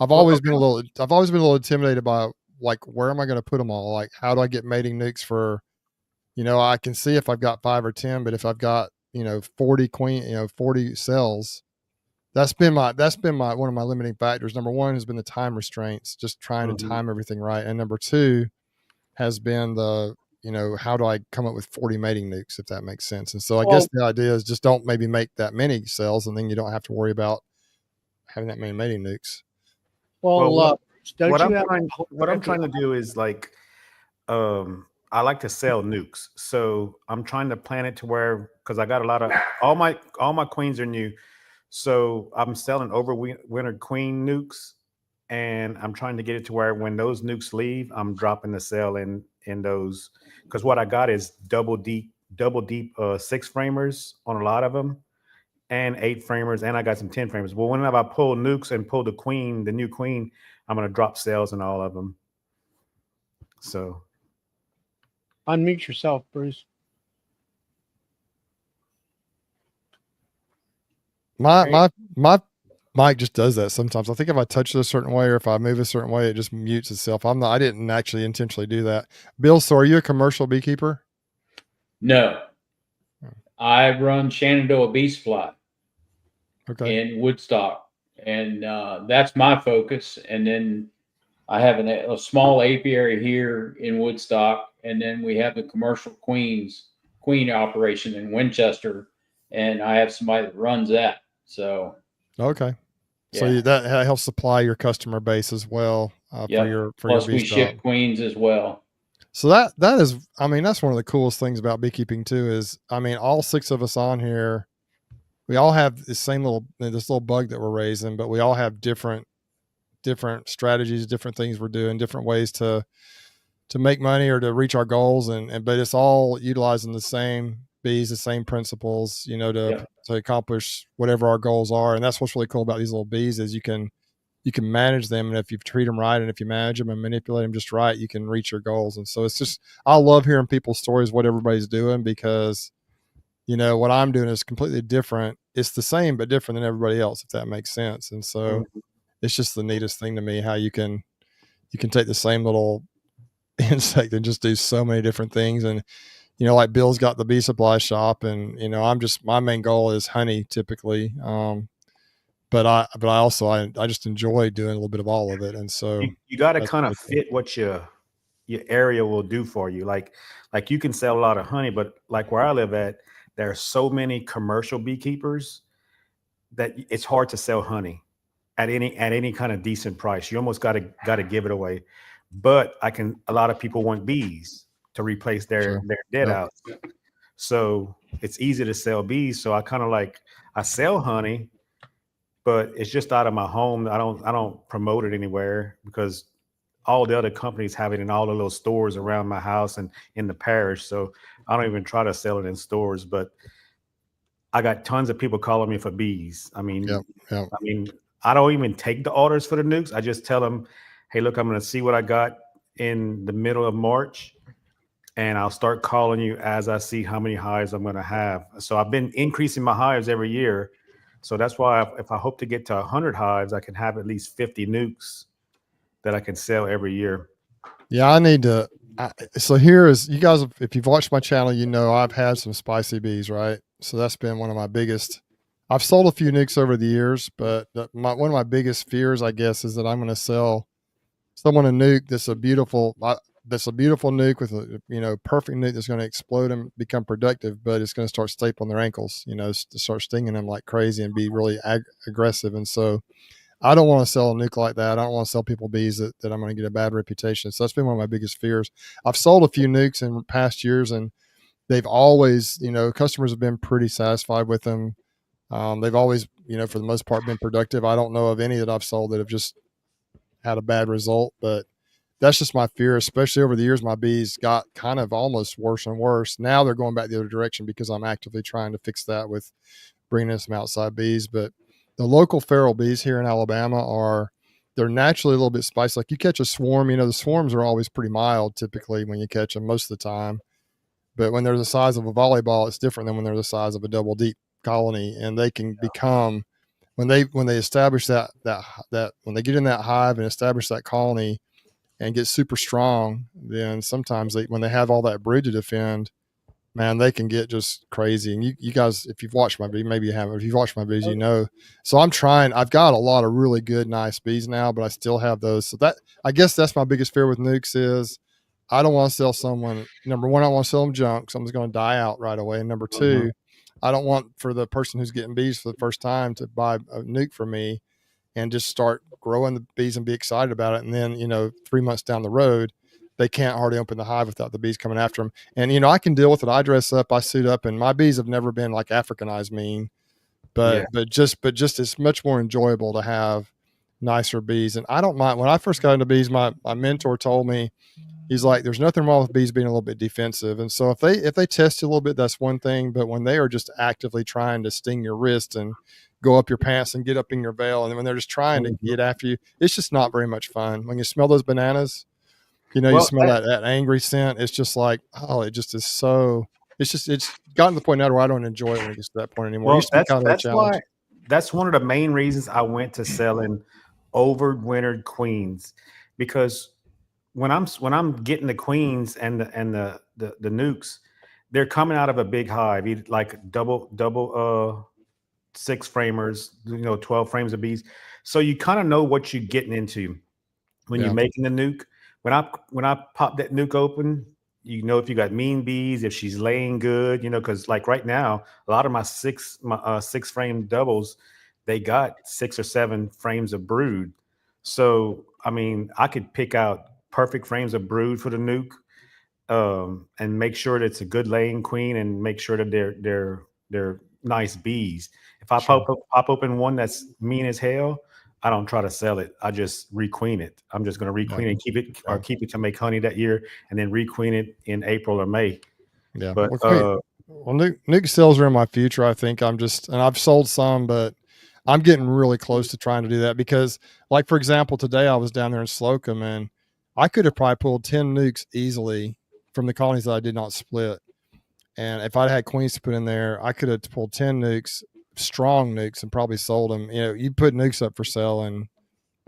I've always been a little intimidated by, like, where am I going to put them all? Like, how do I get mating nukes for, I can see if I've got 5 or 10, but if I've got, 40 40 cells, that's been one of my limiting factors. Number one has been the time restraints, just trying to time everything right. And number two has been the, how do I come up with 40 mating nukes, if that makes sense? And so I guess the idea is just don't maybe make that many cells, and then you don't have to worry about having that many mating nukes. Well, What I'm trying to do is like, I like to sell nukes. So I'm trying to plan it to where, because I got a lot of, all my queens are new. So I'm selling overwintered queen nukes, and I'm trying to get it to where when those nukes leave, I'm dropping the cell in those. Because what I got is double deep 6 framers on a lot of them, and 8 framers, and I got some 10 framers. Well, whenever I pull nukes and pull the new queen, I'm gonna drop cells in all of them. So unmute yourself, Bruce. My mic just does that sometimes. I think if I touch it a certain way or if I move a certain way, it just mutes itself. I didn't actually intentionally do that. Bill, so are you a commercial beekeeper? No, I run Shenandoah Bee Supply Okay. in Woodstock, and that's my focus. And then I have a small apiary here in Woodstock, and then we have the commercial queen operation in Winchester, and I have somebody that runs that. So Okay. yeah. So that helps supply your customer base as well Yep. for Plus your we bee ship stock. queens as well. So that is, that's one of the coolest things about beekeeping too. Is all 6 of us on here, we all have this same this little bug that we're raising, but we all have different strategies, different things we're doing, different ways to make money or to reach our goals, and but it's all utilizing the same bees, the same principles, you know, to accomplish whatever our goals are. And that's what's really cool about these little bees is you can manage them, and if you treat them right and if you manage them and manipulate them just right, you can reach your goals. And so it's just, I love hearing people's stories, what everybody's doing, because you know what I'm doing is completely different. It's the same but different than everybody else, if that makes sense. And so it's just the neatest thing to me how you can take the same little insect and just do so many different things. And you know, like Bill's got the bee supply shop, and you know, my main goal is honey typically. But I also I just enjoy doing a little bit of all of it. And so you got to kind of fit what your area will do for you. Like you can sell a lot of honey, but like where I live at, there are so many commercial beekeepers that it's hard to sell honey at any kind of decent price. You almost got to give it away. But a lot of people want bees to replace their dead outs. So it's easy to sell bees. So I sell honey, but it's just out of my home. I don't promote it anywhere because all the other companies have it in all the little stores around my house and in the parish. So I don't even try to sell it in stores, but I got tons of people calling me for bees. I mean, I don't even take the orders for the nukes. I just tell them, hey, look, I'm going to see what I got in the middle of March, and I'll start calling you as I see how many hives I'm going to have. So I've been increasing my hives every year. So that's why if I hope to get to 100 hives, I can have at least 50 nukes that I can sell every year. Yeah, I need to. So here is, you guys, if you've watched my channel, you know I've had some spicy bees, right? So that's been one of my biggest. I've sold a few nukes over the years, but one of my biggest fears, I guess, is that I'm going to sell someone a nuke that's a beautiful nuke with a perfect nuke that's going to explode and become productive, but it's going to start stapling their ankles, to start stinging them like crazy and be really aggressive. And so I don't want to sell a nuke like that. I don't want to sell people bees that I'm going to get a bad reputation. So that's been one of my biggest fears. I've sold a few nukes in past years, and they've always, customers have been pretty satisfied with them. They've always, for the most part, been productive. I don't know of any that I've sold that have just had a bad result, but that's just my fear, especially over the years. My bees got kind of almost worse and worse. Now they're going back the other direction because I'm actively trying to fix that with bringing in some outside bees. But the local feral bees here in Alabama they're naturally a little bit spicy. Like you catch a swarm, the swarms are always pretty mild typically when you catch them most of the time. But when they're the size of a volleyball, it's different than when they're the size of a double deep colony. And they can become, when they establish that when they get in that hive and establish that colony and get super strong, then sometimes when they have all that brood to defend, man, they can get just crazy. And you guys, if you've watched my bees, maybe you haven't, if you've watched my bees, So I've got a lot of really good, nice bees now, but I still have those. So I guess that's my biggest fear with nukes is I don't want to sell someone. Number one, I want to sell them junk. Someone's going to die out right away. And number two, I don't want for the person who's getting bees for the first time to buy a nuke from me and just start growing the bees and be excited about it. And then, 3 months down the road, they can't hardly open the hive without the bees coming after them. And, I can deal with it. I dress up, I suit up, and my bees have never been like Africanized mean, but just it's much more enjoyable to have nicer bees. And I don't mind. When I first got into bees, my mentor told me, he's like, there's nothing wrong with bees being a little bit defensive. And so if they test you a little bit, that's one thing. But when they are just actively trying to sting your wrist and go up your pants and get up in your veil, and when they're just trying to get after you, it's just not very much fun. When you smell those bananas, you smell that angry scent. It's just like, it just is so. It's gotten to the point now where I don't enjoy it when it gets to that point anymore. Well, that's one of the main reasons I went to selling overwintered queens, because when I'm getting the queens and the nukes, they're coming out of a big hive, like double 6 framers, 12 frames of bees. So you kind of know what you're getting into when you're making the nuke. When I pop that nuke open, if you got mean bees, if she's laying good, because like right now, a lot of my 6 frame doubles, they got 6 or 7 frames of brood. So I mean, I could pick out perfect frames of brood for the nuke, and make sure that it's a good laying queen, and make sure that they're nice bees. If I Sure. pop open one that's mean as hell, I don't try to sell it. I just requeen it. I'm just going to requeen it and keep it, or keep it to make honey that year, and then requeen it in April or May. Yeah. But Well, Nuke sales are in my future. I think and I've sold some, but I'm getting really close to trying to do that because, like, for example, today I was down there in Slocum and I could have probably pulled 10 nukes easily from the colonies that I did not split. And if I'd had queens to put in there, I could have pulled 10 nukes, strong nukes, and probably sold them. You know, you put nukes up for sale, and,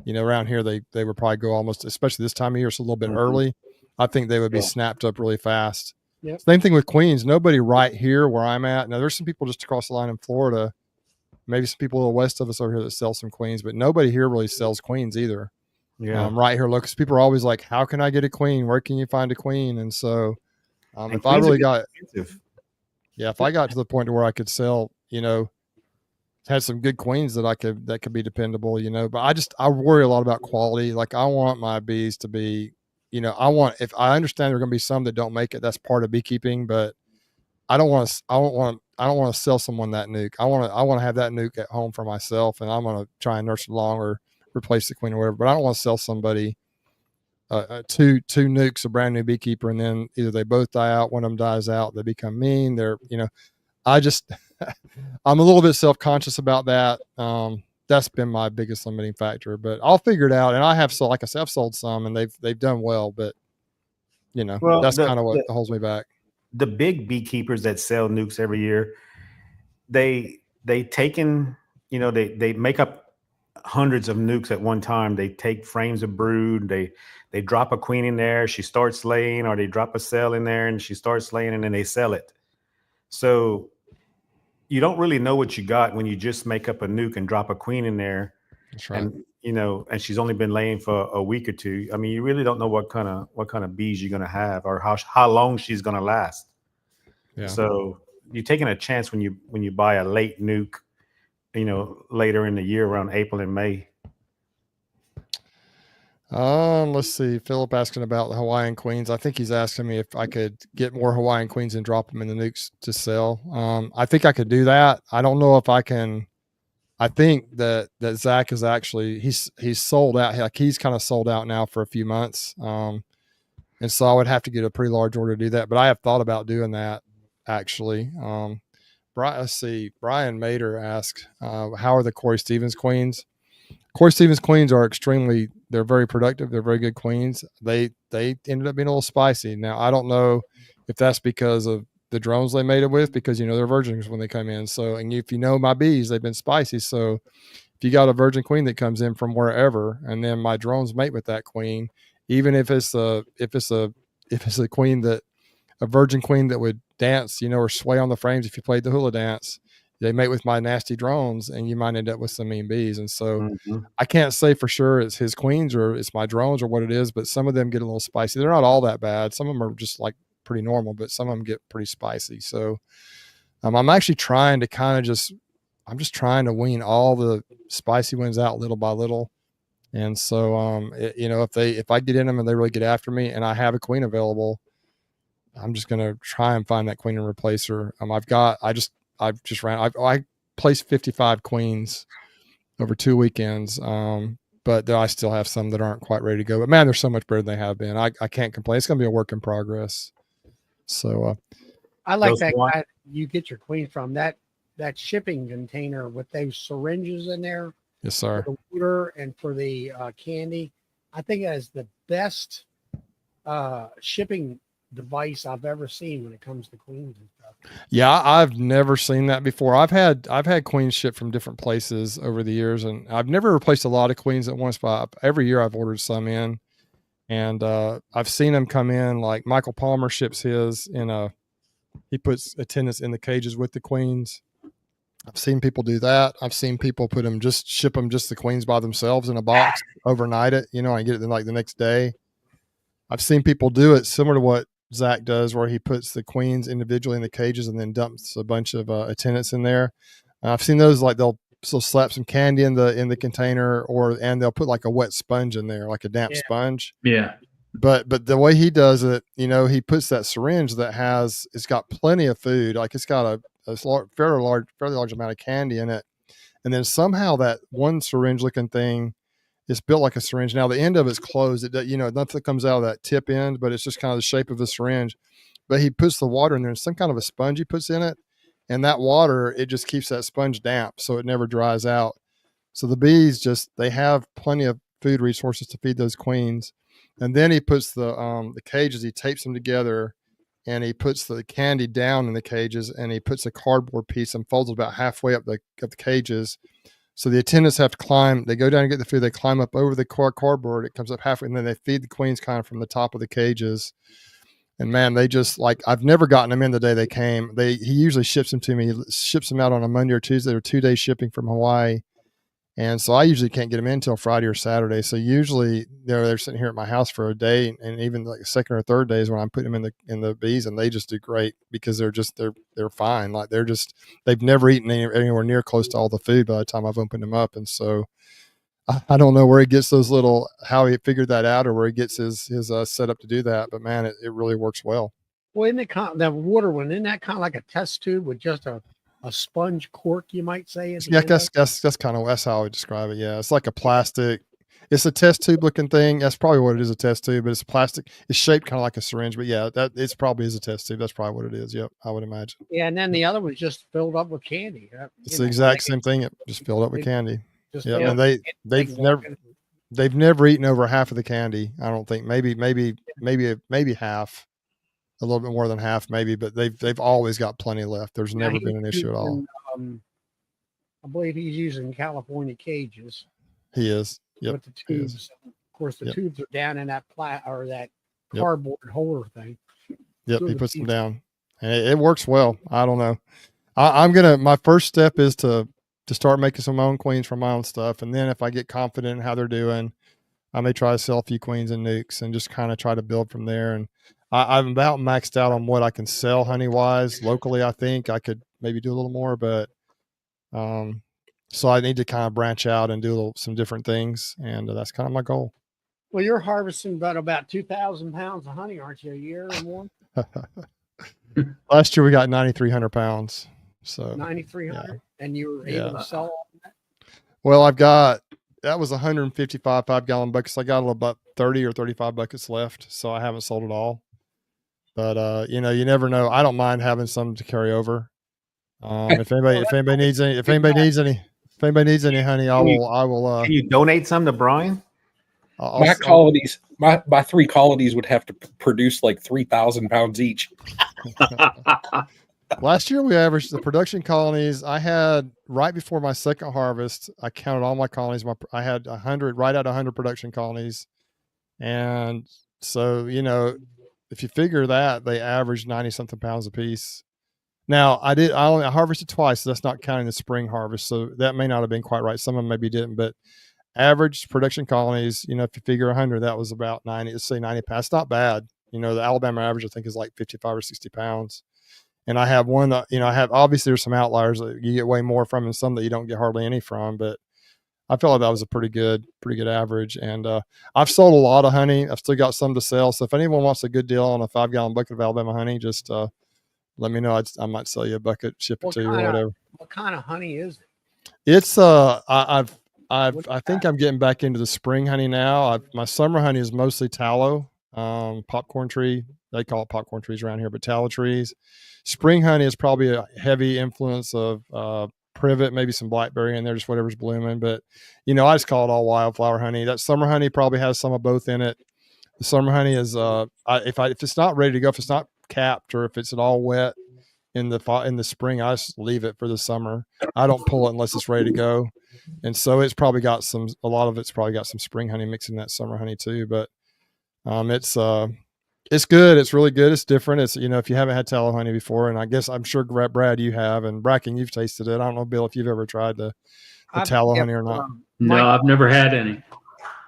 you know, around here, they would probably go almost, especially this time of year, it's a little bit early. I think they would be snapped up really fast. Yep. Same thing with queens. Nobody right here where I'm at. Now, there's some people just across the line in Florida, maybe some people a little west of us over here that sell some queens, but nobody here really sells queens either. yeah, Right here, look, because people are always like, how can I get a queen? Where can you find a queen? And so And if I queens are really getting got, expensive. yeah, if I got to the point to where I could sell, you know, had some good queens that could be dependable, you know, but I worry a lot about quality. Like, I want my bees to be, you know, if I understand there are going to be some that don't make it, that's part of beekeeping, but I don't want to sell someone that nuke. I want to have that nuke at home for myself, and I'm going to try and nurse it along or replace the queen or whatever, but I don't want to sell somebody two nukes, a brand new beekeeper, and then either they both die out, one of them dies out, they become mean. They're, you know, I just, I'm a little bit self-conscious about that. That's been my biggest limiting factor, but I'll figure it out. And I have sold, like I said, I've sold some and they've done well, but, you know, Well, that's kind of what holds me back. The big beekeepers that sell nukes every year, they taken, you know, they make up hundreds of nukes at one time. They take frames of brood, they drop a queen in there, she starts laying, or they drop a cell in there and she starts laying, and then they sell it. So you don't really know what you got when you just make up a nuke and drop a queen in there. That's right. And, you know, and she's only been laying for a week or two. I mean, you really don't know what kind of bees you're going to have, or how long she's going to last. Yeah. So you're taking a chance when you buy a late nuke, you know, later in the year around April and May. Let's see. Philip asking about the Hawaiian queens. I think he's asking me if I could get more Hawaiian queens and drop them in the nukes to sell. I think I could do that. I don't know if I can. I think that Zach is actually he's sold out. Like, he's kind of sold out now for a few months. And so I would have to get a pretty large order to do that. But I have thought about doing that actually. Let's see. Brian Mader asked, how are the Corey Stevens queens? Corey Stevens queens are they're very productive. They're very good queens. They ended up being a little spicy. Now, I don't know if that's because of the drones they made it with, because, you know, they're virgins when they come in. So, and if you know my bees, they've been spicy. So if you got a virgin queen that comes in from wherever, and then my drones mate with that queen, even if it's a queen that, a virgin queen that would dance, you know, or sway on the frames if you played the hula dance, they mate with my nasty drones, and you might end up with some mean bees. And so I can't say for sure it's his queens or it's my drones or what it is, but some of them get a little spicy. They're not all that bad. Some of them are just like pretty normal, but some of them get pretty spicy. So I'm actually trying to I'm just trying to wean all the spicy ones out little by little. And so, you know, if I get in them and they really get after me and I have a queen available, I'm just going to try and find that queen and replace her. I placed 55 queens over 2 weekends. But I still have some that aren't quite ready to go. But man, they're so much better than they have been. I can't complain. It's going to be a work in progress. So I like that guy you get your queen from. That shipping container with those syringes in there. Yes, sir. For the water and for the candy. I think that is the best shipping device I've ever seen when it comes to queens and stuff. Yeah, I've never seen that before. I've had queens shipped from different places over the years, and I've never replaced a lot of queens at once, but every year I've ordered some in, and I've seen them come in. Like Michael Palmer ships his he puts attendants in the cages with the queens. I've seen people do that. I've seen people ship them just the queens by themselves in a box, overnight it, you know, and get it like the next day. I've seen people do it similar to what Zach does, where he puts the queens individually in the cages and then dumps a bunch of attendants in there. I've seen those, like they'll slap some candy in the container, and they'll put like a wet sponge in there, like a damp sponge. Yeah. But the way he does it, you know, he puts that syringe it's got plenty of food. Like it's got fairly large amount of candy in it. And then somehow that one syringe looking thing is built like a syringe. Now the end of it's closed. Nothing comes out of that tip end, but it's just kind of the shape of a syringe. But he puts the water in there, and some kind of a sponge he puts in it. And that water, it just keeps that sponge damp, so it never dries out. So the bees they have plenty of food resources to feed those queens. And then he puts the cages, he tapes them together, and he puts the candy down in the cages, and he puts a cardboard piece and folds it about halfway up the cages. So the attendants have to climb. They go down and get the food. They climb up over the cardboard. It comes up halfway, and then they feed the queens kind of from the top of the cages. And man, they just I've never gotten them in the day they came. He usually ships them to me. He ships them out on a Monday or Tuesday. They're 2 days shipping from Hawaii. And so I usually can't get them in until Friday or Saturday. So usually they're sitting here at my house for a day, and even like the second or third days when I'm putting them in the bees, and they just do great because they're fine. Like they've never eaten anywhere near close to all the food by the time I've opened them up. And so I don't know where he gets how he figured that out, or where he gets his setup to do that. But man, it really works well. Well, isn't it that water one? Isn't that kind of like a test tube with just a sponge cork, you might say? Yeah, that's kind of how I would describe it. Yeah, it's like a plastic. It's a test tube looking thing. That's probably what it is, a test tube, but it's plastic. It's shaped kind of like a syringe, but yeah, it's probably is a test tube. That's probably what it is. Yep, I would imagine. Yeah, and then the other one's just filled up with candy. It's the exact same thing. It just filled up with candy. Yeah, and they've never eaten over half of the candy. I don't think. Maybe half. A little bit more than half, maybe, but they've always got plenty left. There's never been an issue at all. I believe he's using California cages. He is. Yep. With the tubes. Of course, the tubes are down in that that cardboard holder thing. Yep. He puts them down, and it works well. I don't know. My first step is to start making some of my own queens from my own stuff, and then if I get confident in how they're doing, I may try to sell a few queens and nukes and just kind of try to build from there. And I'm about maxed out on what I can sell honey wise locally. I think I could maybe do a little more, but so I need to kind of branch out and do some different things, and that's kind of my goal. Well, you're harvesting about 2,000 pounds of honey, aren't you, a year or more? Last year we got 9,300 pounds. So 9,300, and you were able to sell all that? Well, that was 155 5-gallon buckets. I got about 30 or 35 buckets left, so I haven't sold it all. But you never know. I don't mind having some to carry over. If anybody needs any honey, I will. Can you donate some to Brian? My 3 colonies would have to produce like 3,000 pounds each. Last year we averaged the production colonies. I had right before my second harvest, I counted all my colonies. I had 100, right at 100 production colonies, and so if you figure that, they averaged 90 something pounds a piece. Now I only harvested twice, so that's not counting the spring harvest. So that may not have been quite right. Some of them maybe didn't, but average production colonies, if you figure 100, that was about 90, let's say 90 pounds. It's not bad. The Alabama average, I think, is like 55 or 60 pounds. And I have one that, obviously there's some outliers that you get way more from and some that you don't get hardly any from, but I felt like that was a pretty good average. And I've sold a lot of honey. I've still got some to sell. So if anyone wants a good deal on a 5-gallon bucket of Alabama honey, just let me know. I might sell you a bucket, ship it to you or whatever. What kind of honey is it? It's I think I'm getting back into the spring honey now. My summer honey is mostly tallow, popcorn tree. They call it popcorn trees around here, but tallow trees. Spring honey is probably a heavy influence of privet, maybe some blackberry in there, just whatever's blooming. But I just call it all wildflower honey. That summer honey probably has some of both in it. The summer honey is if it's not ready to go, if it's not capped, or if it's at all wet in the spring, I just leave it for the summer. I don't pull it unless it's ready to go. And so it's probably got a lot of it's probably got some spring honey mixed in that summer honey too. But it's good. It's really good. It's different. It's, if you haven't had tallow honey before, and I guess I'm sure Brad, you have, and Bracken, you've tasted it. I don't know, Bill, if you've ever tried the tallow honey or not. No, I've never had any.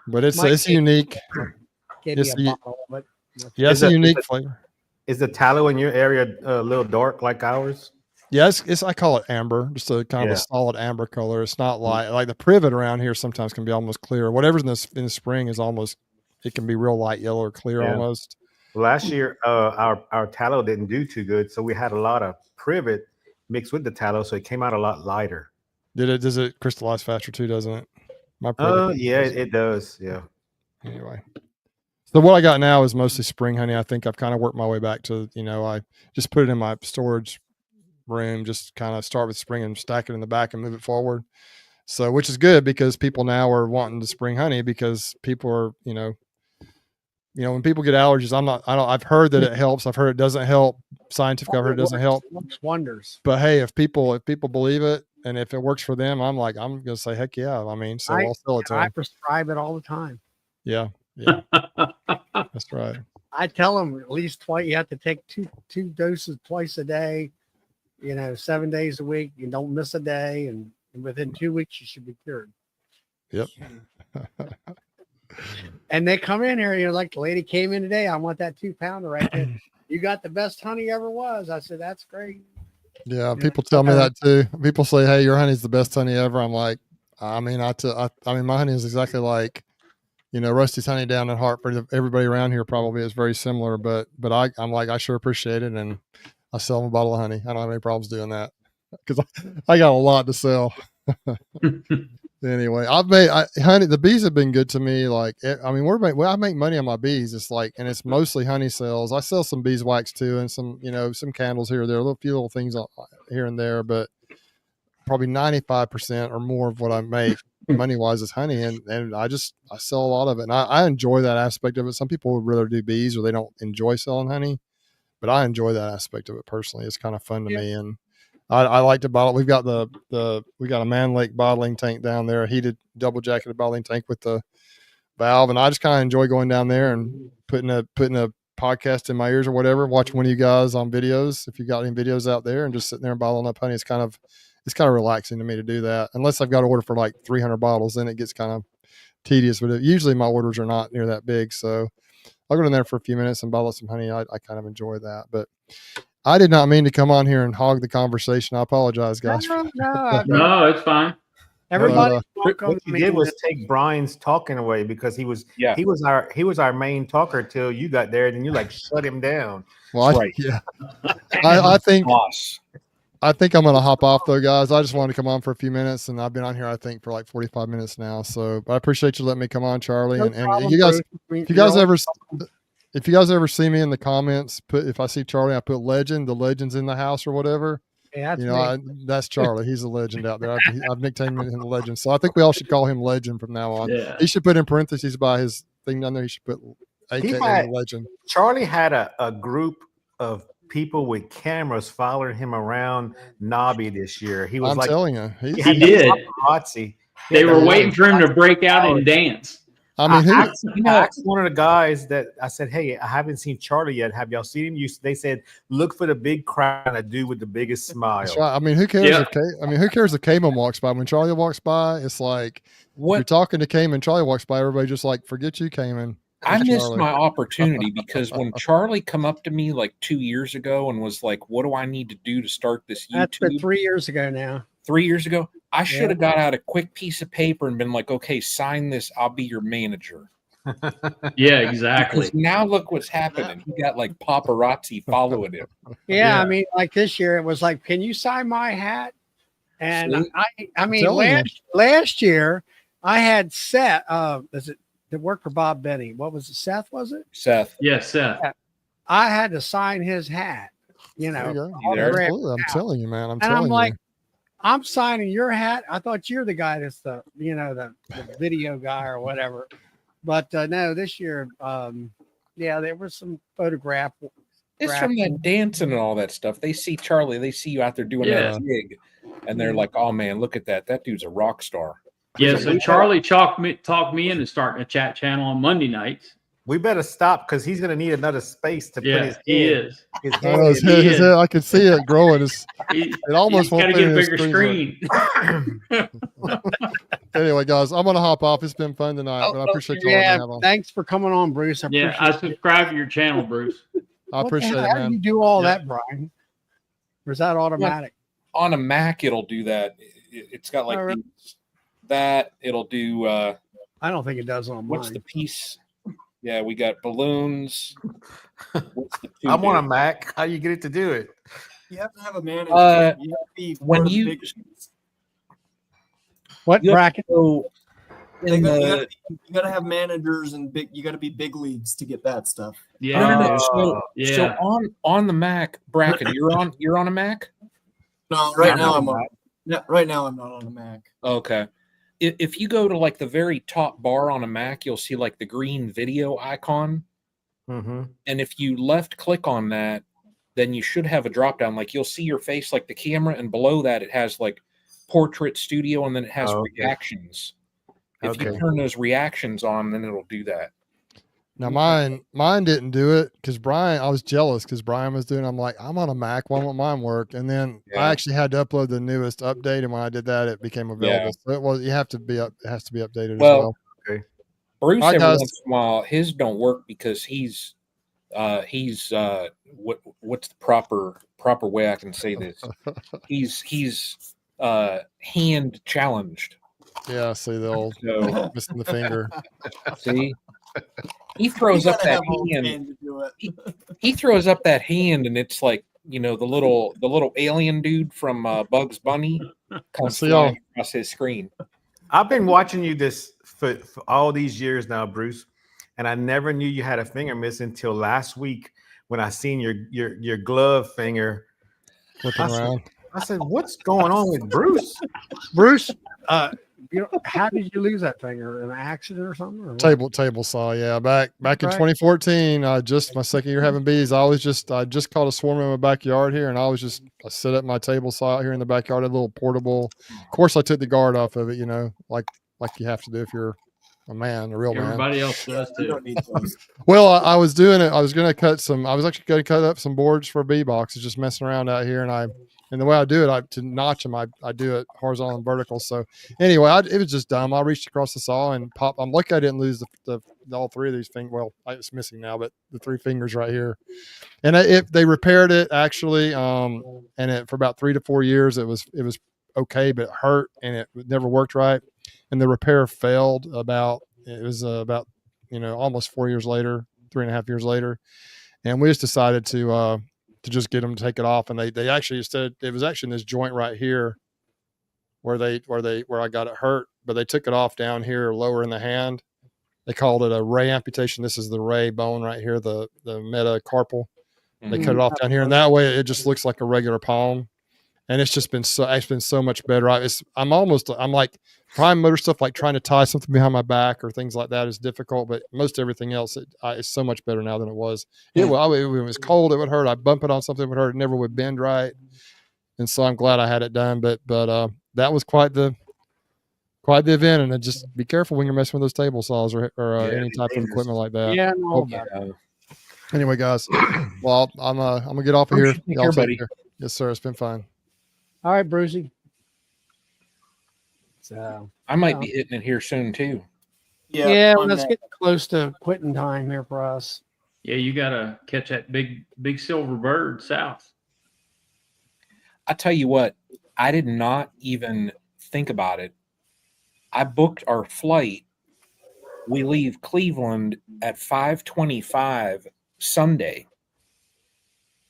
But it's unique. It's a unique flavor. Is the tallow in your area a little dark like ours? Yeah, I call it amber, just a kind of a solid amber color. It's not like the privet around here sometimes can be almost clear. Whatever's in the spring is almost, it can be real light yellow or clear almost. Last year, our tallow didn't do too good, so we had a lot of privet, mixed with the tallow, so it came out a lot lighter. Does it crystallize faster too? Doesn't it? My product Yeah, does. it does. Yeah. Anyway, so what I got now is mostly spring honey. I think I've kind of worked my way back to, I just put it in my storage room, just kind of start with spring and stack it in the back and move it forward. So, which is good because people now are wanting the spring honey because people are, when people get allergies, I've heard that it helps. I've heard it doesn't help. Scientifically, I've heard it doesn't help. It works wonders. But hey, if people believe it and if it works for them, I'm going to say, heck yeah. I mean, so I'll sell it to I them. prescribe it all the time. Yeah. Yeah. That's right. I tell them at least twice. You have to take two doses twice a day, 7 days a week. You don't miss a day. And within 2 weeks, you should be cured. Yep. And they come in here, like the lady came in today. I want that 2-pounder right there. You got the best honey ever was. I said, that's great. Yeah. People tell me that too. People say, hey, your honey's the best honey ever. I'm like, I mean, my honey is exactly like, Rusty's honey down in Hartford. Everybody around here probably is very similar, but I'm like, I sure appreciate it. And I sell them a bottle of honey. I don't have any problems doing that because I got a lot to sell. Anyway, honey, the bees have been good to me. Like, I make money on my bees. It's like, and it's mostly honey sales. I sell some beeswax too, and some, some candles here or there, few little things here and there, but probably 95% or more of what I make money wise is honey. And I sell a lot of it. And I enjoy that aspect of it. Some people would rather do bees or they don't enjoy selling honey, but I enjoy that aspect of it personally. It's kind of fun to me. And I like to bottle. We've got we got a Man Lake bottling tank down there, a heated double jacketed bottling tank with the valve. And I just kind of enjoy going down there and putting a podcast in my ears or whatever, watching one of you guys on videos. If you got any videos out there and just sitting there and bottling up honey, it's kind of relaxing to me to do that. Unless I've got to order for like 300 bottles, then it gets kind of tedious, but usually my orders are not near that big. So I'll go in there for a few minutes and bottle some honey. I kind of enjoy that, but I did not mean to come on here and hog the conversation. I apologize, guys. No, it's fine. Everybody, What you did was take Brian's talking away because he was our main talker till you got there, and then you like shut him down. Well, I think I'm going to hop off though, guys. I just wanted to come on for a few minutes, and I've been on here, I think, for like 45 minutes now. So, but I appreciate you letting me come on, Charlie. And you guys, if you guys ever see me in the comments, if I see Charlie, I put legend, the legend's in the house or whatever. Yeah, that's Charlie. He's a legend out there. I've nicknamed him the legend. So I think we all should call him legend from now on. Yeah. He should put in parentheses by his thing down there. He should put AKA legend. Charlie had a group of people with cameras following him around Nobby this year. He was I'm telling you, he did. They were waiting for him to break out and dance. I mean, I asked one of the guys that I said, "Hey, I haven't seen Charlie yet. Have y'all seen him?" They said, "Look for the big crowd, a dude with the biggest smile." That's right. I mean, who cares? Who cares if Cayman walks by? When Charlie walks by, it's like you're talking to Cayman. Charlie walks by, everybody just like, forget you, Cayman. I missed my opportunity because when Charlie come up to me like 2 years ago and was like, "What do I need to do to start this YouTube?" That's been 3 years ago now. 3 years ago, I should have got out a quick piece of paper and been like, "Okay, sign this. I'll be your manager." Yeah, exactly. Because now look what's happening. He got like paparazzi following him. Yeah, I mean, like this year, it was like, "Can you sign my hat?" And I mean, last year I had Seth. Is it that worked for Bob Benny? What was it? Seth? Was it Seth? Yes, Seth. I had to sign his hat. I'm telling you, man. I'm like, I'm signing your hat. I thought you're the guy that's the video guy or whatever. But no, this year, there was some photograph. It's from that dancing and all that stuff. They see Charlie, they see you out there doing that gig, and they're like, "Oh man, look at that! That dude's a rock star." Yeah, so Charlie talked me into starting a chat channel on Monday nights. We better stop because he's going to need another space to put his head. His head. I can see it growing. It almost won't got to get a bigger screen. Anyway, guys, I'm going to hop off. It's been fun tonight, but I appreciate you all. Thanks for coming on, Bruce. I subscribe to your channel, Bruce. I appreciate it, man. How do you do all that, Brian? Or is that automatic? On a Mac, it'll do that. It's got like that. It'll do. I don't think it does on mine. What's the piece? Yeah, we got balloons. I'm on a Mac. How do you get it to do it? You have to have a manager. You have to be when one of the you- big- What You have bracket? to go They in got- the you gotta have managers and big. You gotta be big leagues to get that stuff. Yeah. no. So yeah. on the Mac, Bracken, you're on a Mac. No, right I'm now on I'm a on. Yeah, right now I'm not on a Mac. Okay. If you go to like the very top bar on a Mac, you'll see like the green video icon. Mm-hmm. And if you left click on that, then you should have a drop down. Like you'll see your face, like the camera, and below that it has like portrait studio, and then it has Oh, okay. reactions. If you Okay. turn those reactions on, then it'll do that. Now mine didn't do it because Brian. I was jealous because Brian was doing. I'm like, I'm on a Mac. Why won't mine work? And then Yeah. I actually had to upload the newest update, and when I did that, it became available. So it was. You have to be up. It has to be updated Well, as well. Bruce, Hi, every guys. once in a while, his don't work because he's what's the proper way I can say this? He's hand challenged. Yeah. See the old So missing the finger. see, he throws You up gotta that have both hand. hands to do it. He throws up that hand, and it's like the little alien dude from Bugs Bunny comes See y'all. flying across his screen. I've been watching you this for all these years now, Bruce, and I never knew you had a finger missing until last week when I seen your glove finger. Flipping around. I said, "What's going on with Bruce?" Bruce, how did you lose that finger? An accident or something? Or what? Table saw, yeah. Back in Right. 2014, just my second year having bees. I just caught a swarm in my backyard here, and I set up my table saw out here in the backyard, a little portable. Of course, I took the guard off of it, like you have to do if you're a real man. Everybody else does You too. don't need those. Well, I was doing it. I was actually going to cut up some boards for bee boxes, just messing around out here, and the way I do it, to notch them, I do it horizontal and vertical. So anyway, it was just dumb. I reached across the saw and popped. I'm lucky I didn't lose the all three of these fingers. Well, it's missing now, but the three fingers right here. And they repaired it actually, and for about 3 to 4 years, it was okay, but it hurt and it never worked right. And the repair failed about almost 4 years later, 3.5 years later, and we just decided to just get them to take it off. And they actually said it was actually in this joint right here where I got it hurt, but they took it off down here lower in the hand. They called it a ray amputation. This is the ray bone right here, the metacarpal. They cut it off down here, and that way it just looks like a regular palm. And it's just been so much better. I'm like prime motor stuff, like trying to tie something behind my back or things like that is difficult, but most everything else it's so much better now than it was. When it was cold, it would hurt. I bump it on something, it would hurt. It never would bend right. And so I'm glad I had it done. But that was quite the event. And just be careful when you're messing with those table saws or any type of equipment like that. Yeah, no, Anyway, guys, well, I'm gonna get off of here. Take Y'all care, take buddy. care. Yes, sir. It's been fun. all right, Brucey. So I might be hitting it here soon too. yeah, on let's that. get close to quitting time here for us. Yeah, you gotta catch that big silver bird south. I tell you what, I did not even think about it. I booked our flight. We leave Cleveland at 5:25 Sunday.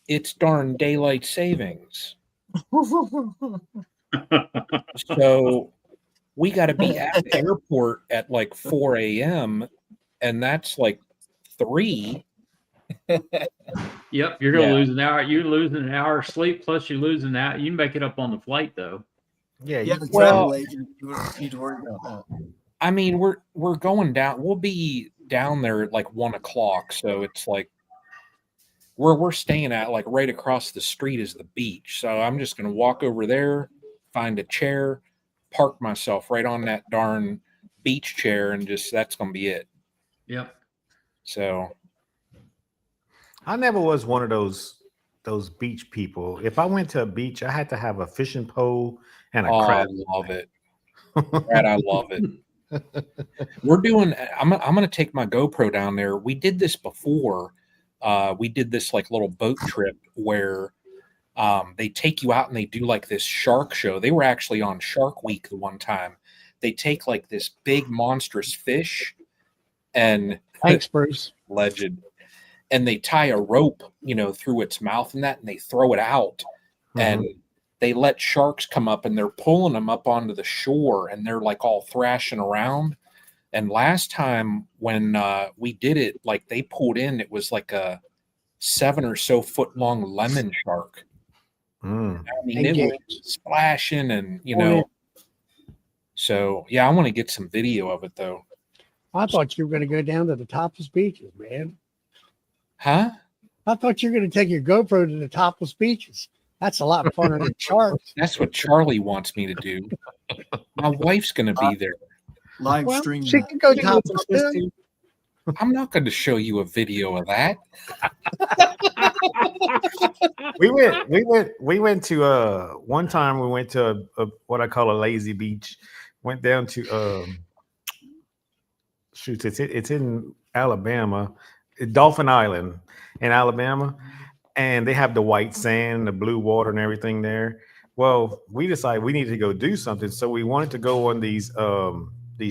It's darn daylight savings. So we got to be at the airport at like 4 a.m. and that's like 3. Yep, you're gonna Yeah. lose an hour. You're losing an hour of sleep, plus you lose an hour. You can make it up on the flight though. Yeah, You have a Well- travel agent. You don't need to worry about that. I mean, we're going down. We'll be down there at like 1 o'clock. So it's like where we're staying at, like right across the street is the beach. So I'm just gonna walk over there, find a chair, park myself right on that darn beach chair, and that's gonna be it. Yep. So I never was one of those beach people. If I went to a beach, I had to have a fishing pole and a I crab. love it. Brad, I love it. I'm gonna take my GoPro down there. We did this before. We did this like little boat trip where they take you out and they do like this shark show. They were actually on Shark Week the one time. They take like this big monstrous fish and Thanks, Bruce. legend, and they tie a rope, through its mouth and they throw it out, and they let sharks come up and they're pulling them up onto the shore and they're like all thrashing around. And last time when we did it, like they pulled in, it was like a 7 or so foot long lemon shark. Mm. I mean, And it games. was splashing and, you Oh, know, yeah. so yeah, I want to get some video of it though. I thought you were going to go down to the topless beaches, man. Huh? I thought you were going to take your GoPro to the topless beaches. That's a lot funner than sharks. That's what Charlie wants me to do. My wife's going to be there. Live Well, stream. she that. can go topless too. I'm not going to show you a video of that. We went to one time we went to a what I call a lazy beach. Went down to it's in Alabama, Dolphin Island in Alabama, and they have the white sand, the blue water, and everything there. Well, we decided we needed to go do something, so we wanted to go on these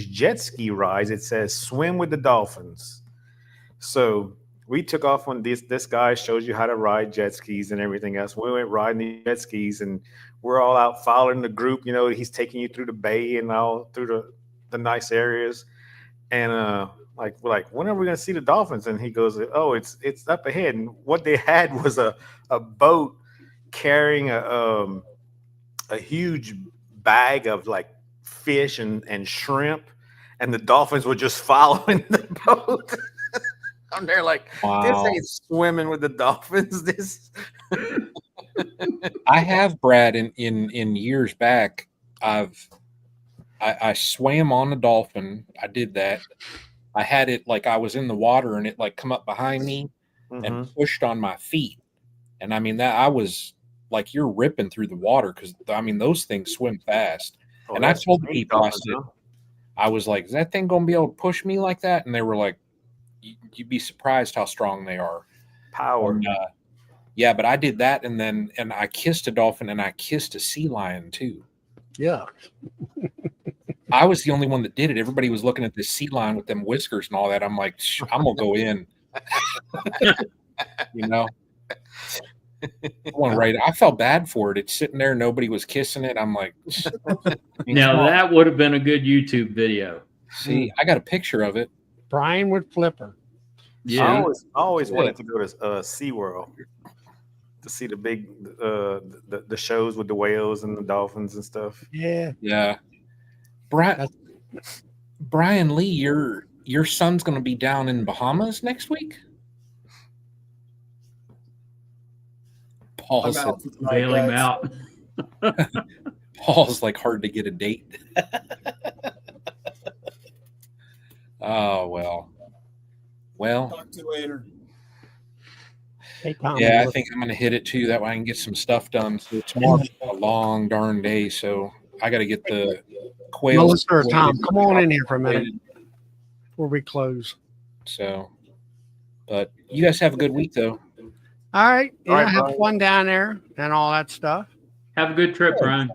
jet ski rides. It says swim with the dolphins. So we took off on this. This guy shows you how to ride jet skis and everything else. We went riding the jet skis, and we're all out following the group. You know, he's taking you through the bay and all through the nice areas. And we're like, when are we gonna see the dolphins? And he goes, oh, it's up ahead. And what they had was a boat carrying a huge bag of like fish and shrimp, and the dolphins were just following the boat. I'm there like, this ain't swimming with the dolphins. This I have, Brad, in years back, I swam on a dolphin. I did that. I had it like I was in the water and it like come up behind me and pushed on my feet. And I mean that I was like, you're ripping through the water because I mean those things swim fast. And I told the people, I said, I was like, is that thing gonna be able to push me like that? And they were like, you'd be surprised how strong they are. power. And, yeah, but I did that and I kissed a dolphin and I kissed a sea lion too. Yeah. I was the only one that did it. Everybody was looking at this sea lion with them whiskers and all that. I'm like, I'm gonna go in. You know, I felt bad for it. It's sitting there, nobody was kissing it. I'm like, Now that would have been a good YouTube video. see, I got a picture of it. Brian would flipper. Yeah. I always wanted to go to SeaWorld to see the big the shows with the whales and the dolphins and stuff. Yeah. Yeah, Brian Lee, your son's going to be down in Bahamas next week. Paul I'm said, out for the night, Bail him guys. out. Paul's like hard to get a date. Oh well. Talk to you later. Hey, Tom, Yeah, I think I'm going to hit it too. That way I can get some stuff done. So tomorrow's a long darn day. So I got to get the quail. Melissa or Tom, come on in here for a minute before we close. So, but you guys have a good week though. All right. Yeah, All right, have Brian. fun down there and all that stuff. Have a good trip, Brian.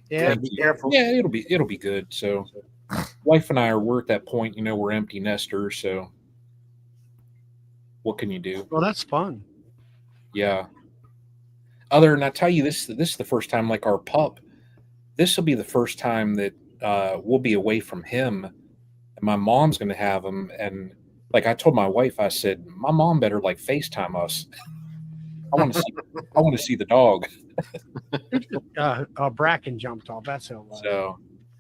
Yeah. Be careful. Yeah, it'll be good. So, wife and we're at that point. You know, we're empty nesters. So, what can you do? Well, that's fun. Yeah. Other than I tell you, this is the first time, like our pup. This will be the first time that we'll be away from him, and my mom's going to have him. And like I told my wife, I said, my mom better like FaceTime us. I want to see the dog. Bracken jumped off. That's who it was. So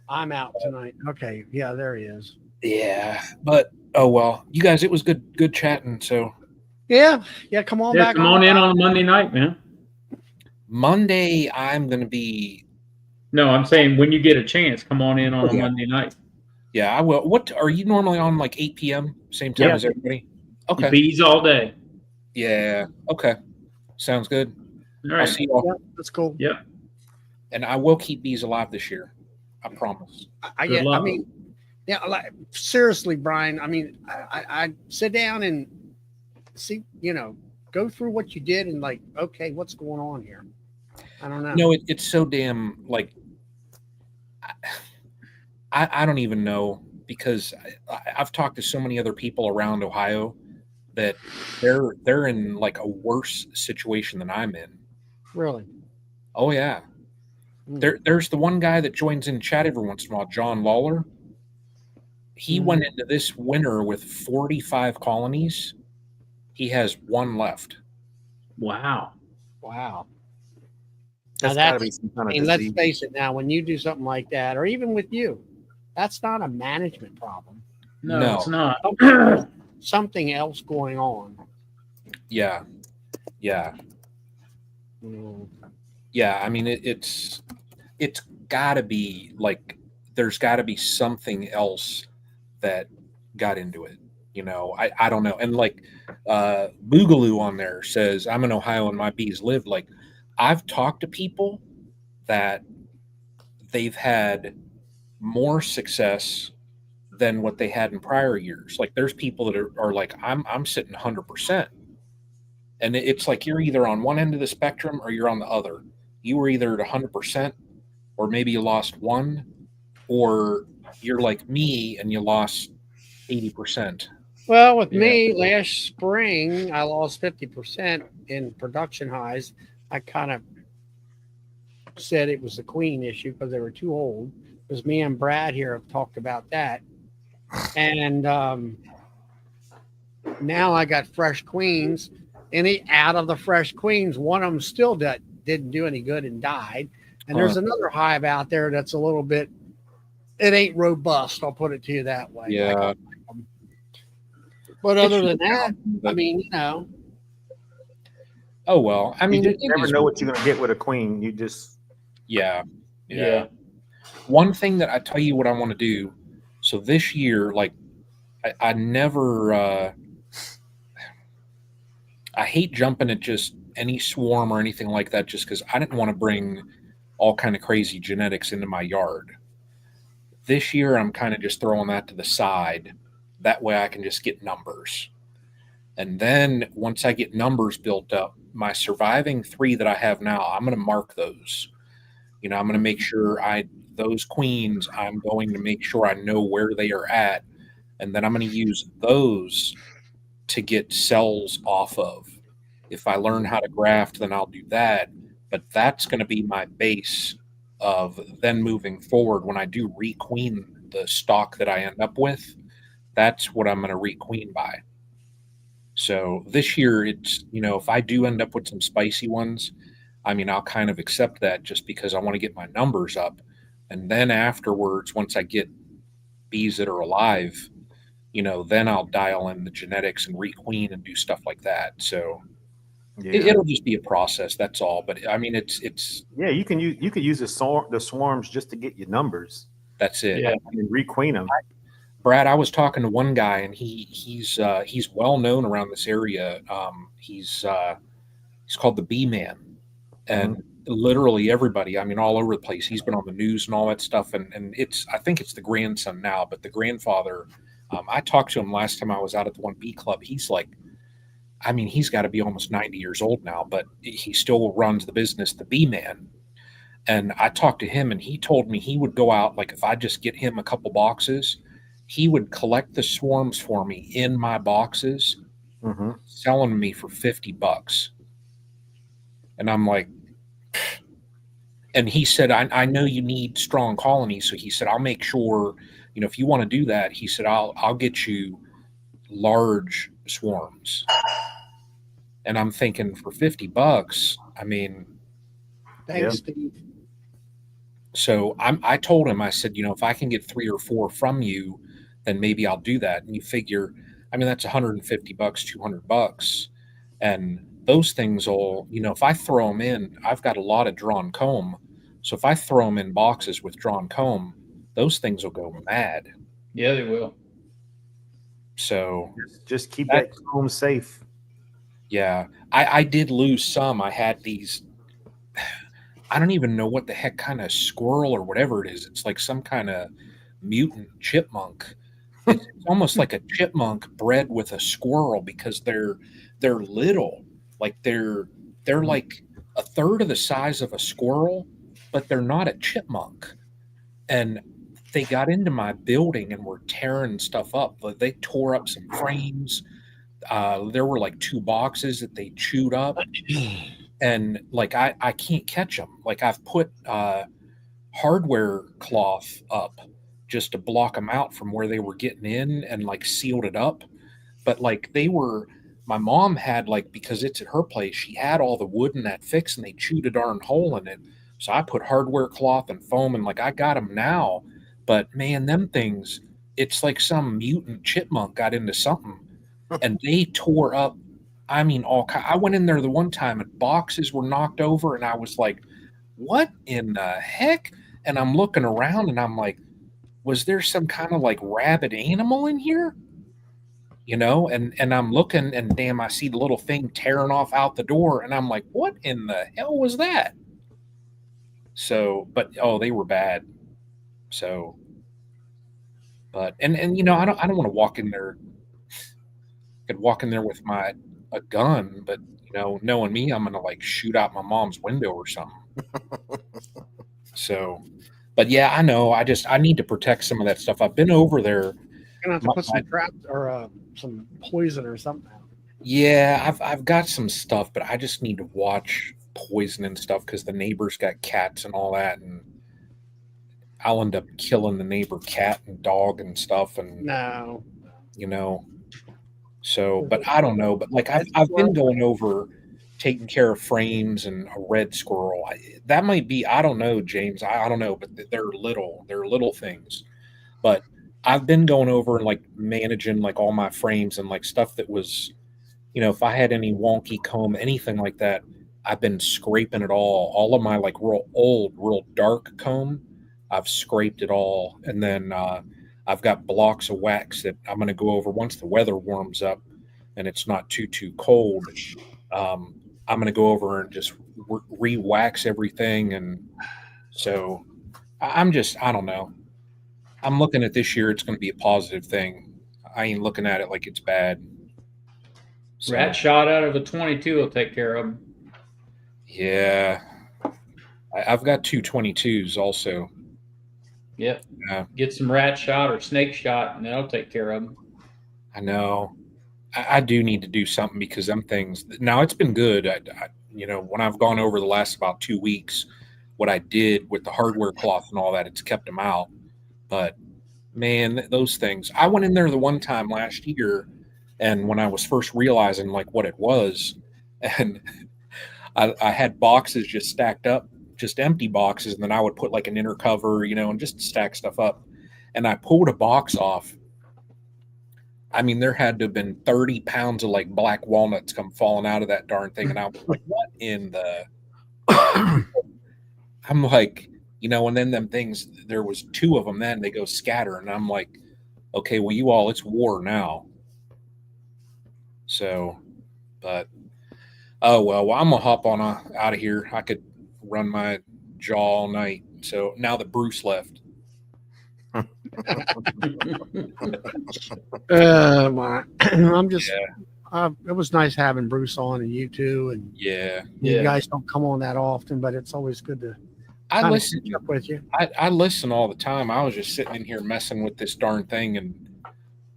I'm out tonight. Okay. Yeah, there he is. yeah, but oh well, you guys, it was good chatting. So Yeah. Yeah. Come on Yeah, back. come on in on a Monday night, man. Monday, I'm going to be. No, I'm saying when you get a chance, come on in on a Yeah. Monday night. Yeah, I will. What are you normally on? Like 8 p.m. Same time Yeah. as everybody. The Okay. bees all day. Yeah. Okay. Sounds good. All I'll right. see you all. Yeah, that's cool. Yeah. And I will keep bees alive this year. I promise. I Good luck. mean, yeah, like seriously, Brian. I mean, I sit down and see, go through what you did and like, okay, what's going on here? I don't know. No, it's so damn like. I don't even know because I've talked to so many other people around Ohio that they're in like a worse situation than I'm in. Really? Oh yeah. There's the one guy that joins in chat every once in a while, John Lawler. He went into this winter with 45 colonies. He has one left. Wow. Wow. That's Now got to be some kind I of mean, let's disease. face it. Now, when you do something like that, or even with you, that's not a management problem. No, No. it's not. Something else going on. Yeah. Yeah. Mm. Yeah. I mean, it's got to be like there's got to be something else that got into it. You know, I don't know. And like Boogaloo on there says, I'm in Ohio and my bees live. Like, I've talked to people that they've had more success than what they had in prior years. Like, there's people that are like, I'm sitting 100%. And it's like you're either on one end of the spectrum or you're on the other. You were either at 100% or maybe you lost one, or you're like me and you lost 80%. Well, with Yeah. me, last spring, I lost 50% in production highs. I kind of said it was the queen issue because they were too old. Because me and Brad here have talked about that. And now I got fresh queens. And out of the fresh queens, one of them still didn't do any good and died. And there's another hive out there that's a little bit, it ain't robust. I'll put it to you that way. Yeah. But other than that, I mean, you know. Oh, well, I mean, You it never is- know what you're going to get with a queen. You just, Yeah. Yeah. One thing that I tell you what I want to do. So this year, like, I never, I hate jumping at just any swarm or anything like that, just because I didn't want to bring all kind of crazy genetics into my yard. This year, I'm kind of just throwing that to the side. That way I can just get numbers. And then once I get numbers built up, my surviving 3 that I have now, I'm going to mark those. You know, I'm going to make sure those queens, I'm going to make sure I know where they are at. And then I'm going to use those to get cells off of. If I learn how to graft, then I'll do that. But that's going to be my base of then moving forward. When I do requeen the stock that I end up with, that's what I'm going to requeen by. So this year, it's, you know, if I do end up with some spicy ones, I mean, I'll kind of accept that just because I want to get my numbers up. And then afterwards, once I get bees that are alive, you know, then I'll dial in the genetics and requeen and do stuff like that. So it'll just be a process. That's all. But I mean, it's yeah, you can use the swarms just to get your numbers. That's it. Yeah. And requeen them. Brad, I was talking to one guy, and he's well known around this area. He's called the Bee Man, and literally everybody, I mean, all over the place. He's been on the news and all that stuff, and I think it's the grandson now, but the grandfather. I talked to him last time I was out at the one bee club. He's like, I mean, he's got to be almost 90 years old now, but he still runs the business, the Bee Man. And I talked to him, and he told me he would go out, like if I just get him a couple boxes, he would collect the swarms for me in my boxes, selling them me for $50. And I'm like, and he said, I know you need strong colonies. So he said, I'll make sure, you know, if you want to do that, he said, I'll get you large swarms. And I'm thinking for $50, I mean, Thanks, Steve. so I told him, I said, you know, if I can get 3 or 4 from you, then maybe I'll do that. And you figure, I mean, that's $150, $200. And those things will, you know, if I throw them in, I've got a lot of drawn comb. So if I throw them in boxes with drawn comb, those things will go mad. Yeah, they will. So Just keep that comb safe. yeah, I did lose some. I had these, I don't even know what the heck kind of squirrel or whatever it is. It's like some kind of mutant chipmunk. It's almost like a chipmunk bred with a squirrel because they're little. Like they're like a third of the size of a squirrel, but they're not a chipmunk. And they got into my building and were tearing stuff up. They tore up some frames. There were like 2 boxes that they chewed up. and like I can't catch them. Like I've put hardware cloth up just to block them out from where they were getting in and like sealed it up. But like my mom had like, because it's at her place, she had all the wood in that fix and they chewed a darn hole in it. So I put hardware cloth and foam and like I got them now. But man, them things, it's like some mutant chipmunk got into something and they tore up. I mean, I went in there the one time and boxes were knocked over and I was like, what in the heck? And I'm looking around and I'm like, was there some kind of like rabid animal in here? You know, and I'm looking and damn, I see the little thing tearing off out the door and I'm like, what in the hell was that? So, but they were bad. So, but and you know, I don't want to walk in there. I could walk in there with a gun, but you know, knowing me, I'm gonna like shoot out my mom's window or something. So, but yeah, I know. I need to protect some of that stuff. I've been over there. You're gonna have to put some traps or some poison or something out. Yeah, I've got some stuff, but I just need to watch poison and stuff because the neighbor's got cats and all that, and I'll end up killing the neighbor cat and dog and stuff, and No. you know. So, but I don't know. But like I've been going over taking care of frames and a red squirrel. That might be, I don't know, James. I don't know, but they're little things. But I've been going over and like managing like all my frames and like stuff that was, you know, if I had any wonky comb, anything like that, I've been scraping it all of my like real old, real dark comb. I've scraped it all. And then I've got blocks of wax that I'm going to go over once the weather warms up and it's not too cold. I'm going to go over and just re-wax everything. And so I don't know. I'm looking at this year, it's going to be a positive thing. I ain't looking at it like it's bad. So, Rat shot out of a 22 will take care of them. yeah. I've got 222s also. Yep. Yeah. Get some rat shot or snake shot, and that'll take care of them. I know. I do need to do something because them things. Now it's been good. You know, when I've gone over the last about 2 weeks, what I did with the hardware cloth and all that, it's kept them out. But man, those things. I went in there the one time last year, and when I was first realizing like what it was, and I had boxes just stacked up, just empty boxes, and then I would put like an inner cover, you know, and just stack stuff up. And I pulled a box off. I mean, there had to have been 30 pounds of like black walnuts come falling out of that darn thing. And I was like, what in the I'm like, you know, and then them things, there was 2 of them then they go scatter. And I'm like, okay, well, you all, it's war now. So, but, oh, well, I'm going to hop on out of here. I could run my jaw all night. So now that Bruce left. I'm just. Yeah. It was nice having Bruce on and you too, and Yeah. you guys don't come on that often, but it's always good to. I listen catch up with you. I listen all the time. I was just sitting in here messing with this darn thing and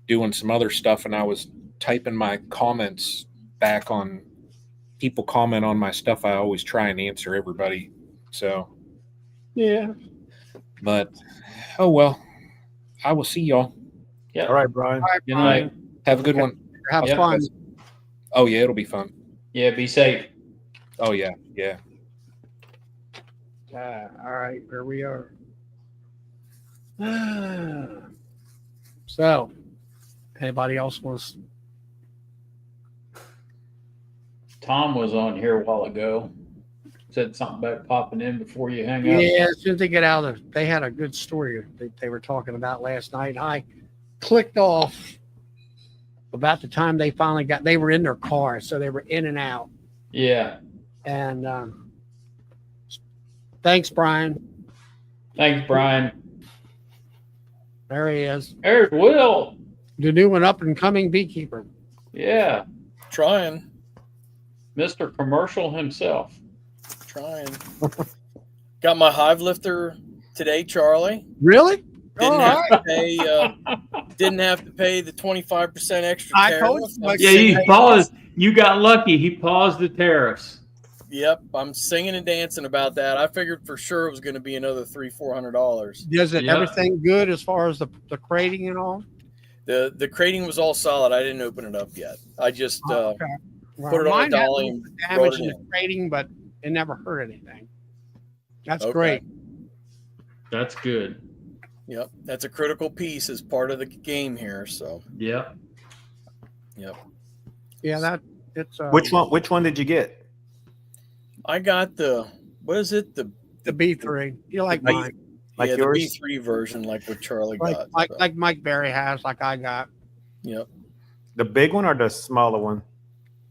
doing some other stuff, and I was typing my comments back on people comment on my stuff. I always try and answer everybody. So Yeah. but oh well. I will see y'all. Yeah. All right, Brian. All right, Good Brian. night. Have a good one. Have Yep. fun. Oh yeah, it'll be fun. Yeah, be safe. Oh yeah, yeah. All right, here we are. So, anybody else wants? Tom was on here a while ago. Said something about popping in before you hang up. Yeah, as soon as they get out of, they had a good story they were talking about last night. I clicked off about the time they finally they were in their car, so they were in and out. Yeah. And thanks, Brian. Thanks, Brian. There he is, There's Will. the new and up and coming beekeeper. Yeah. Trying. Mr. Commercial himself. Trying. Got my hive lifter today, Charlie. Really? Didn't All have right. to pay. Didn't have to pay the 25% extra I tariff. told you. Yeah, you got lucky. He paused the tariffs. Yep, I'm singing and dancing about that. I figured for sure it was going to be another $300-400. Does it Yeah. everything good as far as the crating and all? The crating was all solid. I didn't open it up yet. I just Oh, okay. Well, put it on a mine had a dolly little and bit of brought damage it in the in. crating, but it never hurt anything. That's Okay. great. That's good. Yep, that's a critical piece as part of the game here. So, Yep. yep. Yeah, that it's Which one did you get? I got what is it? The B3. You like B- mine? Like yeah, yours? the B3 version, like what Charlie Like got. like so, like Mike Berry has, like I got. Yep. The big one or the smaller one?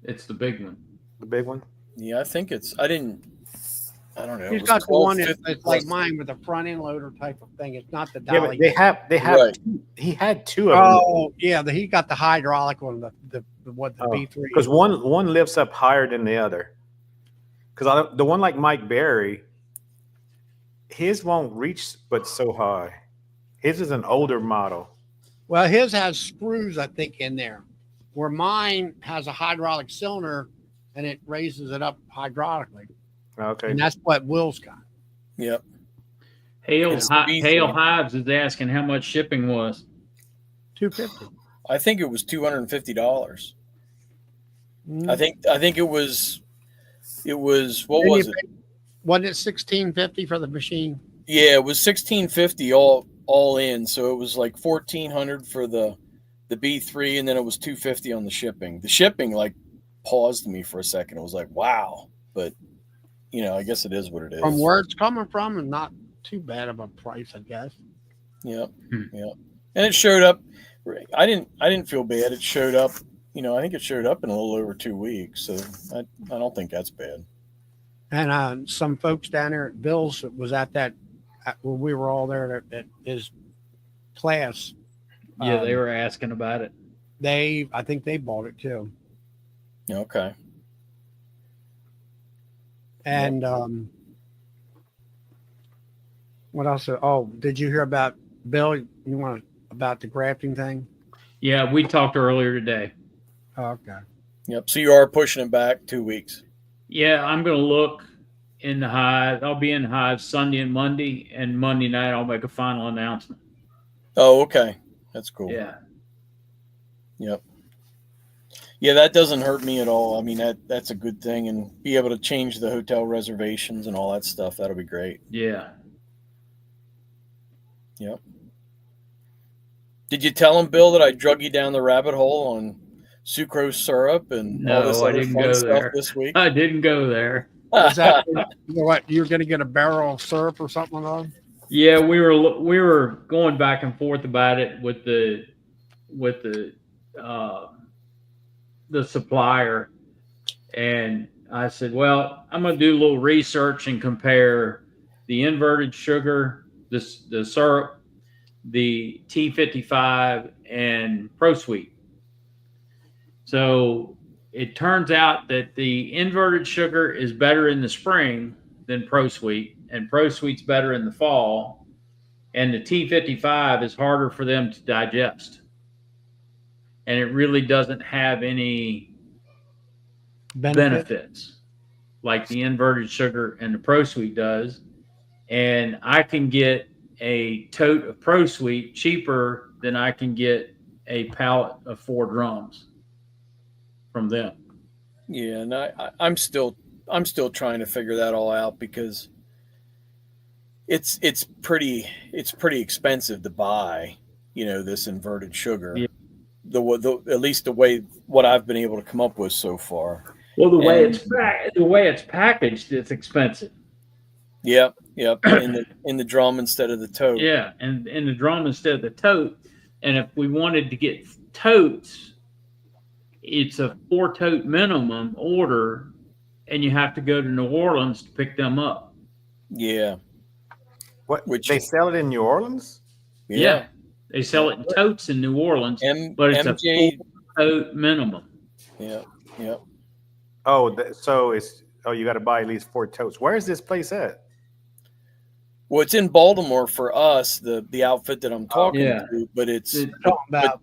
It's the big one. The big one? Yeah, I think it's. I don't know. It He's was got the one that's 1250 like plus- mine with a front end loader type of thing. It's not the Yeah, dolly. but they have. Right. He had two of them. Oh yeah, he got the hydraulic one, the Oh, B3. Because one lifts up higher than the other. Because the one like Mike Berry, his won't reach but so high. His is an older model. Well, his has screws, I think, in there, where mine has a hydraulic cylinder, and it raises it up hydraulically, Okay. and that's what Will's got. Yep. Hail It's the B3. Hail Hives is asking how much shipping was. $250. I think it was $250. I think it was what Then was you it? Wasn't it $1650 for the machine? Yeah, it was $1650 all in. So it was like $1,400 for the B3, and then it was $250 on the shipping. The shipping like paused me for a second. It was like, wow, but I guess it is what it is. From where it's coming from, and not too bad of a price, I guess. Yep. Hmm. Yep. And it showed up. I didn't feel bad. It showed up. I think it showed up in a little over 2 weeks. So I don't think that's bad. And some folks down there at Bill's was at where we were all there at his class. Yeah, they were asking about it. I think they bought it too. Okay. And what else? Oh, did you hear about Bill? You want about the grafting thing? Yeah, we talked earlier today. Oh, okay. Yep. So you are pushing it back 2 weeks. Yeah, I'm going to look in the Hive. I'll be in the Hive Sunday and Monday, and Monday night I'll make a final announcement. Oh, okay. That's cool. Yeah. Yep. Yeah, that doesn't hurt me at all. I mean, that's a good thing, and be able to change the hotel reservations and all that stuff. That'll be great. Yeah. Yep. Did you tell him, Bill, that I drug you down the rabbit hole on sucrose syrup and all this No, I other didn't fun go stuff there. this week? I didn't go there. Is that what you're going to get a barrel of syrup or something on? Yeah, we were going back and forth about it with the supplier, and I said, well, I'm going to do a little research and compare the inverted sugar, the syrup, the T55, and ProSweet. So it turns out that the inverted sugar is better in the spring than ProSweet, and ProSweet's better in the fall, and the T55 is harder for them to digest. And it really doesn't have any benefits like the inverted sugar and the ProSweet does. And I can get a tote of ProSweet cheaper than I can get a pallet of 4 drums from them. Yeah, and I'm still trying to figure that all out because it's pretty expensive to buy, this inverted sugar. Yeah. At least the way what I've been able to come up with so far. Well, the way And- it's packaged, it's expensive. Yep. in the drum instead of the tote. Yeah, and in the drum instead of the tote. And if we wanted to get totes, it's a 4-tote minimum order, and you have to go to New Orleans to pick them up. Yeah. What? Which- They sell it in New Orleans? Yeah, they sell it in totes in New Orleans, but it's MJ. a 4-tote minimum. Yeah. Yep. Oh, you got to buy at least 4 totes. Where is this place at? Well, it's in Baltimore for us, the outfit that I'm talking Yeah. to, but it's Talking about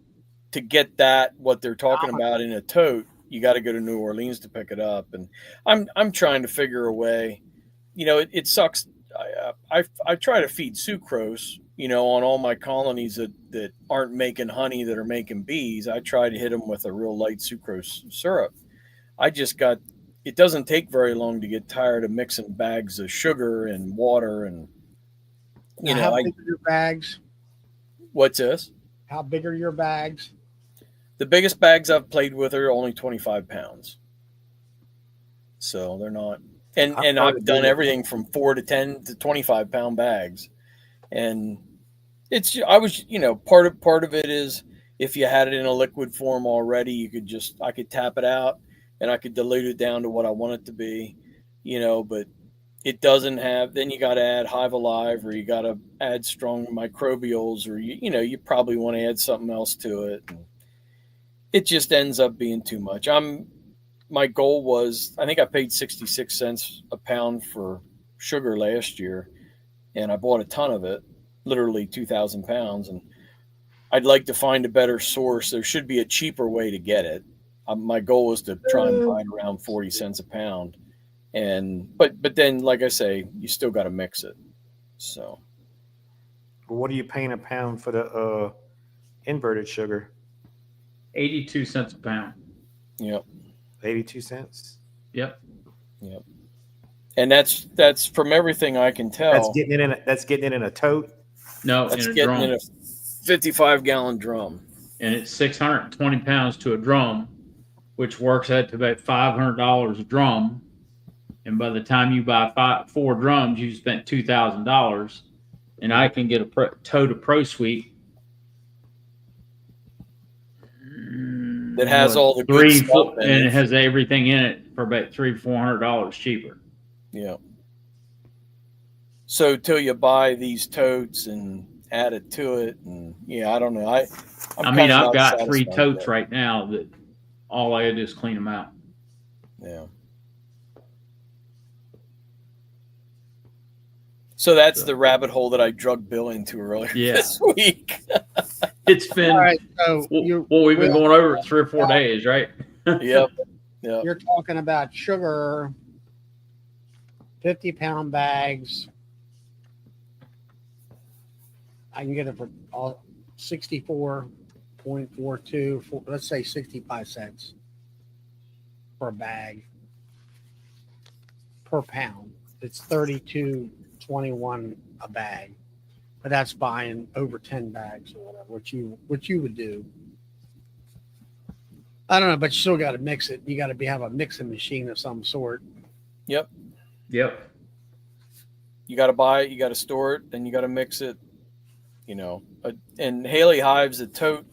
to get what they're talking about in a tote, you got to go to New Orleans to pick it up. And I'm trying to figure a way. You know, it sucks. I try to feed sucrose, you know, on all my colonies that aren't making honey, that are making bees. I try to hit them with a real light sucrose syrup. It doesn't take very long to get tired of mixing bags of sugar and water. And, you Now, know, how big are your bags? what's this? How big are your bags? The biggest bags I've played with are only 25 pounds. So they're not, and I've done everything from 4 to 10 to 25 pound bags. And you know, part of it is if you had it in a liquid form already, I could tap it out and I could dilute it down to what I want it to be, you know, but it doesn't have, then you got to add Hive Alive, or you got to add strong microbials, or, you know, you probably want to add something else to it. And it just ends up being too much. My goal was, I think I paid 66 cents a pound for sugar last year, and I bought a ton of it, literally 2,000 pounds. And I'd like to find a better source. There should be a cheaper way to get it. My goal was to try and find around 40 cents a pound. But then, like I say, you still got to mix it. So, What are you paying a pound for the inverted sugar? 82 cents a pound. yep. 82 cents. Yep. And that's from everything I can tell. That's getting it in a tote. No, That's in a getting drum. in a 55-gallon drum. And it's 620 pounds to a drum, which works out to about $500 a drum. And by the time you buy 4 drums, you spent $2,000. And I can get a tote of Pro Sweet That has all the good stuff in and it. it has everything in it for about $300-400 cheaper. Yeah. So till you buy these totes and add it to it, and yeah, I don't know. I've got 3 totes right now that all I do is clean them out. Yeah. So that's the rabbit hole that I drug Bill into earlier this week. It's been All right, so we've been going over it 3 or 4 days, right? Yep. you're talking about sugar, 50-pound bags. I can get it for all 64.42, let's say 65 cents per bag per pound. It's 32.21 a bag, but that's buying over 10 bags or whatever, what you would do. I don't know, but you still got to mix it. You got to have a mixing machine of some sort. Yep. Yep. You got to buy it, you got to store it, then you got to mix it. You know, and Haley Hives, a tote,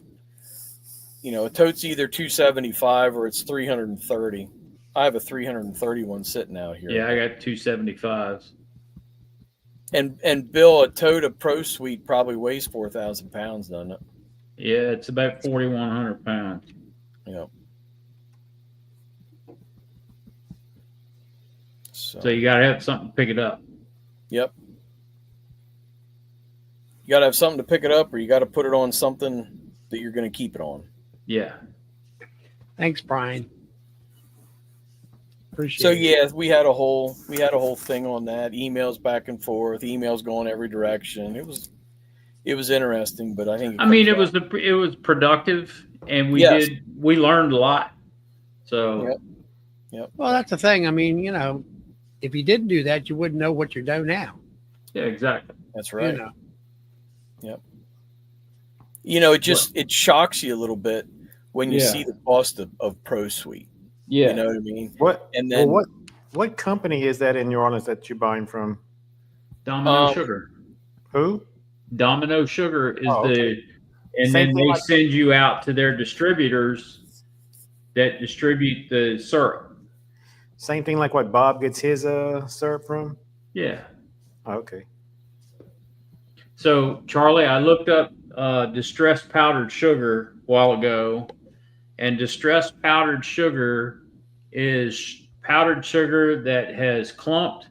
you know, a tote's either 275 or it's 330. I have a 331 sitting out here. Yeah, I got 275s. And Bill, a tote of Pro Sweet probably weighs 4,000 pounds, doesn't it? Yeah, it's about 4,100 pounds. Yeah. So you got to have something to pick it up. Yep. You got to have something to pick it up, or you got to put it on something that you're going to keep it on. Yeah. Thanks, Brian. Appreciate So it. yeah, we had a whole thing on that. Emails back and forth, emails going every direction. It was interesting, but I think it was productive, and we learned a lot. So Yep. Well, that's the thing. I mean, you know, if you didn't do that, you wouldn't know what you're doing now. yeah, exactly. That's right. You know. Yep. You know, it shocks you a little bit when you see the cost of Pro Suite. Yeah. You know what I mean? What company is that in New Orleans that you're buying from? Domino Sugar. Who? Domino Sugar is okay. And Same then thing they like- send you out to their distributors that distribute the syrup. Same thing like what Bob gets his syrup from? Yeah. Oh, okay. So, Charlie, I looked up distressed powdered sugar a while ago, and distressed powdered sugar is powdered sugar that has clumped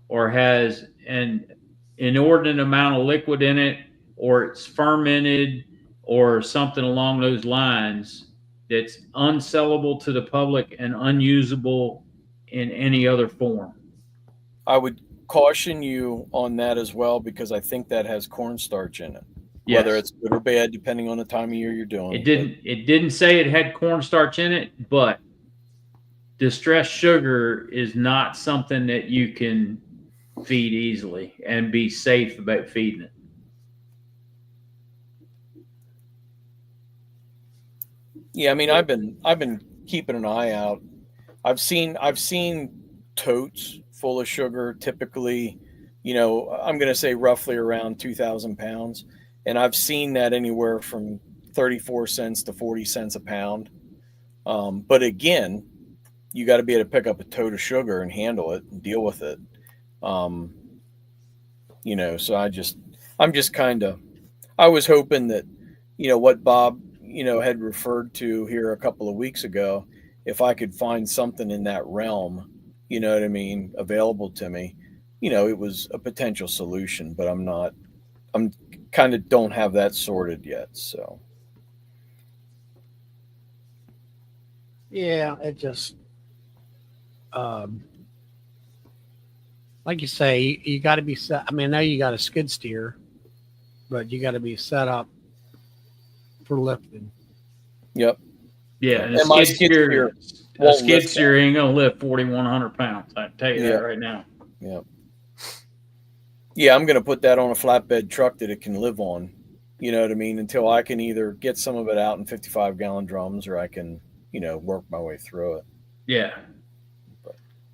or has an inordinate amount of liquid in it, or it's fermented or something along those lines. that's unsellable to the public and unusable in any other form. I would caution you on that as well, because I think that has cornstarch in it. Yes. Whether it's good or bad, depending on the time of year you're doing It didn't say it had cornstarch in it, but distressed sugar is not something that you can feed easily and be safe about feeding it. Yeah, I mean, I've been keeping an eye out. I've seen totes full of sugar, typically, I'm going to say roughly around 2,000 pounds, and I've seen that anywhere from 34 cents to 40 cents a pound. But again, you got to be able to pick up a tote of sugar and handle it and deal with it. So I'm just kind of, I was hoping that, what Bob, had referred to here a couple of weeks ago, if I could find something in that realm, you know what I mean, available to me, it was a potential solution, but I'm kind of don't have that sorted yet. So. Yeah, it just, like you say, you got to be set. I mean, I know you got a skid steer, but you got to be set up for lifting. Yep. Yeah, and my a skid steer ain't gonna lift 4,100 pounds. I can tell you that right now. Yep. Yeah, I'm gonna put that on a flatbed truck that it can live on. You know what I mean? Until I can either get some of it out in 55-gallon drums, or I can, work my way through it. Yeah.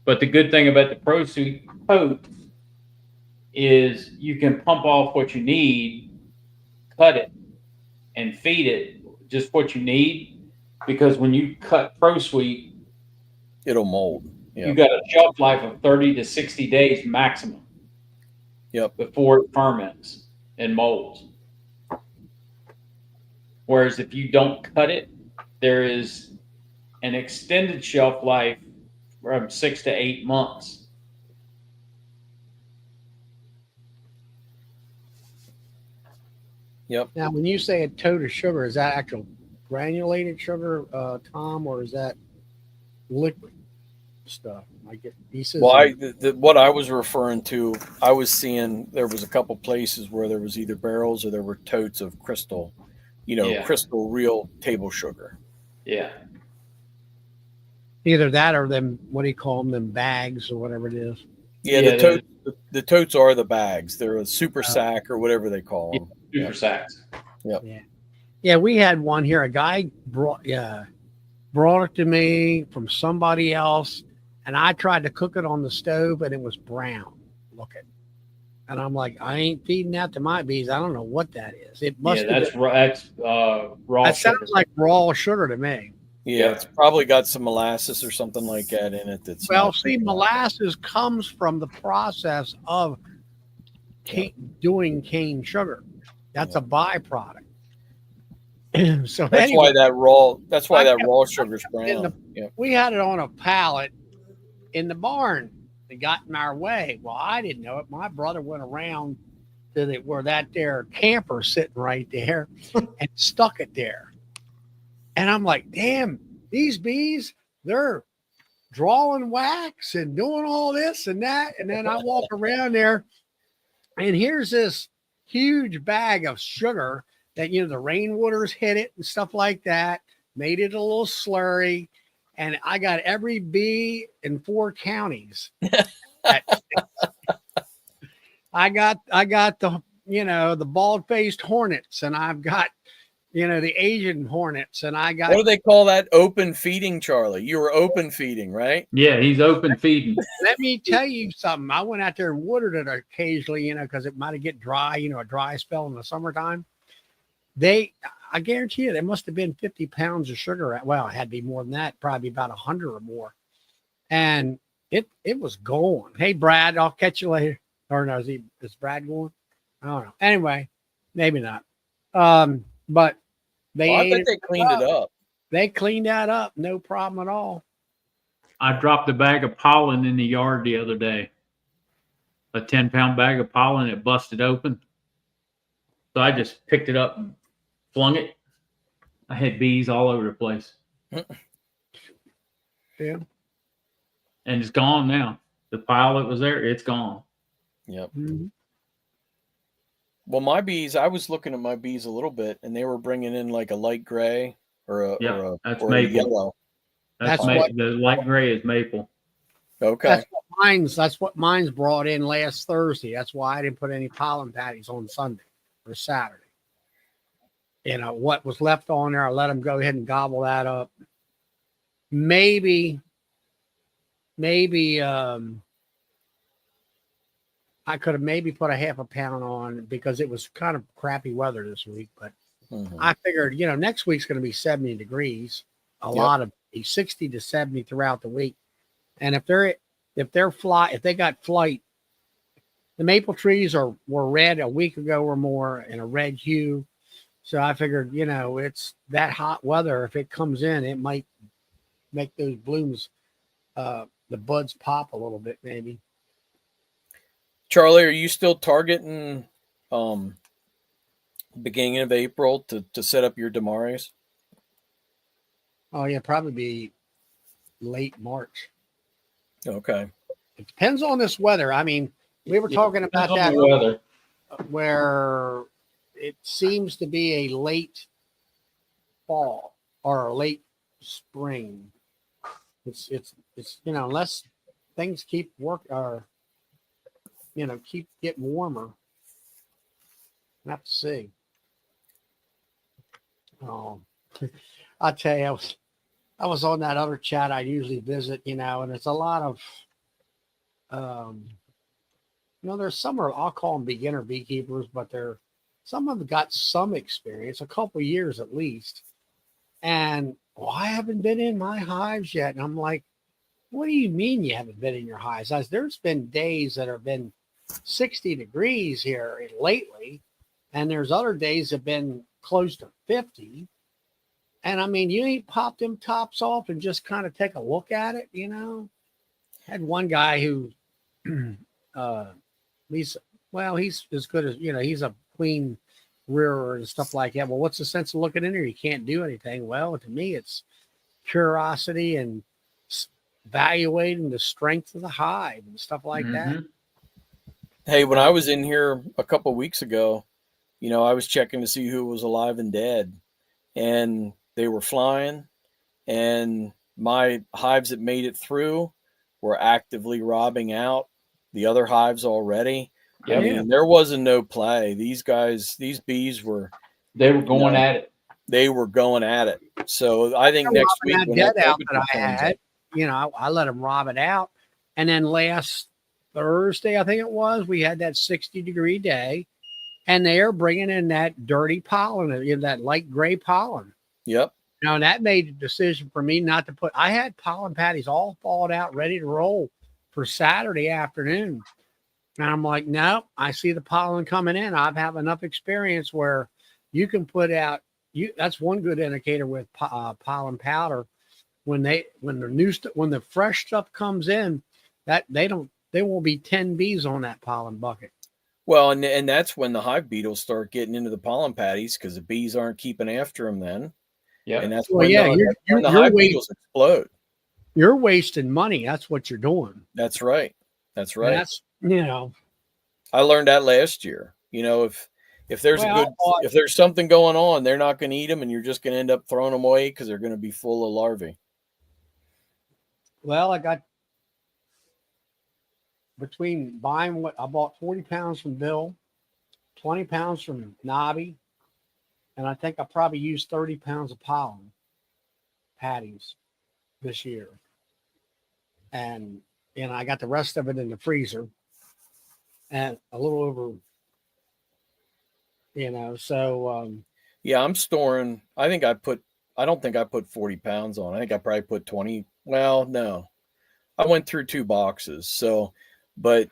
But the good thing about the ProSuite tote is you can pump off what you need, cut it, and feed it just what you need. Because when you cut ProSuite, it'll mold. Yep. You got a shelf life of 30 to 60 days maximum. Yep. Before it ferments and molds. Whereas if you don't cut it, there is an extended shelf life from 6 to 8 months. Yep. Now, when you say a tote of sugar, is that actual granulated sugar, Tom, or is that liquid stuff? I get pieces. Well, what I was referring to, I was seeing there was a couple places where there was either barrels or there were totes of crystal, crystal real table sugar. Yeah. Either that or them, what do you call them bags or whatever it is. Yeah, the totes are the bags. They're a super sack or whatever they call them. Super sacks. Yep. Yeah, we had one here. A guy brought it to me from somebody else, and I tried to cook it on the stove, and it was brown looking. And I'm like, I ain't feeding that to my bees. I don't know what that is. It must. Yeah, that's raw. That sounds like raw sugar to me. Yeah, it's probably got some molasses or something like that in it. That's molasses comes from the process of doing cane sugar. That's a byproduct. So that's anyway, why that raw sugar's brown. We had it on a pallet in the barn. It got in our way. Well, I didn't know it. My brother went around to where that there camper sitting right there and stuck it there. And I'm like, damn, these bees, they're drawing wax and doing all this and that. And then I walk around there, and here's this huge bag of sugar that, the rainwaters hit it and stuff like that, made it a little slurry. And I got every bee in 4 counties. I got the, the bald-faced hornets, and I've got, the Asian hornets, and I got. What do they call that? Open feeding, Charlie. You were open feeding, right? Yeah, he's open feeding. Let me tell you something. I went out there and watered it occasionally, because it might get dry, a dry spell in the summertime. I guarantee you, there must have been 50 pounds of sugar. Well, it had to be more than that, probably about 100 or more. And it was going. Hey, Brad, I'll catch you later. Or no, is Brad going? I don't know. Anyway, maybe not. But I bet they cleaned it up. They cleaned that up. No problem at all. I dropped a bag of pollen in the yard the other day. A 10-pound bag of pollen. It busted open. So I just picked it up and flung it. I had bees all over the place. Yeah. And it's gone now. The pile that was there, it's gone. Yep. Mhm. Well, my bees, I was looking at my bees a little bit, and they were bringing in like a light gray or Yeah, that's a maple. yellow. That's The light gray is maple. Okay. That's what mine's brought in last Thursday. That's why I didn't put any pollen patties on Sunday or Saturday. You know, what was left on there, I let them go ahead and gobble that up. Maybe I could have maybe put a half a pound on because it was kind of crappy weather this week, but I figured, you know, next week's going to be 70 degrees, lot of 60 to 70 throughout the week. And if they got flight, the maple trees were red a week ago or more in a red hue. So I figured, you know, it's that hot weather. If it comes in, it might make those blooms, the buds pop a little bit, maybe. Charlie, are you still targeting beginning of April to set up your demaries? Oh yeah, probably be late March. Okay. It depends on this weather. I mean, we were talking about Depends that on the weather. where it seems to be a late fall or a late spring. It's you know, unless things keep keep getting warmer. We'll have to see. Oh, I tell you, I was on that other chat I usually visit, you know, and it's a lot of, you know, there's some I'll call them beginner beekeepers, but some of them got some experience, a couple years at least. And I haven't been in my hives yet. And I'm like, what do you mean you haven't been in your hives? There's been days that have been 60 degrees here lately. And there's other days that have been close to 50. And I mean, you ain't pop them tops off and just kind of take a look at it, you know? Had one guy who, he's as good as, you know, he's a queen rearer and stuff like that. Well, what's the sense of looking in there? You can't do anything. Well, to me, it's curiosity and evaluating the strength of the hive and stuff like that. Hey, when I was in here a couple of weeks ago, you know, I was checking to see who was alive and dead, and they were flying, and my hives that made it through were actively robbing out the other hives already. Yep. I mean, there wasn't no play. These bees were going at it. They were going at it. So I think next week that when dead that out temperature that I comes had, up, you know, I let them rob it out. And then last Thursday, I think it was, we had that 60-degree day, and they're bringing in that dirty pollen, that light gray pollen. Yep. Now, that made the decision for me not to I had pollen patties all thawed out, ready to roll for Saturday afternoon. And I'm like, no, I see the pollen coming in. I've had enough experience where you can put out, that's one good indicator with pollen powder. When the fresh stuff comes in, that there won't be 10 bees on that pollen bucket. Well, and that's when the hive beetles start getting into the pollen patties because the bees aren't keeping after them then. Yeah. And that's when the hive beetles explode. You're wasting money. That's what you're doing. That's right. That's right. And that's, you know. I learned that last year. You know, if there's something going on, they're not going to eat them, and you're just going to end up throwing them away because they're going to be full of larvae. Well, I got between buying what I bought 40 pounds from Bill, 20 pounds from Nobby, and I think I probably used 30 pounds of pollen patties this year. And I got the rest of it in the freezer and a little over, you know, so yeah, I'm storing. I don't think I put 40 pounds on. I think I probably put 20. Well, no, I went through 2 boxes. So, but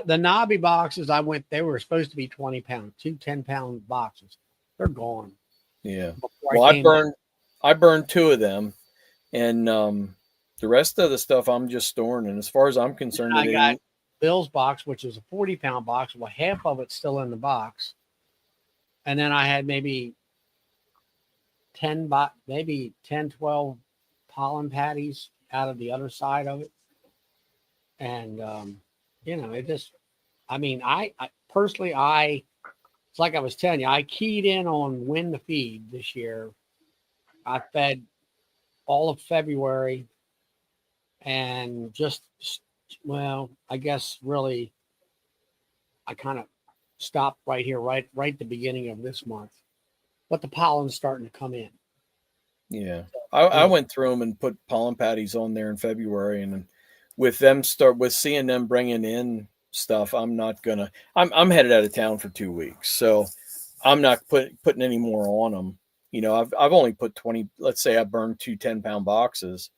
the Nobby boxes they were supposed to be 20 pounds, 2 10-pound boxes. They're gone. Yeah. Well, I burned 2 of them, and the rest of the stuff I'm just storing. And as far as I'm concerned, I got Bill's box, which is a 40-pound box. Well, half of it's still in the box. And then I had maybe 10, 12 pollen patties out of the other side of it. And, it just, I mean, I personally, it's like I was telling you, I keyed in on when to feed this year. I fed all of February and I guess really I kind of stopped right here, right at the beginning of this month. But the pollen's starting to come in. Yeah. I went through them and put pollen patties on there in February, and with seeing them bringing in stuff, I'm headed out of town for 2 weeks. So I'm not putting any more on them. I've only put 20, let's say I burned 2 10-pound boxes,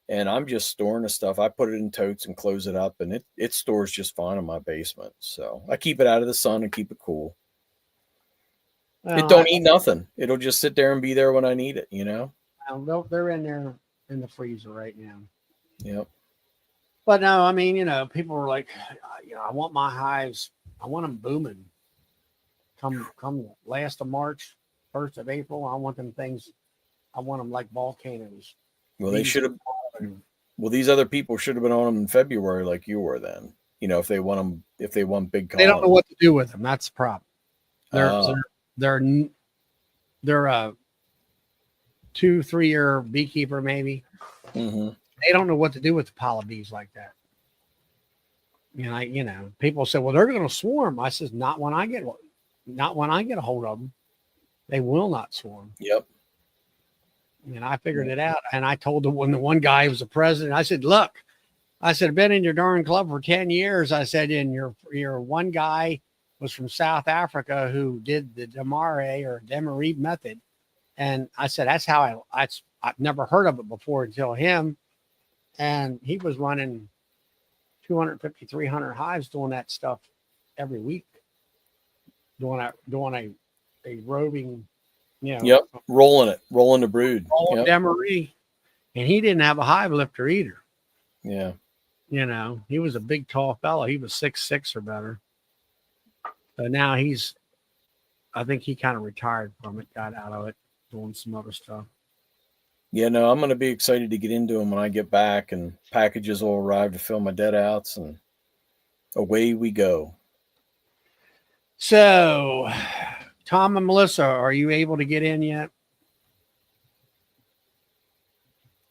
and I'm just storing the stuff. I put it in totes and close it up, and it stores just fine in my basement. So I keep it out of the sun and keep it cool. Well, it don't eat nothing. It'll just sit there and be there when I need it, They're in there in the freezer right now. Yep. But no, I mean, people are like, I want my hives, I want them booming. Come last of March, 1st of April, I want them things, I want them like volcanoes. Well, they should have. Well, these other people should have been on them in February, like you were then. If they want big colonies. They don't know what to do with them. That's the problem. They're a 2-3 year beekeeper, maybe. Mm-hmm. They don't know what to do with the pollen bees like that. People say, well, they're going to swarm. I says, not when I get a hold of them. They will not swarm. Yep. And I figured it out. And I told when the one guy was the president, I said, look, I've been in your darn club for 10 years. I said, and your one guy was from South Africa who did the Demaree method. And I said, that's how I've never heard of it before until him. And he was running 250, 300 hives doing that stuff every week, doing a roving, Yep. Rolling the brood. Yep. Demaree. And he didn't have a hive lifter either. Yeah. He was a big, tall fellow. He was 6'6" or better. So now I think he kind of retired from it, got out of it, doing some other stuff. Yeah, no, I'm going to be excited to get into them when I get back, and packages will arrive to fill my dead outs, and away we go. So, Tom and Melissa, are you able to get in yet?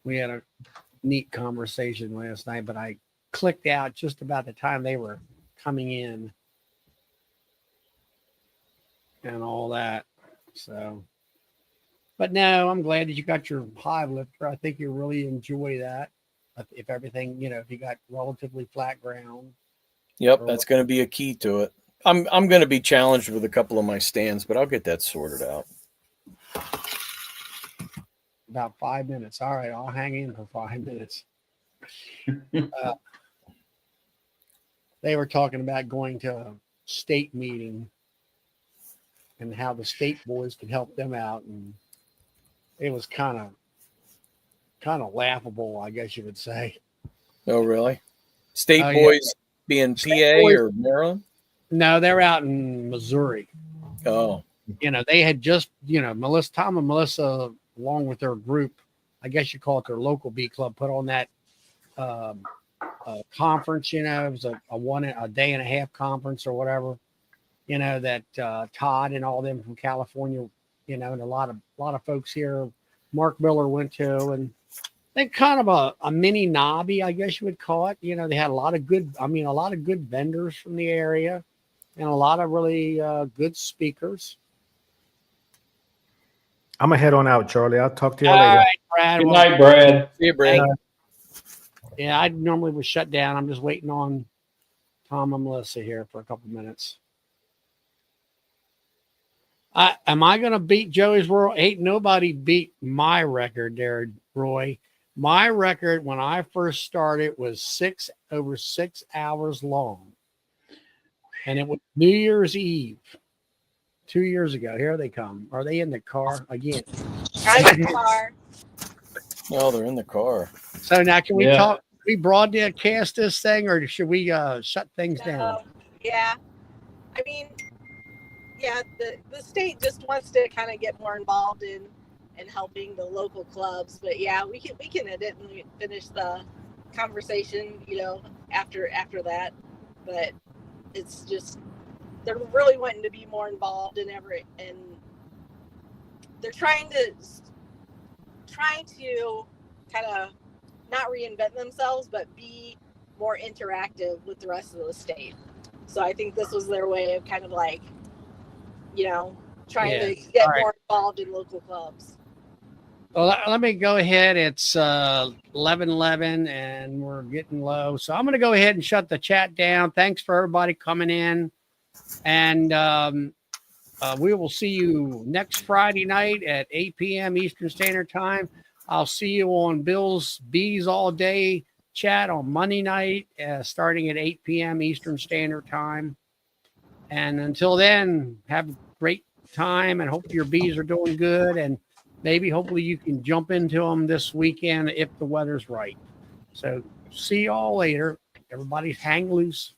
We had a neat conversation last night, but I clicked out just about the time they were coming in and all that. So, but no, I'm glad that you got your hive lifter. I think you'll really enjoy that. If everything, if you got relatively flat ground. Yep, that's going to be a key to it. I'm going to be challenged with a couple of my stands, but I'll get that sorted out. About 5 minutes. All right, I'll hang in for 5 minutes. They were talking about going to a state meeting and how the state boys could help them out, and it was kind of laughable, I guess you would say. Oh, really? State boys being PA boys, or Maryland? No, they're out in Missouri. Oh. They had just, Tom and Melissa, along with their group, I guess you call it their local bee club, put on that conference, it was a day and a half conference or whatever, that Todd and all them from California, and a lot of folks here, Mark Miller went to, and they kind of a mini Nobby, I guess you would call it. They had a lot of good vendors from the area and a lot of really good speakers. I'm gonna head on out, Charlie. I'll talk to you all later. Right, Brad. Good night, Brad. See you, Brad. Yeah, I normally would shut down. I'm just waiting on Tom and Melissa here for a couple minutes. Am I going to beat Joey's World? Ain't nobody beat my record there, Roy. My record when I first started was over 6 hours long. And it was New Year's Eve 2 years ago. Here they come. Are they in the car again? I'm in the car. No, they're in the car. So now can we talk? We broadcast this thing, or should we shut things down? Yeah. I mean, yeah, the state just wants to kind of get more involved in and helping the local clubs. But yeah, we can edit and finish the conversation, after that. But it's just they're really wanting to be more involved in and they're trying to kind of not reinvent themselves, but be more interactive with the rest of the state. So I think this was their way of kind of like, trying to get more involved in local clubs. Well, let me go ahead. It's 11:11 and we're getting low. So I'm going to go ahead and shut the chat down. Thanks for everybody coming in. And we will see you next Friday night at 8 p.m. Eastern Standard Time. I'll see you on Bill's Bees All Day chat on Monday night, starting at 8 p.m. Eastern Standard Time. And until then, have a great time and hope your bees are doing good. And hopefully you can jump into them this weekend if the weather's right. So see y'all later. Everybody hang loose.